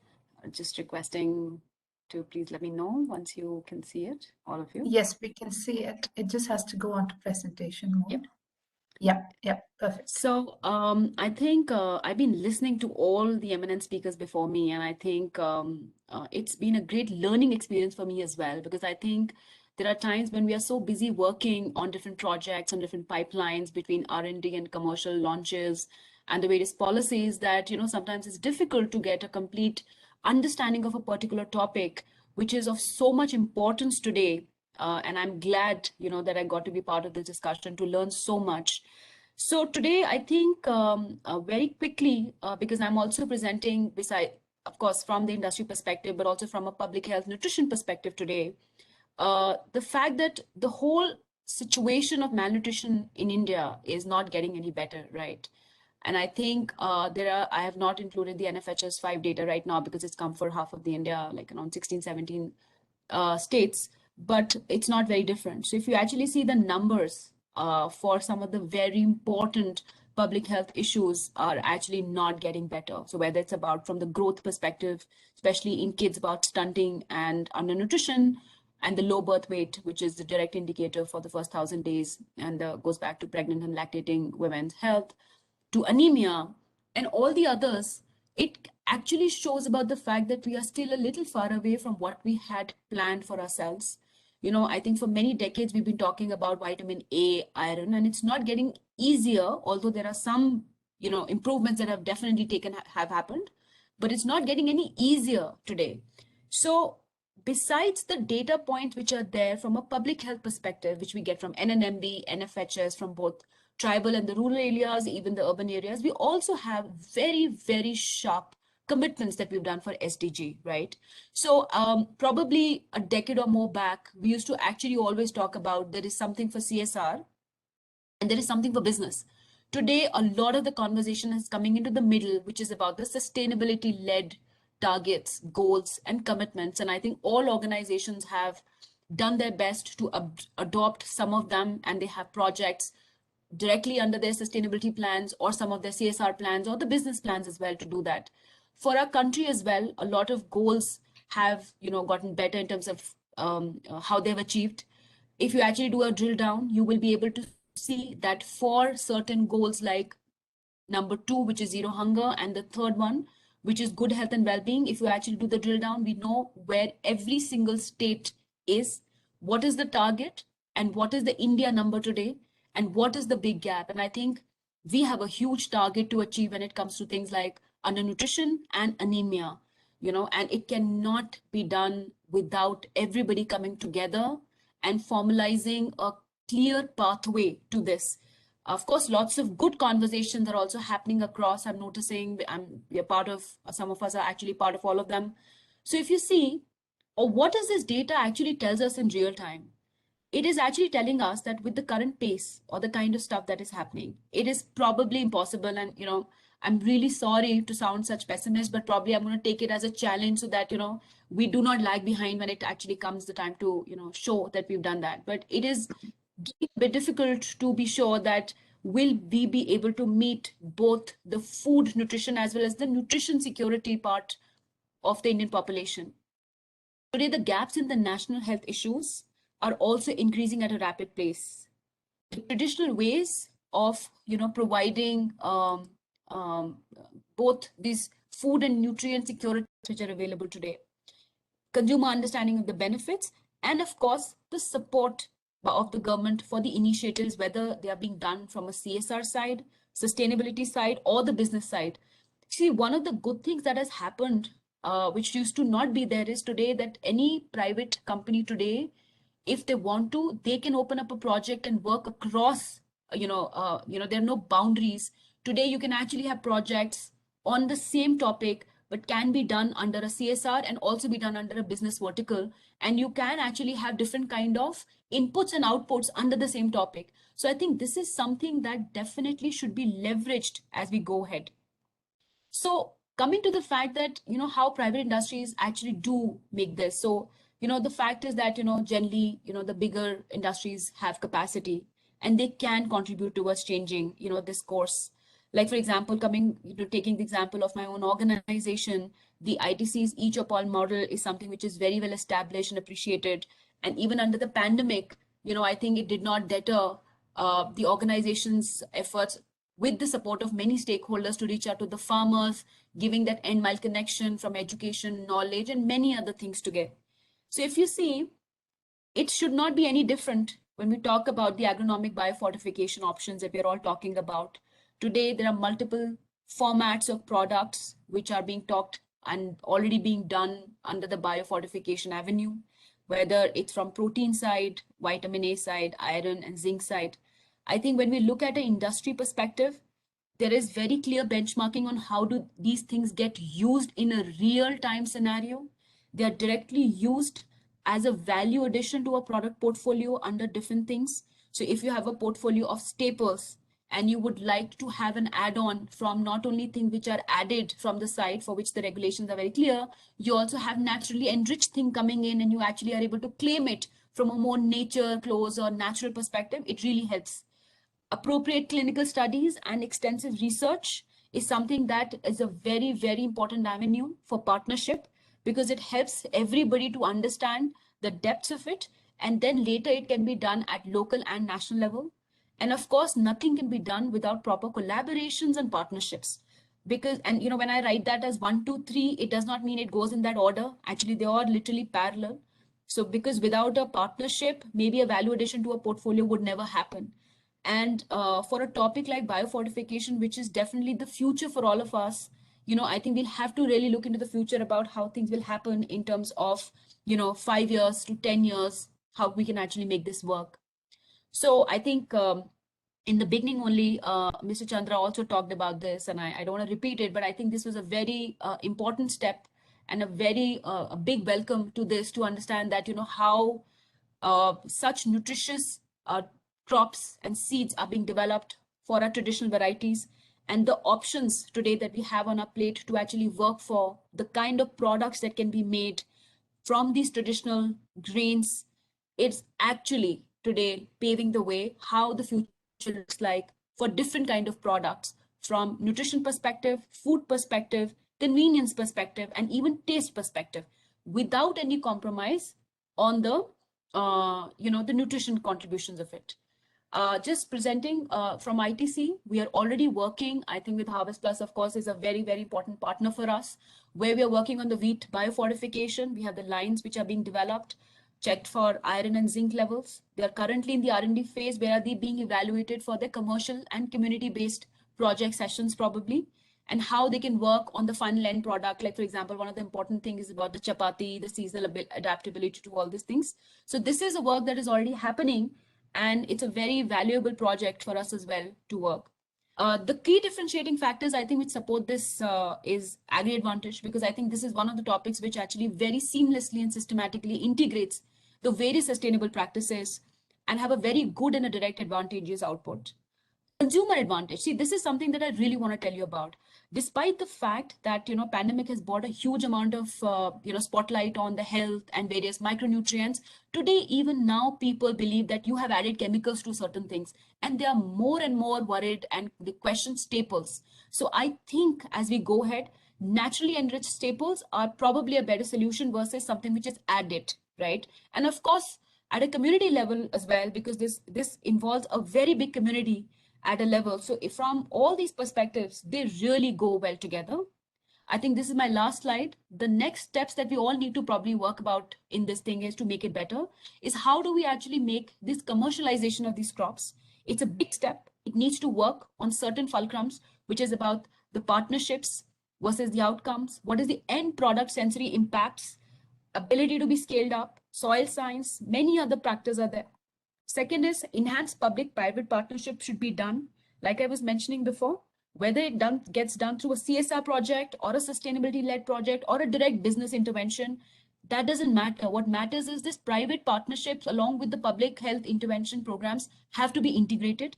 Just requesting to please let me know once you can see it, all of you. Yes, we can see it. It just has to go on to presentation mode. Yep, perfect. So I think I've been listening to all the eminent speakers before me, and I think it's been a great learning experience for me as well, because I think there are times when we are so busy working on different projects, on different pipelines between R&D and commercial launches and the various policies that, sometimes it's difficult to get a complete understanding of a particular topic, which is of so much importance today. And I'm glad, that I got to be part of this discussion to learn so much. So today, I think very quickly, because I'm also presenting beside, of course, from the industry perspective, but also from a public health nutrition perspective today, the fact that the whole situation of malnutrition in India is not getting any better, right? And I think I have not included the NFHS 5 data right now because it's come for half of the India, like around 16, 17 states, but it's not very different. So if you actually see the numbers for some of the very important public health issues are actually not getting better. So whether it's about from the growth perspective, especially in kids about stunting and undernutrition, and the low birth weight, which is the direct indicator for the first 1,000 days and goes back to pregnant and lactating women's health, to anemia and all the others, it actually shows about the fact that we are still a little far away from what we had planned for ourselves. You know, I think for many decades, we've been talking about vitamin A, iron, and it's not getting easier, although there are some, you know, improvements that have definitely have happened, but it's not getting any easier today. So besides the data points which are there from a public health perspective, which we get from NNMB, NFHS, from both tribal and the rural areas, even the urban areas, we also have very, very sharp commitments that we've done for SDG, right? So probably a decade or more back, we used to actually always talk about there is something for CSR and there is something for business. Today, a lot of the conversation is coming into the middle, which is about the sustainability-led targets, goals, and commitments. And I think all organizations have done their best to adopt some of them, and they have projects directly under their sustainability plans or some of their CSR plans or the business plans as well to do that. For our country as well, a lot of goals have, you know, gotten better in terms of how they've achieved. If you actually do a drill down, you will be able to see that for certain goals like number 2, which is zero hunger, and the third one, which is good health and well-being, if you actually do the drill down, we know where every single state is, what is the target, and what is the India number today, and what is the big gap. And I think we have a huge target to achieve when it comes to things like undernutrition and anemia, you know, and it cannot be done without everybody coming together and formalizing a clear pathway to this. Of course, lots of good conversations are also happening across. I'm noticing we are part of, some of us are actually part of all of them. So if you see, or what does this data actually tells us in real time? It is actually telling us that with the current pace or the kind of stuff that is happening, it is probably impossible. And, you know, I'm really sorry to sound such pessimist, but probably I'm going to take it as a challenge so that, you know, we do not lag behind when it actually comes the time to, you know, show that we've done that. But it is a bit difficult to be sure that will we be able to meet both the food nutrition as well as the nutrition security part of the Indian population. Today, the gaps in the national health issues are also increasing at a rapid pace. The traditional ways of, you know, providing both these food and nutrient security which are available today, consumer understanding of the benefits, and of course, the support of the government for the initiatives, whether they are being done from a CSR side, sustainability side, or the business side. See, one of the good things that has happened, which used to not be there, is today that any private company today, if they want to, they can open up a project and work across, there are no boundaries. Today, you can actually have projects on the same topic, but can be done under a CSR and also be done under a business vertical. And you can actually have different kind of inputs and outputs under the same topic. So I think this is something that definitely should be leveraged as we go ahead. So coming to the fact that, you know, how private industries actually do make this. So, you know, the fact is that, you know, generally, you know, the bigger industries have capacity and they can contribute towards changing, you know, this course. Like, for example, taking the example of my own organization, the ITC's each of all model is something which is very well established and appreciated. And even under the pandemic, you know, I think it did not deter the organization's efforts with the support of many stakeholders to reach out to the farmers, giving that end mile connection from education, knowledge, and many other things together. So if you see, it should not be any different when we talk about the agronomic biofortification options that we're all talking about. Today, there are multiple formats of products which are being talked and already being done under the biofortification avenue, whether it's from protein side, vitamin A side, iron and zinc side. I think when we look at an industry perspective, there is very clear benchmarking on how do these things get used in a real-time scenario. They are directly used as a value addition to a product portfolio under different things. So if you have a portfolio of staples and you would like to have an add-on from not only things which are added from the side for which the regulations are very clear, you also have naturally enriched thing coming in and you actually are able to claim it from a more nature, close or natural perspective. It really helps. appropriate clinical studies and extensive research is something that is a very, very important avenue for partnership, because it helps everybody to understand the depths of it. And then later it can be done at local and national level. And of course, nothing can be done without proper collaborations and partnerships. Because, and when I write that as 1, 2, 3, it does not mean it goes in that order. Actually, they are literally parallel. So because without a partnership, maybe a value addition to a portfolio would never happen. And for a topic like biofortification, which is definitely the future for all of us, I think we'll have to really look into the future about how things will happen in terms of, 5 years to 10 years, how we can actually make this work. So I think in the beginning only, Mr. Chandra also talked about this, and I don't want to repeat it, but I think this was a very important step and a very a big welcome to this, to understand that, how such nutritious crops and seeds are being developed for our traditional varieties, and the options today that we have on our plate to actually work for the kind of products that can be made from these traditional grains. It's actually today paving the way how the future looks like for different kind of products, from nutrition perspective, food perspective, convenience perspective, and even taste perspective, without any compromise on the the nutrition contributions of it. Just presenting from ITC, we are already working, I think, with Harvest Plus, of course, is a very, very important partner for us, where we are working on the wheat biofortification. We have the lines which are being developed, checked for iron and zinc levels. They are currently in the R&D phase, where they are being evaluated for their commercial and community-based project sessions probably, and how they can work on the final end product. Like, for example, one of the important things is about the chapati, the seasonal adaptability to all these things. So this is a work that is already happening, and it's a very valuable project for us as well to work. The key differentiating factors, I think, which support this is Agri Advantage, because I think this is one of the topics which actually very seamlessly and systematically integrates the various sustainable practices and have a very good and a direct advantageous output. Consumer advantage. See, this is something that I really want to tell you about. Despite the fact that, pandemic has brought a huge amount of, spotlight on the health and various micronutrients, today, even now, people believe that you have added chemicals to certain things, and they are more and more worried, and they question staples. So I think as we go ahead, naturally enriched staples are probably a better solution versus something which is added, right? And of course, at a community level as well, because this involves a very big community at a level. So if from all these perspectives, they really go well together. I think this is my last slide. The next steps that we all need to probably work about in this thing is to make it better, is how do we actually make this commercialization of these crops? It's a big step. It needs to work on certain fulcrums, which is about the partnerships versus the outcomes. What is the end product sensory impacts, ability to be scaled up, soil science, many other practices are there. Second is enhanced public-private partnership should be done, like I was mentioning before, whether it gets done through a CSR project or a sustainability-led project or a direct business intervention, that doesn't matter. What matters is this private partnerships along with the public health intervention programs have to be integrated.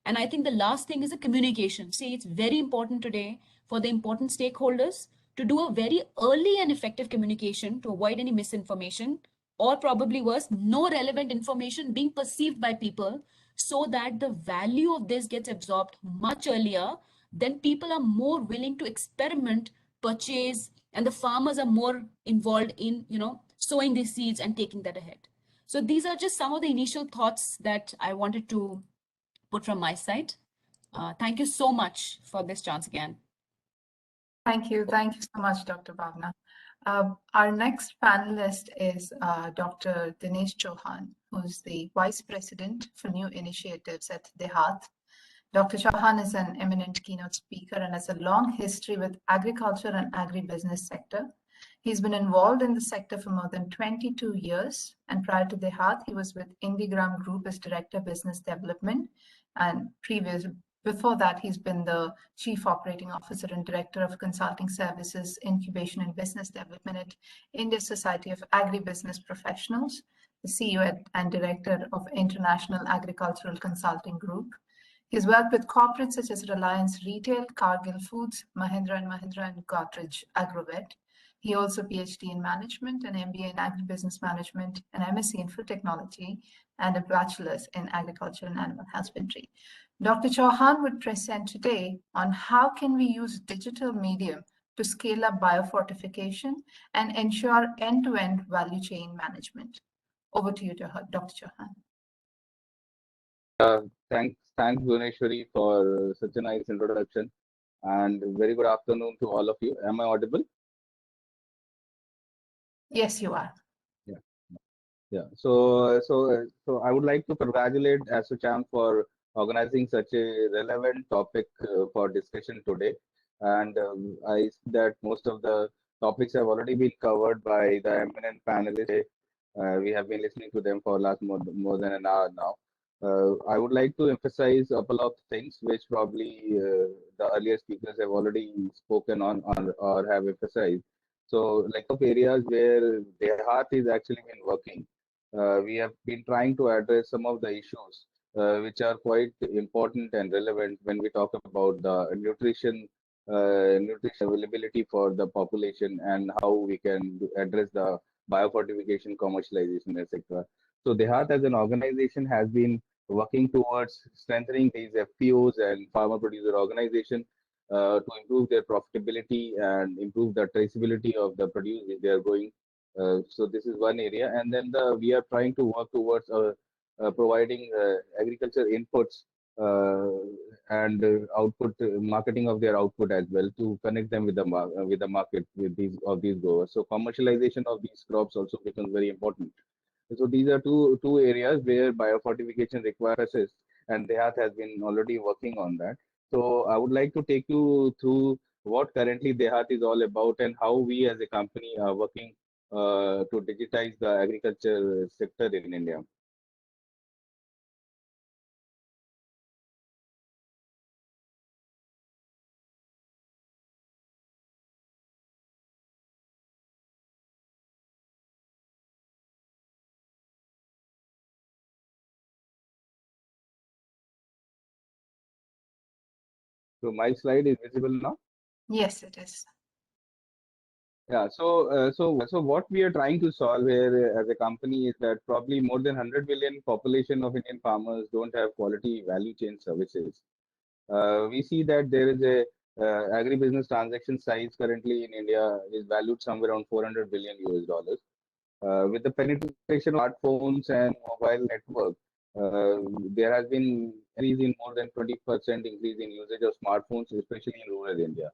And I think the last thing is the communication. See, it's very important today for the important stakeholders to do a very early and effective communication to avoid any misinformation, or probably worse, no relevant information being perceived by people, so that the value of this gets absorbed much earlier. Then people are more willing to experiment, purchase, and the farmers are more involved in, sowing these seeds and taking that ahead. So these are just some of the initial thoughts that I wanted to put from my side. Thank you so much for this chance again. Thank you. Thank you so much, Dr. Bhavna. Our next panelist is Dr. Dinesh Chauhan, who's the Vice President for New Initiatives at DeHaat. Dr. Chauhan is an eminent keynote speaker and has a long history with agriculture and agribusiness sector. He's been involved in the sector for more than 22 years, and prior to DeHaat, he was with IndiGram Group as Director Business Development, and before that, he's been the Chief Operating Officer and Director of Consulting Services, Incubation and Business Development at India Society of Agribusiness Professionals, the CEO and Director of International Agricultural Consulting Group. He's worked with corporates such as Reliance Retail, Cargill Foods, Mahindra & Mahindra, and Godrej Agrovet. He also PhD in Management, an MBA in Agribusiness Management, an MSc in Food Technology, and a Bachelor's in Agriculture and Animal Husbandry. Dr. Chauhan would present today on how can we use digital medium to scale up biofortification and ensure end-to-end value chain management. Over to you, Dr. Chauhan. Thanks, Bhuneshwari, for such a nice introduction, and very good afternoon to all of you. Am I audible? Yes, you are. Yeah. So I would like to congratulate ASSOCHAM for organizing such a relevant topic for discussion today. And I see that most of the topics have already been covered by the eminent panelists. We have been listening to them for last more than an hour now. I would like to emphasize a couple of things which probably the earlier speakers have already spoken on or have emphasized. So, like of areas where their heart is actually been working. We have been trying to address some of the issues which are quite important and relevant when we talk about the nutrition availability for the population and how we can address the biofortification, commercialization, etc. So DeHaat as an organization has been working towards strengthening these FPOs and farmer producer organization to improve their profitability and improve the traceability of the produce which they are going. So this is one area, and then we are trying to work towards providing agriculture inputs and output marketing of their output as well to connect them with the market with these growers. So commercialization of these crops also becomes very important. So these are two areas where biofortification requires us, and DeHaat has been already working on that. So I would like to take you through what currently DeHaat is all about and how we as a company are working to digitize the agriculture sector in India. So my slide is visible now? Yes, it is. Yeah, so what we are trying to solve here as a company is that probably more than 100 million population of Indian farmers don't have quality value chain services. We see that there is a agribusiness transaction size currently in India is valued somewhere around 400 billion US dollars. With the penetration of smartphones and mobile network, there has been increase in more than 20% increase in usage of smartphones, especially in rural India.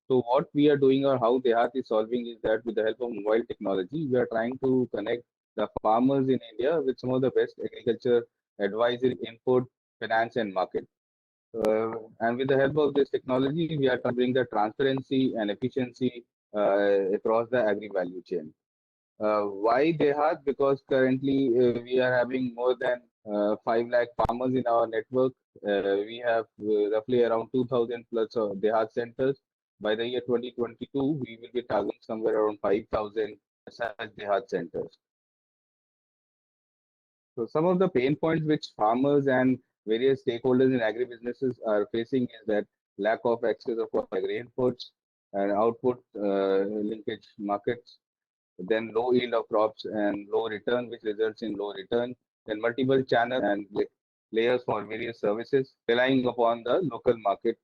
So what we are doing or how DeHaat is solving is that with the help of mobile technology, we are trying to connect the farmers in India with some of the best agriculture advisory input, finance and market. And with the help of this technology, we are trying to bring the transparency and efficiency across the agri value chain. Why DeHaat? Because currently we are having more than 5 lakh farmers in our network. We have roughly around 2,000 plus DeHaat centers. By the year 2022, we will be targeting somewhere around 5,000 such DeHaat centers. So some of the pain points which farmers and various stakeholders in agribusinesses are facing is that lack of access of agri inputs and output linkage markets, then low yield of crops and low return, which results in low return, then multiple channels and layers for various services, relying upon the local market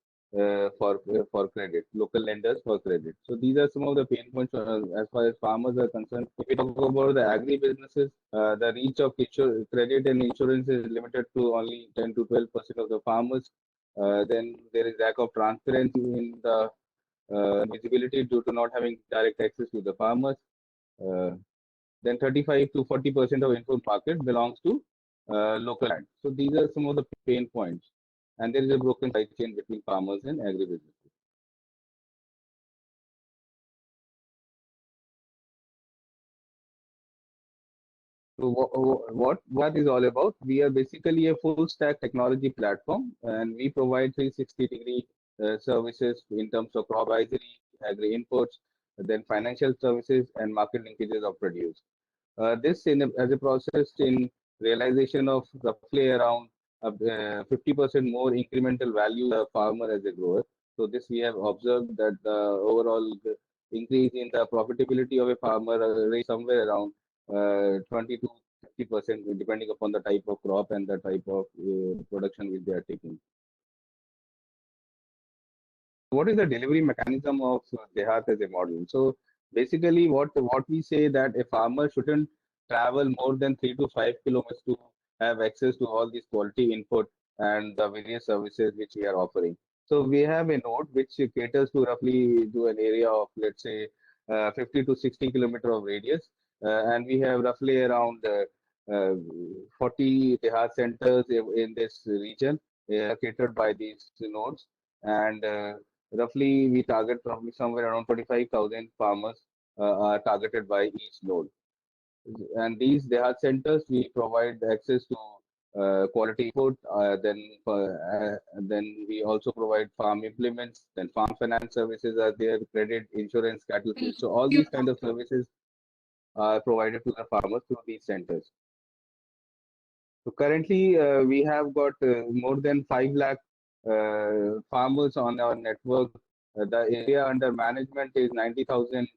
for credit, local lenders for credit. So these are some of the pain points as far as farmers are concerned. If we talk about the agri businesses, the reach of credit and insurance is limited to only 10 to 12% of the farmers. Then there is lack of transparency in the visibility due to not having direct access to the farmers. Then 35 to 40% of input market belongs to local land. So these are some of the pain points. And there is a broken supply chain between farmers and agribusinesses. So what is all about? We are basically a full stack technology platform, and we provide 360-degree services in terms of crop advisory, agri inputs, then financial services and market linkages of produce. This as a process in realization of roughly around 50% more incremental value to the farmer as a grower. So this we have observed that the overall increase in the profitability of a farmer is somewhere around 20 to 50% depending upon the type of crop and the type of production which they are taking. what is the delivery mechanism of Dehat as a model? So basically, what we say that a farmer shouldn't travel more than 3 to 5 kilometers to have access to all these quality input and the various services which we are offering. So we have a node which caters to an area of, let's say, 50 to 60 kilometer of radius, and we have roughly around 40 Dehat centers in this region catered by these nodes, and roughly we target probably somewhere around 45,000 farmers are targeted by each node. And these Dehat centers, we provide access to quality food, then we also provide farm implements, then farm finance services are there, credit, insurance, cattle feed. So all these kind of services are provided to the farmers through these centers. So currently, we have got more than 5 lakh farmers on our network. The area under management is 90,000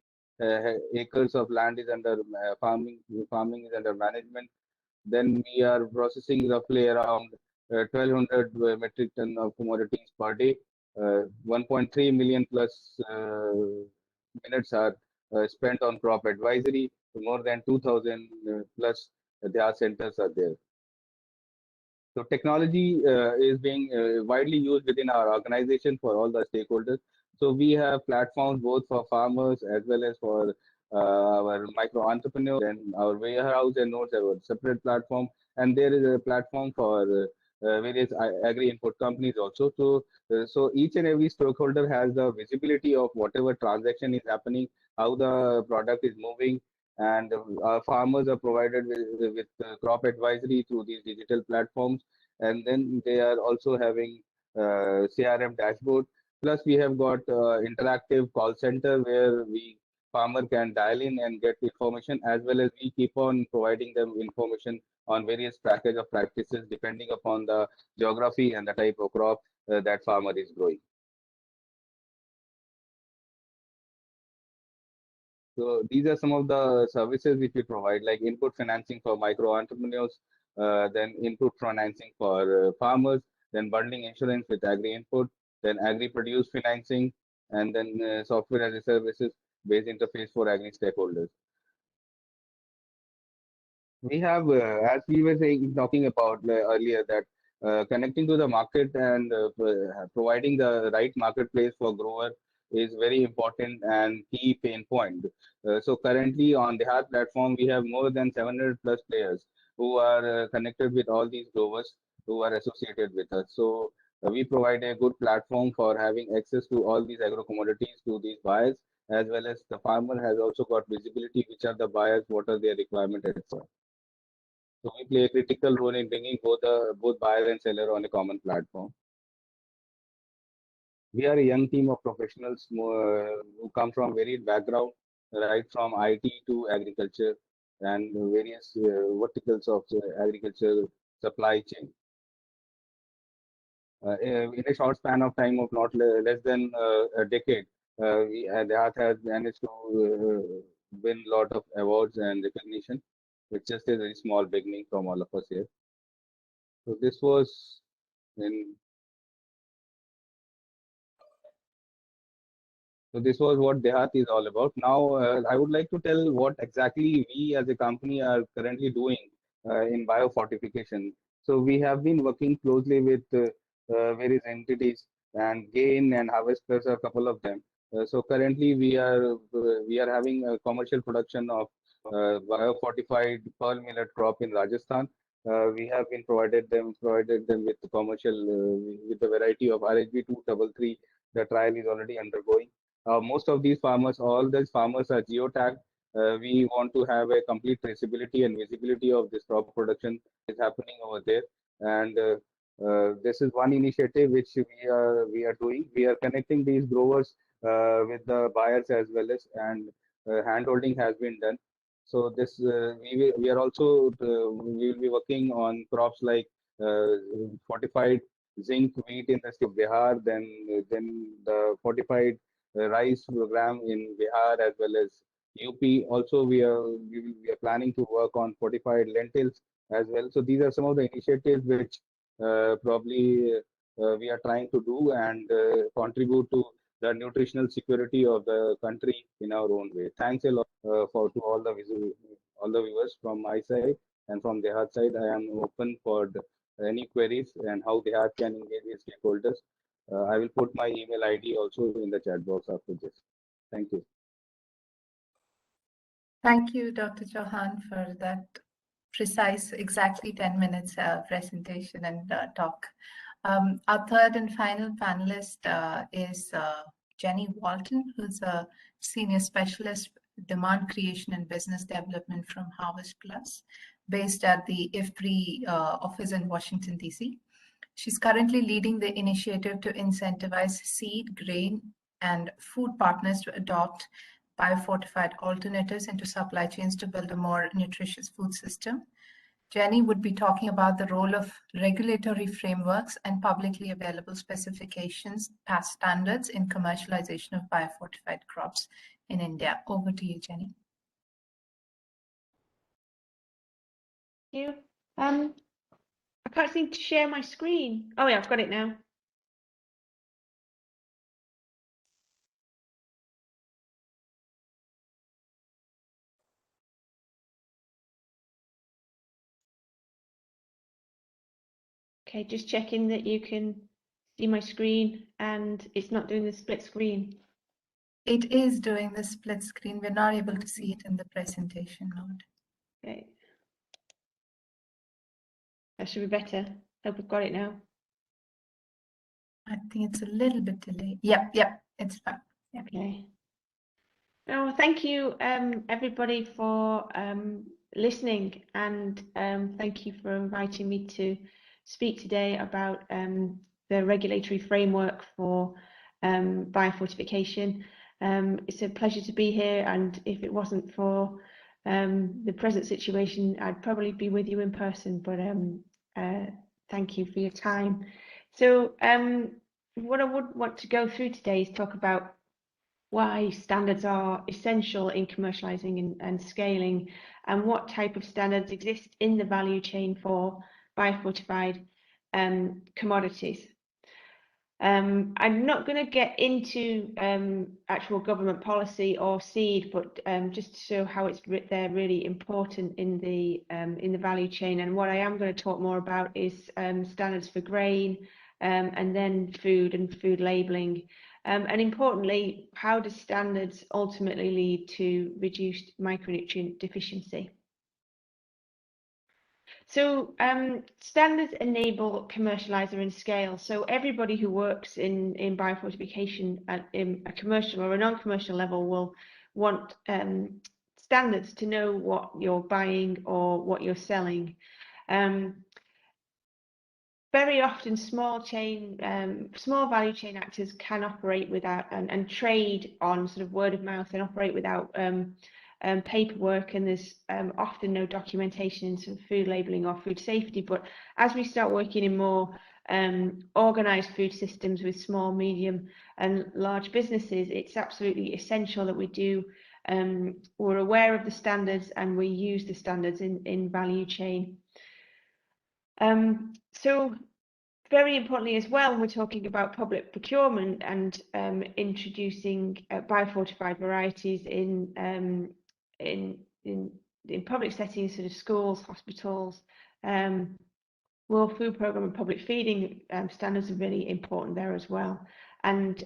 acres of land is under farming. Farming is under management. Then we are processing roughly around 1,200 metric ton of commodities per day. 1.3 million plus minutes are spent on crop advisory. More than 2,000 plus their centers are there. So technology is being widely used within our organization for all the stakeholders. So we have platforms both for farmers as well as for our micro entrepreneurs, and our warehouse and nodes have a separate platform, and there is a platform for various agri input companies also. So each and every stakeholder has the visibility of whatever transaction is happening, how the product is moving, and farmers are provided with crop advisory through these digital platforms, and then they are also having CRM dashboard. Plus we have got interactive call center where farmer can dial in and get information, as well as we keep on providing them information on various package of practices depending upon the geography and the type of crop that farmer is growing. So these are some of the services which we provide, like input financing for micro entrepreneurs, then input financing for farmers, then bundling insurance with agri input, then agri produce financing, and then software as a services based interface for agri stakeholders. We have, as we were talking about earlier, that connecting to the market and providing the right marketplace for grower is very important and key pain point. So currently on the Dehat platform, we have more than 700 plus players who are connected with all these growers who are associated with us. So we provide a good platform for having access to all these agro commodities to these buyers, as well as the farmer has also got visibility which are the buyers, what are their requirements, etc. So we play a critical role in bringing both buyer and seller on a common platform. We are a young team of professionals who come from varied background, right from IT to agriculture and various verticals of agriculture supply chain. In a short span of time of not less than a decade, Dehat has managed to win a lot of awards and recognition. It's just a very small beginning from all of us here. So this was what Dehat is all about. Now, I would like to tell what exactly we as a company are currently doing in biofortification. So we have been working closely with various entities, and Gain and Harvest Plus are a couple of them. So currently we are having a commercial production of bio-fortified pearl millet crop in Rajasthan. We have been provided them with the commercial with the variety of RHB 233. The trial is already undergoing. Most of these farmers, all these farmers are geotagged. We want to have a complete traceability and visibility of this crop production is happening over there. And this is one initiative which we are doing. We are connecting these growers with the buyers as well as, and handholding has been done. So this we are also we will be working on crops like fortified zinc wheat in the state of Bihar, then the fortified rice program in Bihar as well as UP. Also, we are planning to work on fortified lentils as well. So these are some of the initiatives which probably we are trying to do and contribute to the nutritional security of the country in our own way. Thanks a lot to all the viewers from my side and from their side. I am open for any queries and how they can engage with stakeholders. I will put my email ID also in the chat box after this. Thank you. Thank you, Dr. Chauhan, for that precise, exactly 10 minutes presentation and talk. Our third and final panelist is Jenny Walton, who's a Senior Specialist Demand Creation and Business Development from Harvest Plus, based at the IFPRI office in Washington, D.C. She's currently leading the initiative to incentivize seed, grain, and food partners to adopt biofortified alternatives into supply chains to build a more nutritious food system. Jenny would be talking about the role of regulatory frameworks and publicly available specifications, past standards in commercialization of biofortified crops in India. Over to you, Jenny. Thank you. I can't seem to share my screen. Oh yeah, I've got it now. Okay, just checking that you can see my screen and it's not doing the split screen. It is doing the split screen. We're not able to see it in the presentation mode. Okay. That should be better. Hope I've got it now. I think it's a little bit delayed. Yep, it's fine. Yep. Okay. Oh, thank you, everybody, for listening, and thank you for inviting me to speak today about the regulatory framework for biofortification. It's a pleasure to be here, and if it wasn't for the present situation, I'd probably be with you in person, but thank you for your time. So what I would want to go through today is talk about why standards are essential in commercializing and scaling, and what type of standards exist in the value chain for biofortified commodities. I'm not going to get into actual government policy or seed, but just to show how they're really important in the value chain. And what I am going to talk more about is standards for grain, and then food and food labeling. And importantly, how do standards ultimately lead to reduced micronutrient deficiency? So standards enable commercializer and scale. So everybody who works in biofortification at a commercial or a non-commercial level will want standards to know what you're buying or what you're selling. Very often small value chain actors can operate without and trade on sort of word of mouth and operate without paperwork, and there's often no documentation in sort of food labeling or food safety. But as we start working in more organized food systems with small, medium and large businesses, it's absolutely essential that we're aware of the standards and we use the standards in value chain. So very importantly as well, we're talking about public procurement and introducing biofortified varieties in public settings, sort of schools, hospitals, World Food Programme and public feeding standards are really important there as well. And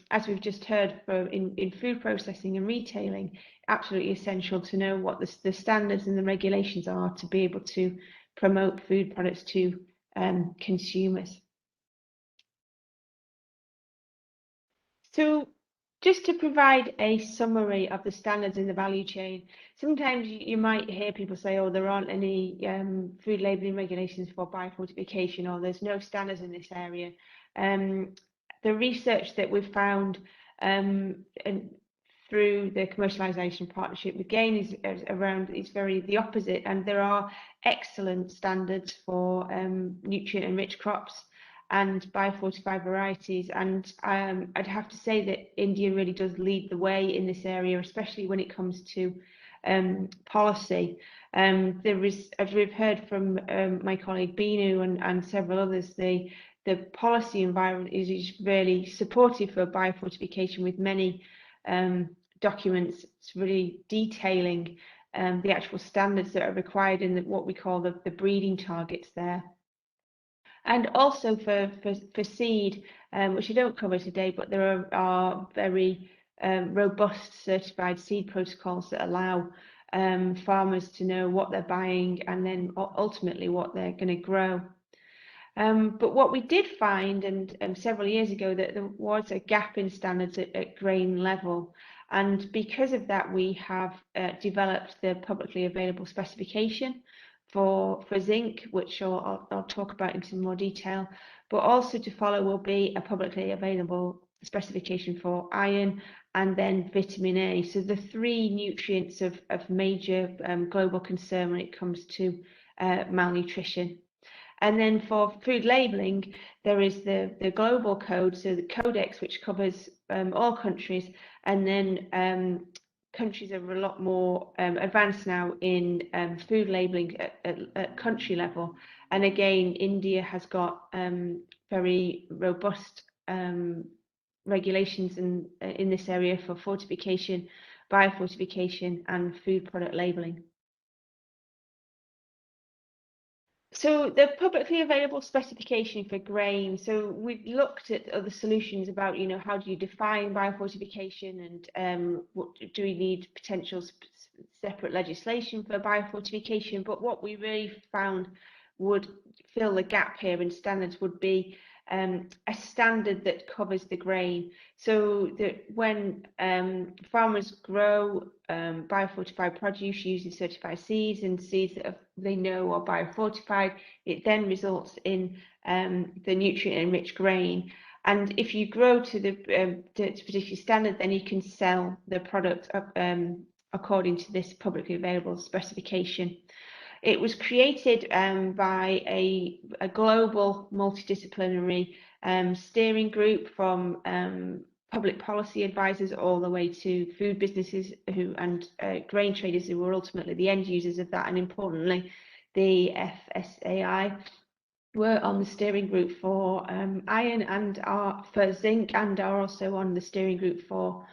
as we've just heard, in food processing and retailing, absolutely essential to know what the standards and the regulations are to be able to promote food products to consumers. So just to provide a summary of the standards in the value chain, sometimes you might hear people say, oh, there aren't any food labelling regulations for biofortification, or there's no standards in this area. The research that we've found through the commercialization partnership with GAIN is very the opposite, and there are excellent standards for nutrient-enriched crops and biofortified varieties, and I'd have to say that India really does lead the way in this area, especially when it comes to policy. There is, as we've heard from my colleague Binu and several others, the policy environment is really supportive for biofortification, with many documents really detailing the actual standards that are required in what we call the breeding targets there. And also for seed, which I don't cover today, but there are very robust certified seed protocols that allow farmers to know what they're buying and then ultimately what they're going to grow. But what we did find, and several years ago, that there was a gap in standards at grain level. And because of that, we have developed the publicly available specification for zinc, which I'll talk about in some more detail. But also to follow will be a publicly available specification for iron and then vitamin A. So the three nutrients of major global concern when it comes to malnutrition. And then for food labeling, there is the global code, so the codex, which covers all countries, and then countries are a lot more advanced now in food labeling at country level. And again, India has got very robust regulations in this area for fortification, biofortification, and food product labeling. So the publicly available specification for grain. So we've looked at other solutions about, how do you define biofortification, and what do we need potential separate legislation for biofortification? But what we really found would fill the gap here in standards would be a standard that covers the grain, so that when farmers grow biofortified produce using certified seeds and seeds that they know are biofortified, it then results in the nutrient-enriched grain. And if you grow to the particular standard, then you can sell the product according to this publicly available specification. It was created by a global multidisciplinary steering group from public policy advisors all the way to food businesses and grain traders who were ultimately the end users of that. And importantly, the FSAI were on the steering group for iron and for zinc, and are also on the steering group for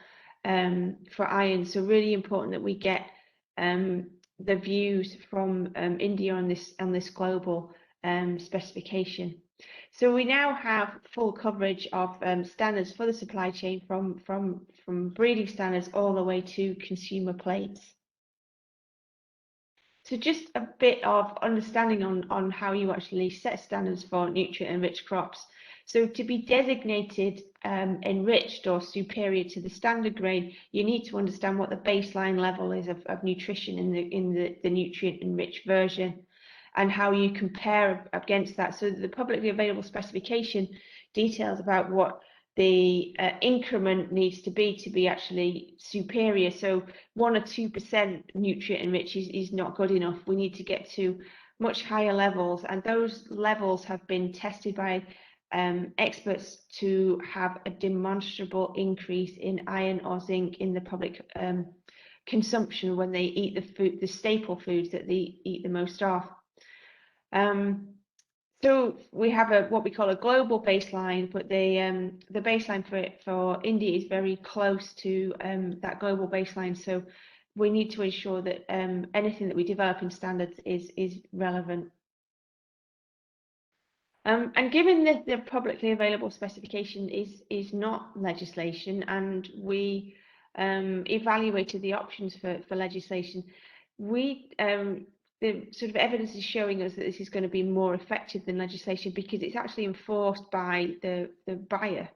iron. So really important that we get the views from India on this global specification. So we now have full coverage of standards for the supply chain from breeding standards all the way to consumer plates. So just a bit of understanding on how you actually set standards for nutrient-enriched crops. So to be designated enriched or superior to the standard grain, you need to understand what the baseline level is of nutrition in the nutrient-enriched version, and how you compare against that. So the publicly available specification details about what the increment needs to be actually superior. So 1 or 2% nutrient enriched is not good enough. We need to get to much higher levels, and those levels have been tested by experts to have a demonstrable increase in iron or zinc in the public consumption when they eat the staple foods that they eat the most of. So we have what we call a global baseline, but the baseline for India is very close to that global baseline. So we need to ensure that anything that we develop in standards is relevant. And given that the publicly available specification is not legislation, and we evaluated the options for legislation, the sort of evidence is showing us that this is going to be more effective than legislation, because it's actually enforced by the buyer,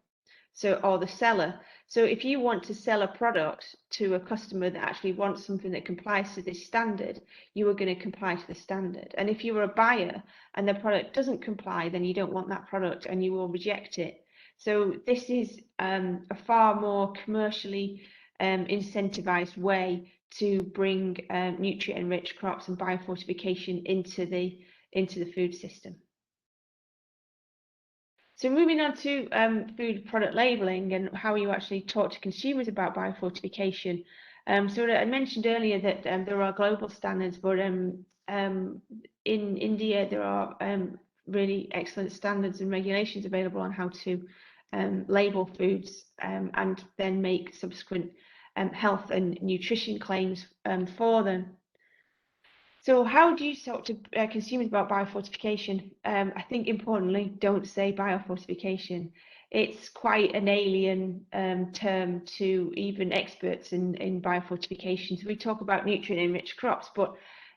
or the seller. So if you want to sell a product to a customer that actually wants something that complies to this standard, you are going to comply to the standard. And if you're a buyer and the product doesn't comply, then you don't want that product and you will reject it. So this is a far more commercially incentivized way to bring nutrient-enriched crops and biofortification into the food system. So moving on to food product labeling and how you actually talk to consumers about biofortification. So I mentioned earlier that there are global standards, but in India there are really excellent standards and regulations available on how to label foods and then make subsequent health and nutrition claims for them. So how do you talk to consumers about biofortification? I think importantly, don't say biofortification. It's quite an alien term to even experts in biofortification. So we talk about nutrient-enriched crops, but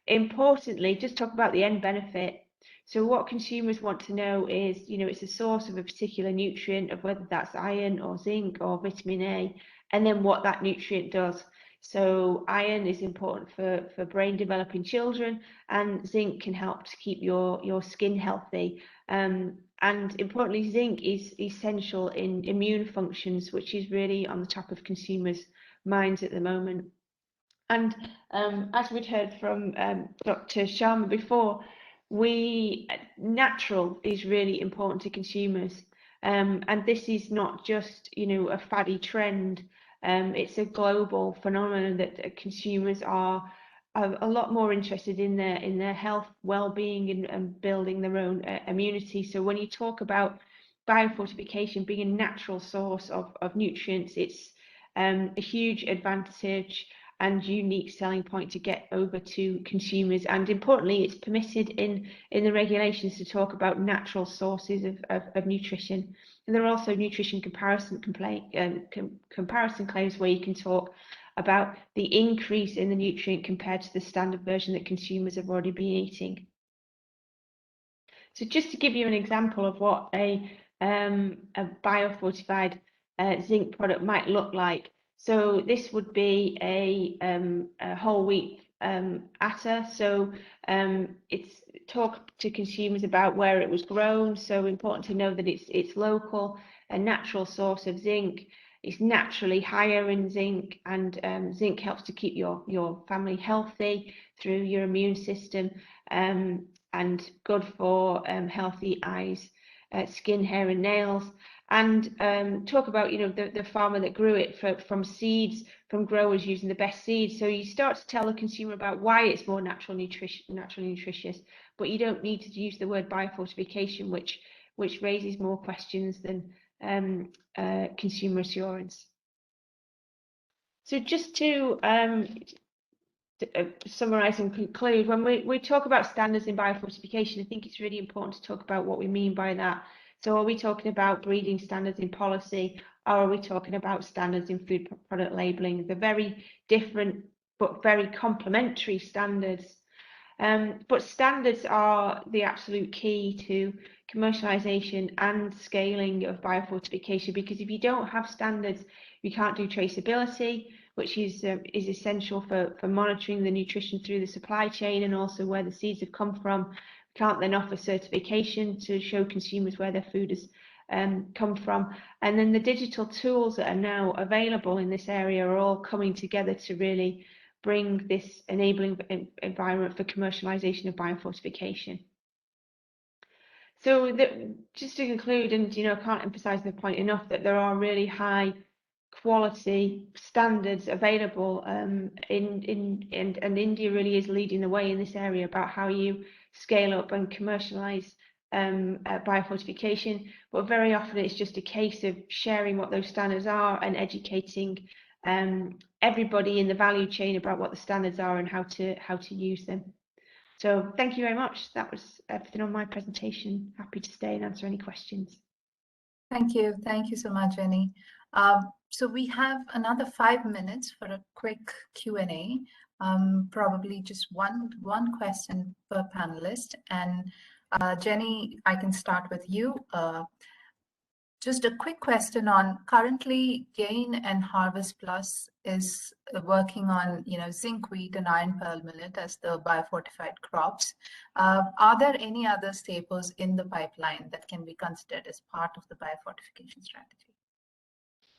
importantly, just talk about the end benefit. So what consumers want to know is, it's a source of a particular nutrient, of whether that's iron or zinc or vitamin A, and then what that nutrient does. So iron is important for brain developing children, and zinc can help to keep your skin healthy. And importantly, zinc is essential in immune functions, which is really on the top of consumers' minds at the moment. And as we'd heard from Dr. Sharma before, natural is really important to consumers. And this is not just, a faddy trend. It's a global phenomenon that consumers are a lot more interested in their health, well-being, and building their own immunity. So when you talk about biofortification being a natural source of nutrients, it's a huge advantage and unique selling point to get over to consumers. And importantly, it's permitted in the regulations to talk about natural sources of nutrition. And there are also nutrition comparison claims where you can talk about the increase in the nutrient compared to the standard version that consumers have already been eating. So just to give you an example of what a biofortified zinc product might look like. So this would be a whole wheat atta. So it's talk to consumers about where it was grown. So important to know that it's local, a natural source of zinc. It's naturally higher in zinc, and zinc helps to keep your family healthy through your immune system, and good for healthy eyes, skin, hair, and nails. And talk about the farmer that grew it from seeds, from growers using the best seeds. So you start to tell the consumer about why it's more naturally nutritious, but you don't need to use the word biofortification, which raises more questions than consumer assurance. So just to summarize and conclude, when we talk about standards in biofortification, I think it's really important to talk about what we mean by that. So are we talking about breeding standards in policy, or are we talking about standards in food product labeling? They're very different but very complementary standards. But standards are the absolute key to commercialization and scaling of biofortification, because if you don't have standards, you can't do traceability, which is essential for monitoring the nutrition through the supply chain and also where the seeds have come from. Can't then offer certification to show consumers where their food has come from. And then the digital tools that are now available in this area are all coming together to really bring this enabling environment for commercialization of biofortification. So just to conclude, and I can't emphasize the point enough that there are really high quality standards available and India really is leading the way in this area about how you scale up and commercialize biofortification, but very often it's just a case of sharing what those standards are and educating everybody in the value chain about what the standards are and how to use them. So thank you very much. That was everything on my presentation. Happy to stay and answer any questions. Thank you so much, Jenny. So we have another 5 minutes for a quick Q&A. Probably just one question per panelist. And Jenny, I can start with you. Just a quick question on currently Gain and Harvest Plus is working on zinc wheat and iron pearl millet as the biofortified crops. Are there any other staples in the pipeline that can be considered as part of the biofortification strategy?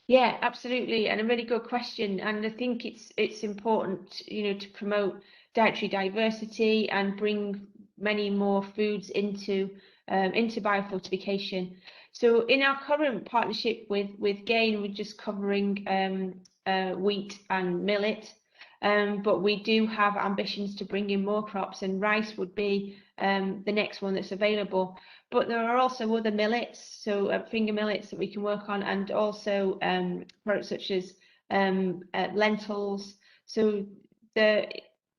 Yeah, absolutely, and a really good question. And I think it's important, to promote dietary diversity and bring many more foods into biofortification. So in our current partnership with Gain, we're just covering wheat and millet, but we do have ambitions to bring in more crops, and rice would be the next one that's available. but there are also other millets, so finger millets that we can work on, and also products such as lentils. So the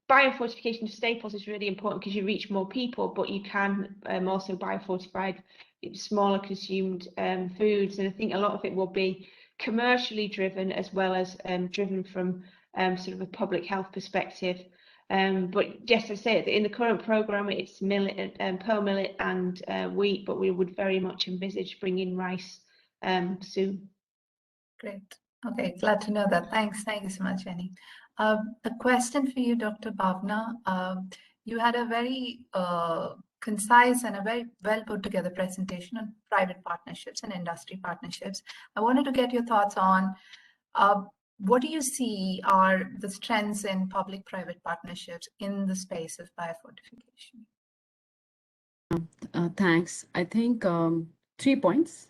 biofortification of staples is really important because you reach more people, but you can also biofortified smaller consumed foods. And I think a lot of it will be commercially driven as well as driven from sort of a public health perspective. But yes, I say in the current programme, it's millet, pearl millet and wheat, but we would very much envisage bringing rice soon. Great. Okay, glad to know that. Thanks. Thank you so much, Jenny. A question for you, Dr. Bhavna. You had a very concise and a very well put together presentation on private partnerships and industry partnerships. I wanted to get your thoughts on what do you see are the strengths in public-private partnerships in the space of biofortification? Thanks. I think 3 points.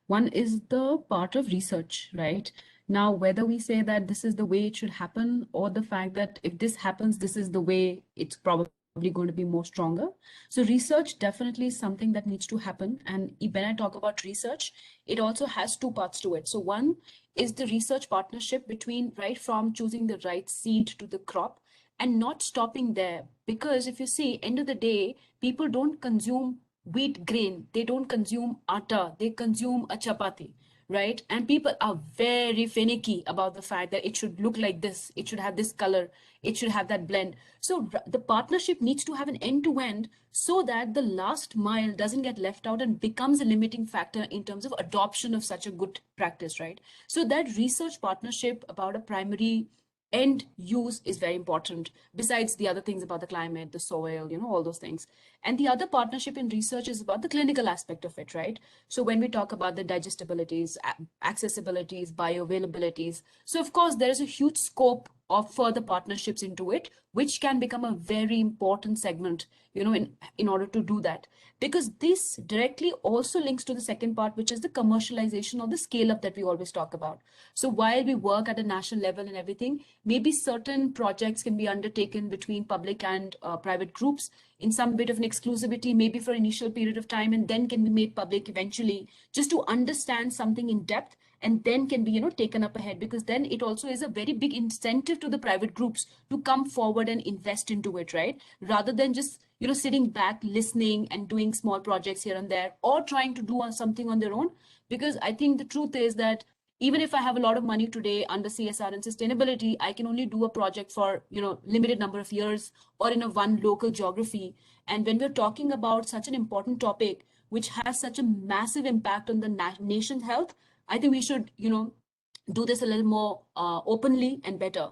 One is the part of research, right? Now, whether we say that this is the way it should happen, or the fact that if this happens, this is the way it's probably going to be more stronger. So research definitely is something that needs to happen. And when I talk about research, it also has 2 parts to it. So one is the research partnership between right from choosing the right seed to the crop, and not stopping there. Because if you see, end of the day, people don't consume wheat grain, they don't consume atta, they consume a chapati, right? And people are very finicky about the fact that it should look like this, it should have this color, it should have that blend. So the partnership needs to have an end-to-end so that the last mile doesn't get left out and becomes a limiting factor in terms of adoption of such a good practice, right? So that research partnership about a primary end use is very important, besides the other things about the climate, the soil, all those things. And the other partnership in research is about the clinical aspect of it, right? So when we talk about the digestibilities, accessibilities, bioavailabilities, so of course there is a huge scope of further partnerships into it, which can become a very important segment, in order to do that. Because this directly also links to the second part, which is the commercialization or the scale up that we always talk about. So while we work at a national level and everything, maybe certain projects can be undertaken between public and private groups in some bit of an exclusivity, maybe for an initial period of time, and then can be made public eventually, just to understand something in depth, and then can be taken up ahead, because then it also is a very big incentive to the private groups to come forward and invest into it, right? Rather than just sitting back, listening and doing small projects here and there, or trying to do something on their own. Because I think the truth is that even if I have a lot of money today under CSR and sustainability, I can only do a project for limited number of years or in a one local geography. And when we're talking about such an important topic, which has such a massive impact on the nation's health, I think we should do this a little more openly and better.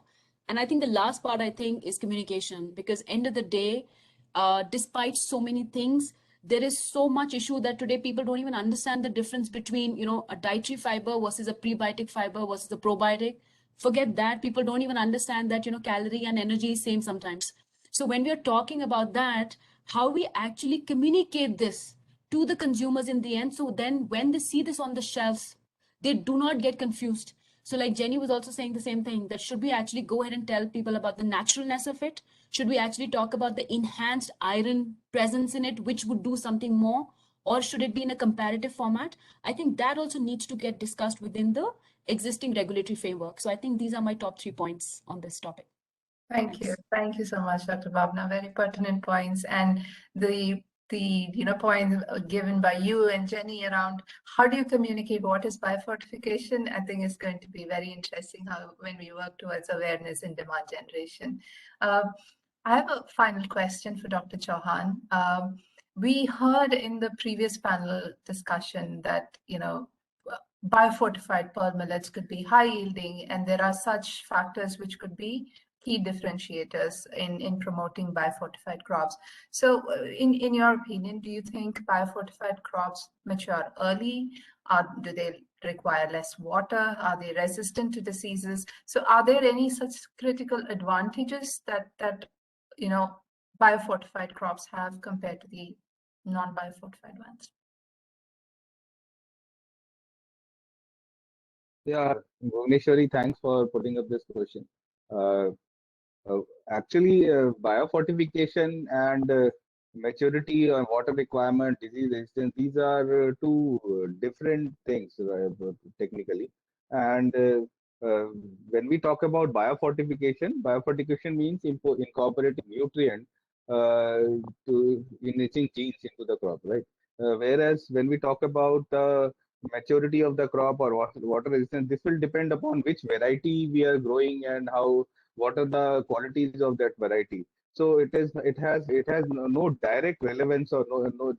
And I think the last part, I think, is communication, because end of the day, despite so many things, there is so much issue that today people don't even understand the difference between, a dietary fiber versus a prebiotic fiber versus a probiotic. Forget that. People don't even understand that, calorie and energy is same sometimes. So when we are talking about that, how we actually communicate this to the consumers in the end, so then when they see this on the shelves, they do not get confused. So like Jenny was also saying the same thing, that should we actually go ahead and tell people about the naturalness of it? Should we actually talk about the enhanced iron presence in it, which would do something more? Or should it be in a comparative format? I think that also needs to get discussed within the existing regulatory framework. So I think these are my top 3 points on this topic. Thank you. Thank you so much, Dr. Bhavna. Very pertinent points. And the points given by you and Jenny around how do you communicate what is biofortification, I think is going to be very interesting when we work towards awareness and demand generation. I have a final question for Dr. Chauhan. We heard in the previous panel discussion that biofortified pearl millets could be high yielding, and there are such factors which could be key differentiators in promoting biofortified crops. So in your opinion, do you think biofortified crops mature early? Do they require less water? Are they resistant to diseases? So are there any such critical advantages that biofortified crops have compared to the non-biofortified ones? Yeah, Bhuvneshwari, thanks for putting up this question. Actually, biofortification and maturity or water requirement, disease resistance, these are two different things technically. And when we talk about biofortification means incorporating nutrient to enriching genes into the crop, right? Whereas when we talk about maturity of the crop or water resistance, this will depend upon which variety we are growing and what are the qualities of that variety. So it has no direct relevance, or no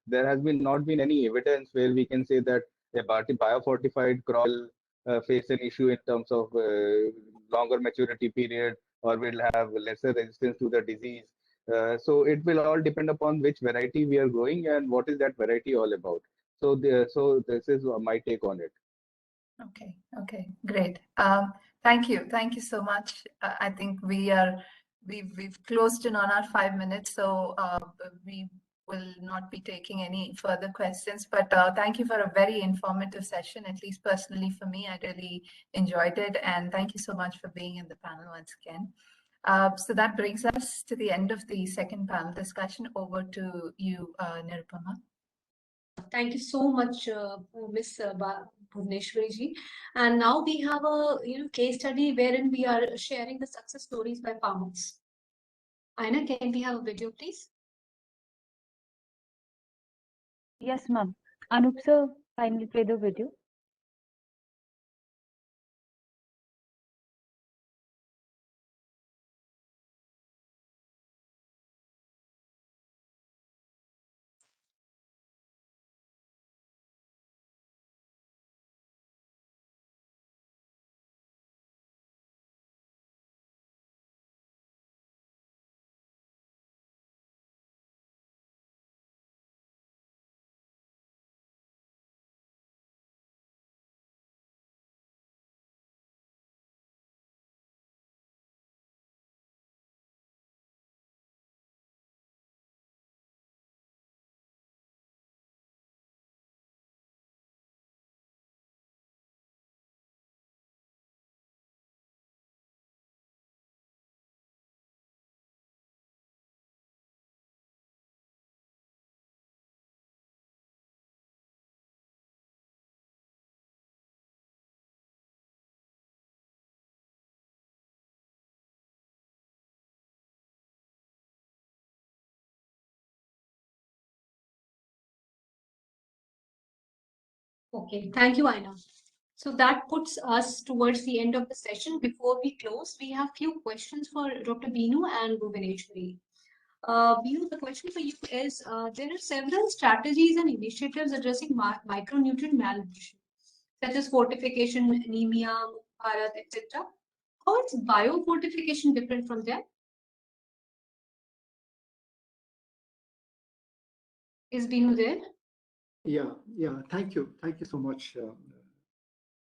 there has not been any evidence where we can say that a biofortified crop will face an issue in terms of longer maturity period or will have lesser resistance to the disease. So it will all depend upon which variety we are growing and what is that variety all about. So this is my take on it. Okay, great. Thank you so much. I think we've closed in on our 5 minutes, so we will not be taking any further questions. But thank you for a very informative session. At least personally for me, I really enjoyed it, and thank you so much for being in the panel once again. So that brings us to the end of the second panel discussion. Over to you, Nirupama. Thank you so much, Ms. Bhuvneshwari ji. And now we have a case study wherein we are sharing the success stories by farmers. Aina, can we have a video, please? Yes, ma'am. Anup sir, kindly play the video. Okay, thank you, Aina. So that puts us towards the end of the session. Before we close, we have few questions for Dr. Binu and Bhuvaneshwari. Binu, the question for you is, there are several strategies and initiatives addressing micronutrient malnutrition, such as fortification, anemia, Bharat, etc. How is biofortification different from them? Is Binu there? Yeah. Thank you so much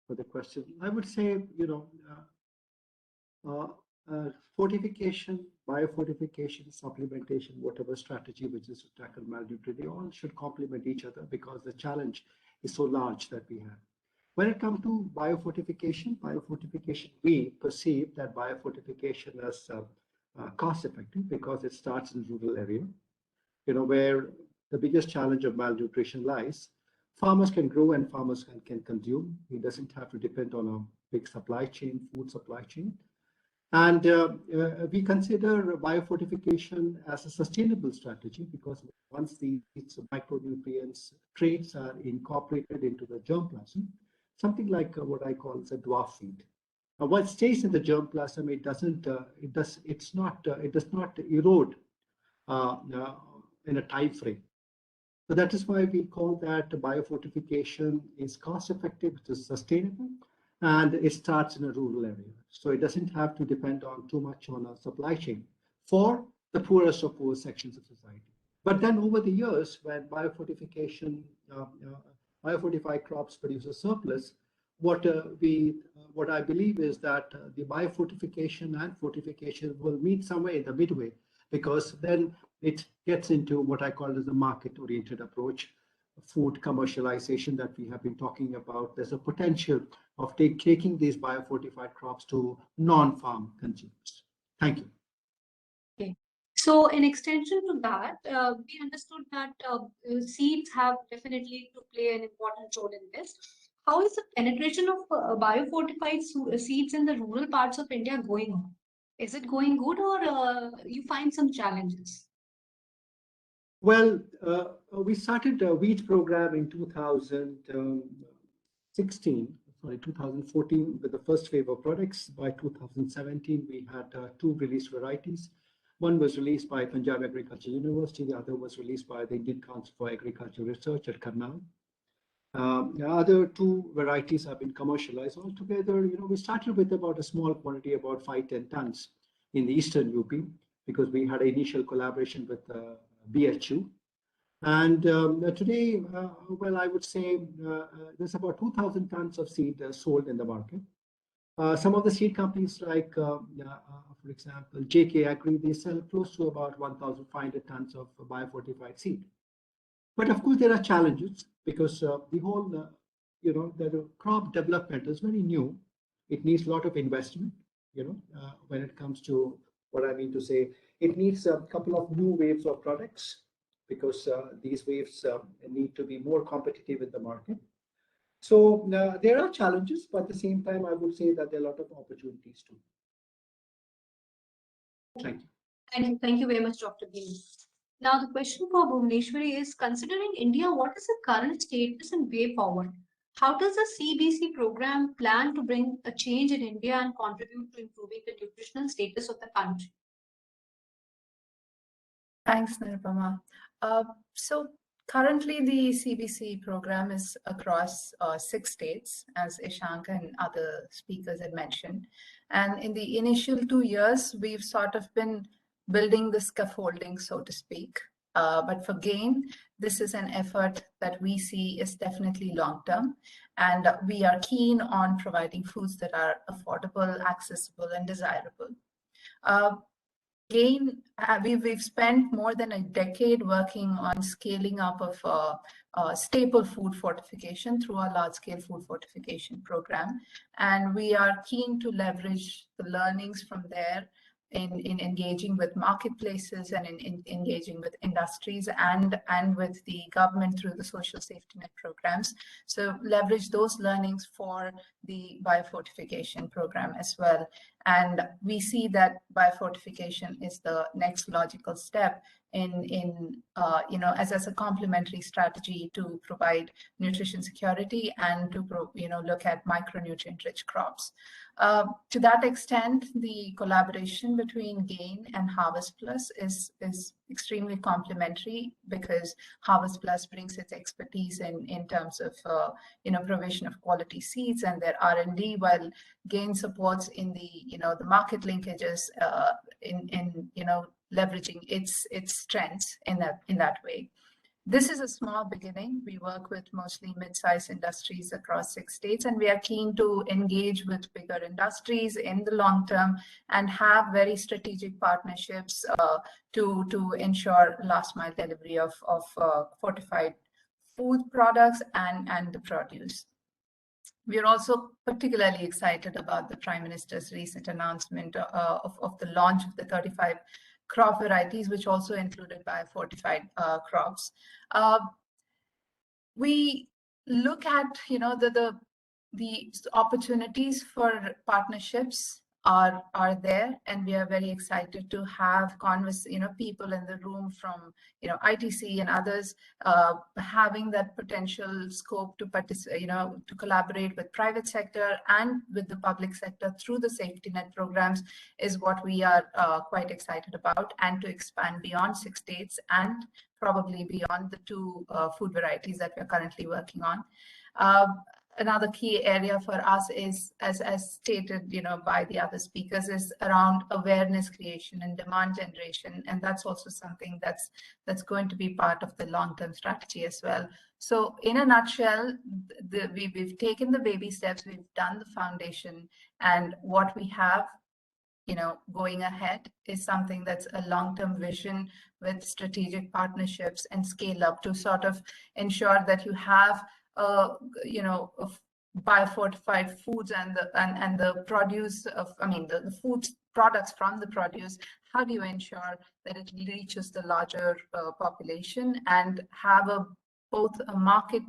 for the question. I would say, fortification, biofortification, supplementation, whatever strategy which is to tackle malnutrition, they all should complement each other because the challenge is so large that we have. When it comes to biofortification, we perceive that biofortification as cost effective because it starts in rural area, where the biggest challenge of malnutrition lies. Farmers can grow and farmers can consume. He doesn't have to depend on a big supply chain, food supply chain. And we consider biofortification as a sustainable strategy because once these micronutrients traits are incorporated into the germplasm, something like what I call a dwarf feed. What stays in the germplasm, it does not erode in a time frame. So that is why we call that biofortification is cost effective, it is sustainable, and it starts in a rural area. So it doesn't have to depend on too much on a supply chain for the poorest of poor sections of society. But then over the years, when biofortification, biofortified crops produce a surplus, what I believe is that the biofortification and fortification will meet somewhere in the midway, because then it gets into what I call as the market-oriented approach, food commercialization that we have been talking about. There's a potential of taking these biofortified crops to non-farm consumers. Thank you. Okay. So in extension to that, we understood that seeds have definitely to play an important role in this. How is the penetration of biofortified seeds in the rural parts of India going on? Is it going good, or you find some challenges? Well, we started a wheat program in 2016, sorry, 2014 with the first wave of products. By 2017, we had 2 released varieties. One was released by Punjab Agriculture University. The other was released by the Indian Council for Agricultural Research at Karnal. The other 2 varieties have been commercialized altogether. We started with about a small quantity, about 5-10 tons in the eastern UP, because we had an initial collaboration with BHU. And today, well, I would say there's about 2,000 tons of seed sold in the market. Some of the seed companies like, for example, JK Agri, they sell close to about 1,500 tons of biofortified seed. But of course, there are challenges because the whole, the crop development is very new. It needs a lot of investment, when it comes to what I mean to say. It needs a couple of new waves of products because these waves need to be more competitive in the market. So there are challenges, but at the same time, I would say that there are a lot of opportunities too. Thank you. Thank you very much, Dr. Binu. Now, the question for Bhuvneshwari is, considering India, what is the current status and way forward? How does the CBC program plan to bring a change in India and contribute to improving the nutritional status of the country? Thanks, Nirupama. So currently the CBC program is across 6 states, as Ishank and other speakers had mentioned. And in the initial 2 years, we've sort of been building the scaffolding, so to speak. But for GAIN, this is an effort that we see is definitely long-term. And we are keen on providing foods that are affordable, accessible, and desirable. GAIN, we've spent more than a decade working on scaling up of staple food fortification through our large-scale food fortification program. And we are keen to leverage the learnings from there in engaging with marketplaces and in engaging with industries and with the government through the social safety net programs. So leverage those learnings for the biofortification program as well. And we see that biofortification is the next logical step as a complementary strategy to provide nutrition security and to look at micronutrient-rich crops. To that extent, the collaboration between GAIN and Harvest Plus is extremely complementary because Harvest Plus brings its expertise in terms of provision of quality seeds and their R&D, while GAIN supports in the market linkages in leveraging its strengths in that way. This is a small beginning. We work with mostly mid-sized industries across 6 states, and we are keen to engage with bigger industries in the long term and have very strategic partnerships to ensure last mile delivery of fortified food products and the produce. We are also particularly excited about the Prime Minister's recent announcement of the launch of the 35 crop varieties, which also included biofortified crops. We look at the opportunities for partnerships are there, and we are very excited to have people in the room from ITC and others having that potential scope to participate, to collaborate with private sector and with the public sector through the safety net programs is what we are quite excited about, and to expand beyond 6 states and probably beyond the 2 food varieties that we're currently working on. Another key area for us is, as stated, by the other speakers, is around awareness creation and demand generation, and that's also something that's going to be part of the long-term strategy as well. So, in a nutshell, we've taken the baby steps, we've done the foundation, and what we have, going ahead is something that's a long-term vision with strategic partnerships and scale up to sort of ensure that you have biofortified foods and the produce of, the foods products from the produce, how do you ensure that it reaches the larger population and have both a market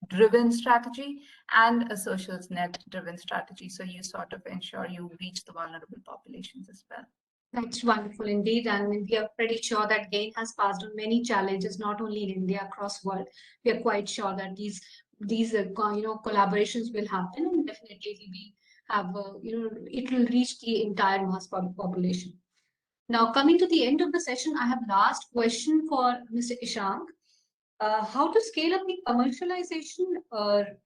driven strategy and a social net driven strategy, so you sort of ensure you reach the vulnerable populations as well? That's wonderful indeed, and we are pretty sure that GAIN has passed on many challenges, not only in India, across world. We are quite sure that these collaborations will happen, and definitely it will reach the entire mass population. Now, coming to the end of the session, I have last question for Mr. Ishank. How to scale up the commercialization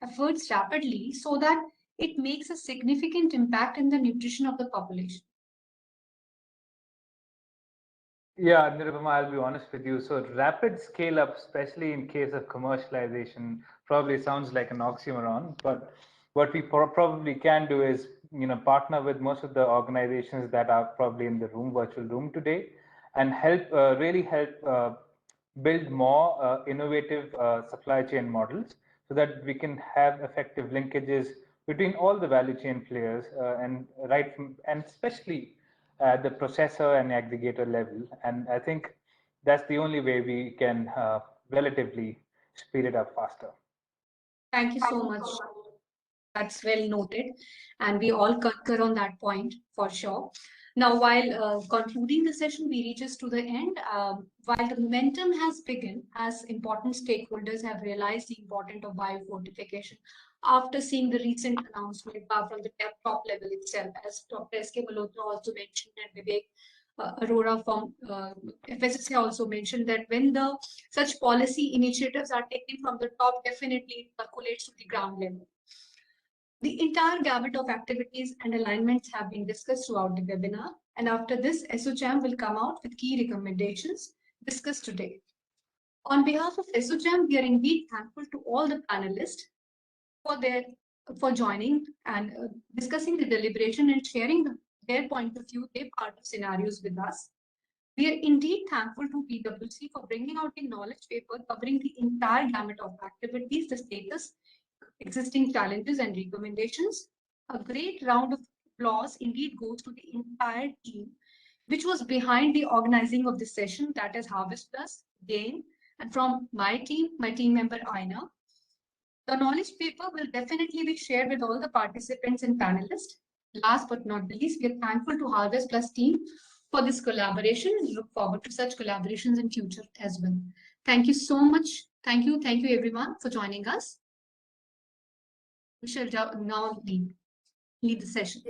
efforts rapidly so that it makes a significant impact in the nutrition of the population? Yeah, Nirupama, I'll be honest with you. So rapid scale up, especially in case of commercialization, probably sounds like an oxymoron. But what we probably can do is, partner with most of the organizations that are probably in the virtual room today, and really help build more innovative supply chain models, so that we can have effective linkages between all the value chain players, and especially at the processor and aggregator level. And I think that's the only way we can relatively speed it up faster. Thank you so much. That's well noted, and we all concur on that point for sure. Now, while concluding the session, we reach us to the end. While the momentum has begun, as important stakeholders have realized the importance of biofortification after seeing the recent announcement from the top level itself, as Dr. S.K. Malhotra also mentioned, and Vivek Arora from FSSA also mentioned, that when such policy initiatives are taken from the top, definitely it percolates to the ground level. The entire gamut of activities and alignments have been discussed throughout the webinar, and after this, ASSOCHAM will come out with key recommendations discussed today. On behalf of ASSOCHAM, we are indeed thankful to all the panelists for joining and discussing the deliberation and sharing their point of view, their part of scenarios with us. We are indeed thankful to PwC for bringing out a knowledge paper covering the entire gamut of activities, the status, existing challenges and recommendations. A great round of applause indeed goes to the entire team, which was behind the organizing of this session, that is Harvest Plus, GAIN, and from my team member Aina. The knowledge paper will definitely be shared with all the participants and panelists. Last but not least, we are thankful to Harvest Plus team for this collaboration and look forward to such collaborations in future as well. Thank you so much. Thank you everyone for joining us. We shall now leave the session.